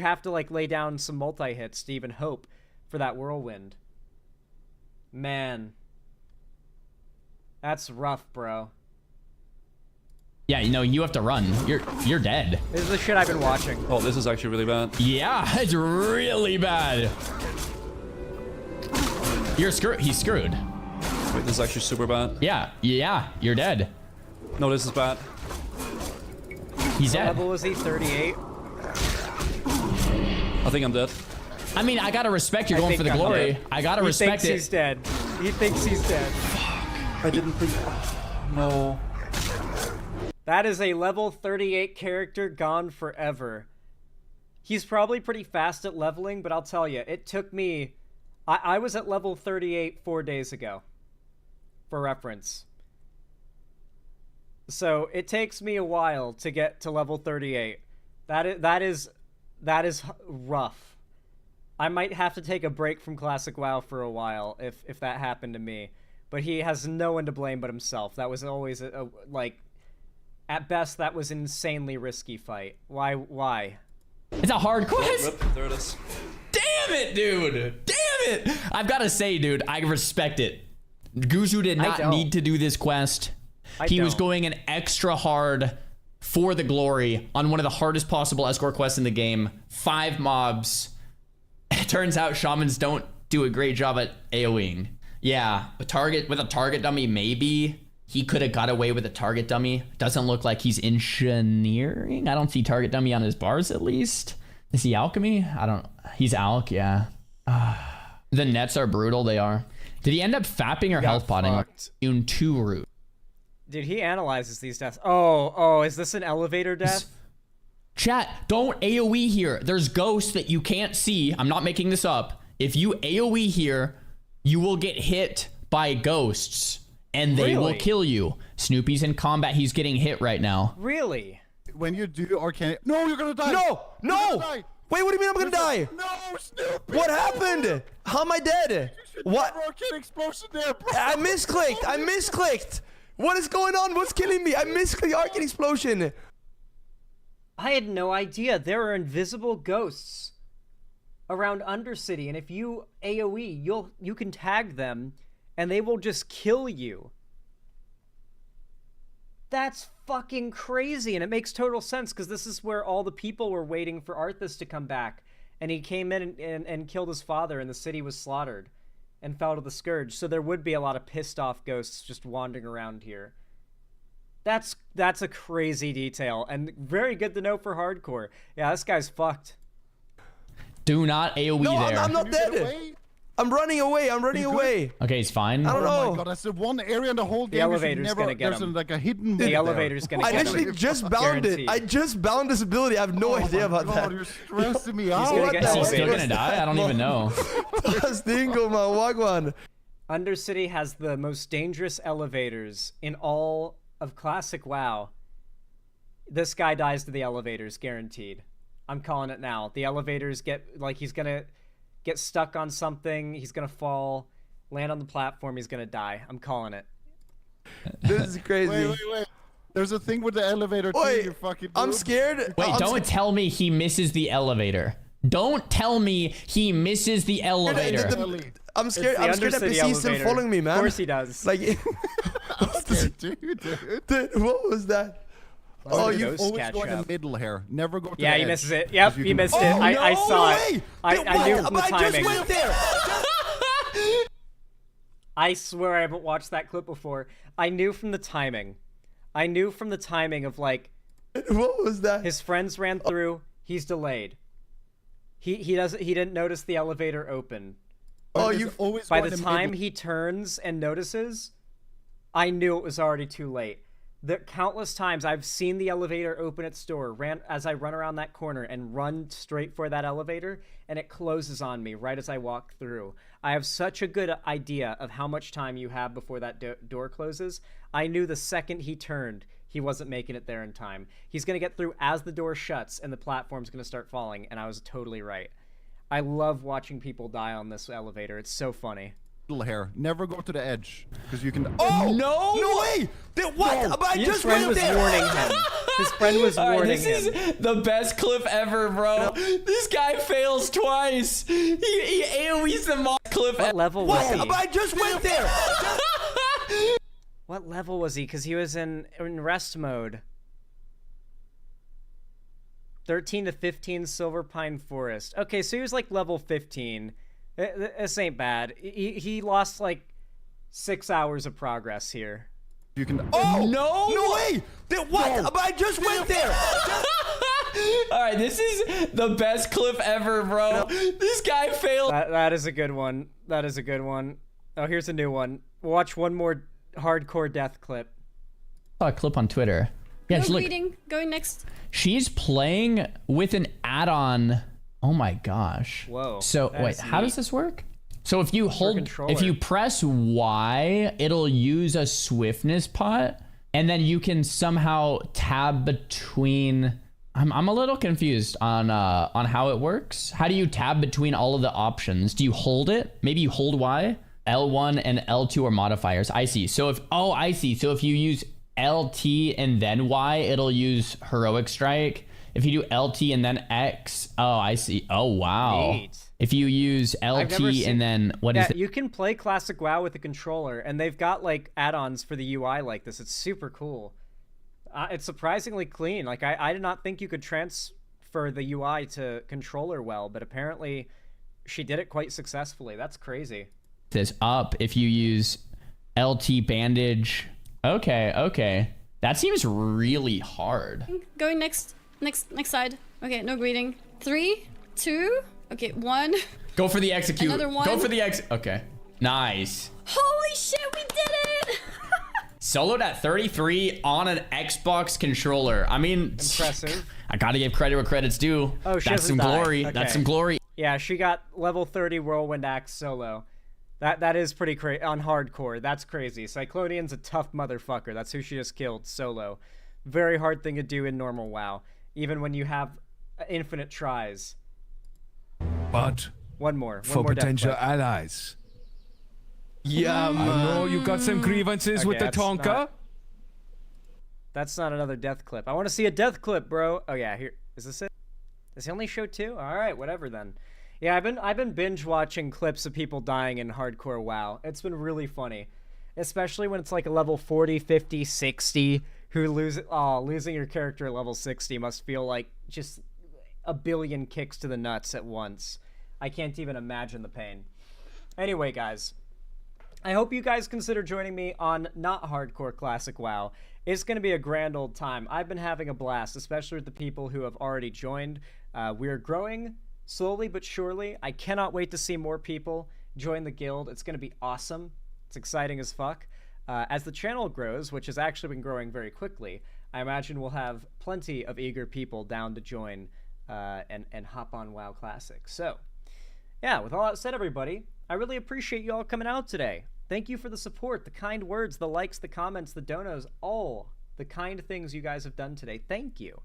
have to like lay down some multi-hits to even hope for that whirlwind. Man. That's rough, bro. Yeah, you have to run. You're dead. This is the shit I've been watching. Oh, this is actually really bad. Yeah, it's really bad. You're screwed. He's screwed. Wait, this is actually super bad. Yeah, you're dead. No, this is bad. He's What dead. level was he? 38? I think I'm dead. I mean, I gotta respect you're going for the glory. I gotta respect it. He thinks he's dead. He thinks he's dead. I didn't think... No. That is a level 38 character gone forever. He's probably pretty fast at leveling, but I'll tell you, it took me... I was at level 38 4 days ago, for reference. So it takes me a while to get to level 38. That is rough. I might have to take a break from Classic WoW for a while if that happened to me. But he has no one to blame but himself. That was always like, at best, that was an insanely risky fight. Why? It's a hard quest. Rip, there it is. Damn it, dude. Damn it. I've got to say, dude, I respect it. Guzu did not need to do this quest. He was going an extra hard for the glory on one of the hardest possible escort quests in the game. 5 mobs. It turns out shamans don't do a great job at AoEing. Yeah, with a target dummy, maybe he could have got away with a target dummy. Doesn't look like he's engineering. I don't see target dummy on his bars, at least. Is he alchemy? He's alch, yeah. The nets are brutal, they are. Did he end up fapping or health potting? Immune 2 root. Dude, he analyzes these deaths. Oh, is this an elevator death? Chat, don't AoE here. There's ghosts that you can't see. I'm not making this up. If you AoE here, you will get hit by ghosts and they will kill you. Snoopy's in combat. He's getting hit right now. Really? When you do arcane... No, you're gonna die! No! Wait, what do you mean I'm gonna die? No, Snoopy! What happened? How am I dead? What? Arcane explosion there, bro! I misclicked! What is going on? What's killing me? I misclicked arcane explosion! I had no idea. There are invisible ghosts around Undercity, and if you AoE, you can tag them, and they will just kill you. That's fucking crazy, and it makes total sense, because this is where all the people were waiting for Arthas to come back, and he came in and killed his father, and the city was slaughtered, and fell to the Scourge, so there would be a lot of pissed off ghosts just wandering around here. That's a crazy detail, and very good to know for hardcore. Yeah, this guy's fucked. Do not AoE there. No, I'm not dead. I'm running away. Okay, he's fine. I don't know. Oh my god, that's the one area in the whole game. The elevator's gonna get him. Like a hidden. The elevator's gonna get him. I literally just bound it. I just bound this ability. I have no idea about that. You're stressing me out. Is he still gonna die? I don't even know. Stingo, my wagwan. Undercity has the most dangerous elevators in all of classic WoW. This guy dies to the elevators, guaranteed. I'm calling it now. The elevators he's gonna get stuck on something, he's gonna fall, land on the platform, he's gonna die. I'm calling it. This is crazy. Wait. There's a thing with the elevator too, you fucking dude. I'm scared. Wait, don't tell me he misses the elevator. Don't tell me he misses the elevator. I'm scared. I'm scared that he's still following me, man. Of course he does. Like, dude. What was that? Oh, you always go in the middle here. Never go to the edge. He misses it. Yep, he missed it. I saw it. I knew from the timing. I just went there. I swear I haven't watched that clip before. I knew from the timing. Of like, what was that? His friends ran through. He's delayed. He didn't notice the elevator open. By the time he turns and notices, I knew it was already too late. The countless times I've seen the elevator open its door, as I run around that corner and run straight for that elevator, and it closes on me right as I walk through. I have such a good idea of how much time you have before that door closes. I knew the second he turned, he wasn't making it there in time. He's going to get through as the door shuts and the platform's going to start falling, and I was totally right. I love watching people die on this elevator. It's so funny. Hair. Never go to the edge because you can. Oh no! No way! What? No. I just went was there. Warning him. His friend was warning him. This is the best clip ever, bro. This guy fails twice. He AoE's the most clip. What level was he? I just went there. What level was he? Because he was in rest mode. 13 to 15 Silver Pine Forest. Okay, so he was like level 15. This ain't bad. He lost like 6 hours of progress here. You can. Oh no! No way! What? But I just went there. All right, this is the best clip ever, bro. This guy failed. That is a good one. That is a good one. Oh, here's a new one. Watch one more hardcore death clip. I saw a clip on Twitter. Yeah, no bleeding. Going next. She's playing with an add-on. Oh my gosh. Whoa. So wait, how does this work? So if you press Y, it'll use a swiftness pot, and then you can somehow tab between. I'm a little confused on how it works. How do you tab between all of the options? Do you hold it? Maybe you hold Y. L1 and L2 are modifiers. I see. So if you use LT and then Y, it'll use heroic strike. If you do LT and then X, oh, I see. Oh, wow. Neat. If you use LT and then what is it? You can play classic WoW with a controller, and they've got like add-ons for the UI like this. It's super cool. It's surprisingly clean. Like I did not think you could transfer the UI to controller well, but apparently she did it quite successfully. That's crazy. This up if you use LT bandage. Okay. That seems really hard. Going next side. Okay, no greeting. 3, 2, okay, 1. Go for the execute. Another one. Go for the okay. Nice. Holy shit, we did it! Soloed at 33 on an Xbox controller. I mean, impressive. I gotta give credit where credit's due. Oh, she That's some hasn't died. glory. Okay. That's some glory. Yeah, she got level 30 Whirlwind Axe solo. That is pretty crazy on hardcore. That's crazy. Cyclonian's a tough motherfucker. That's who she just killed solo. Very hard thing to do in normal WoW, even when you have infinite tries. But one more for death potential clip. allies. Yeah, I know you got some grievances with the Tonka. That's not another death clip. I want to see a death clip, bro. Oh yeah, here. Is this it? Does he only show 2? All right, whatever then. Yeah, I've been binge watching clips of people dying in hardcore WoW. It's been really funny, especially when it's like a level 40, 50, 60 who losing your character at level 60 must feel like just a billion kicks to the nuts at once. I can't even imagine the pain. Anyway, guys, I hope you guys consider joining me on not hardcore classic WoW. It's going to be a grand old time. I've been having a blast, especially with the people who have already joined. We're growing slowly but surely. I cannot wait to see more people join the guild. It's going to be awesome. It's exciting as fuck. As the channel grows, which has actually been growing very quickly, I imagine we'll have plenty of eager people down to join and hop on WoW Classic. So, yeah, with all that said, everybody, I really appreciate you all coming out today. Thank you for the support, the kind words, the likes, the comments, the donos, all the kind things you guys have done today. Thank you.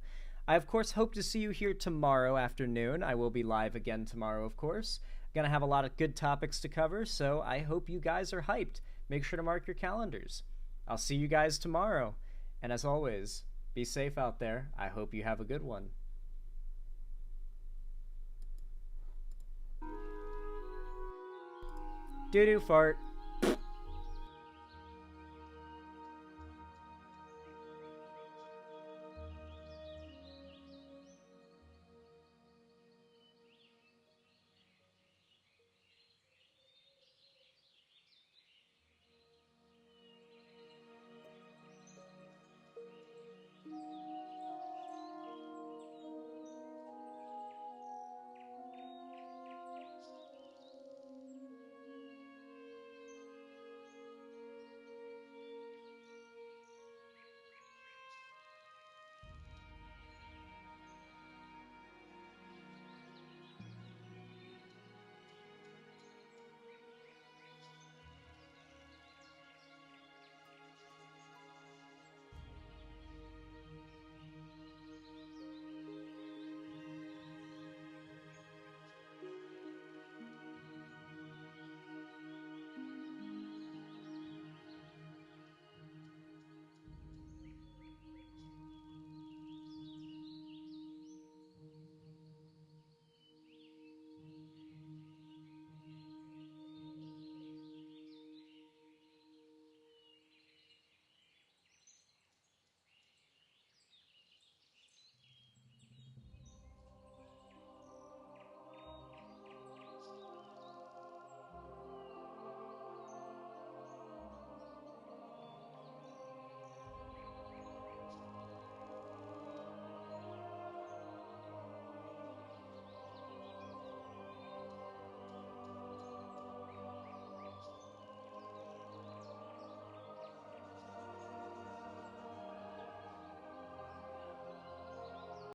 I, of course, hope to see you here tomorrow afternoon. I will be live again tomorrow, of course. I'm going to have a lot of good topics to cover, so I hope you guys are hyped. Make sure to mark your calendars. I'll see you guys tomorrow. And as always, be safe out there. I hope you have a good one. Doo-doo fart.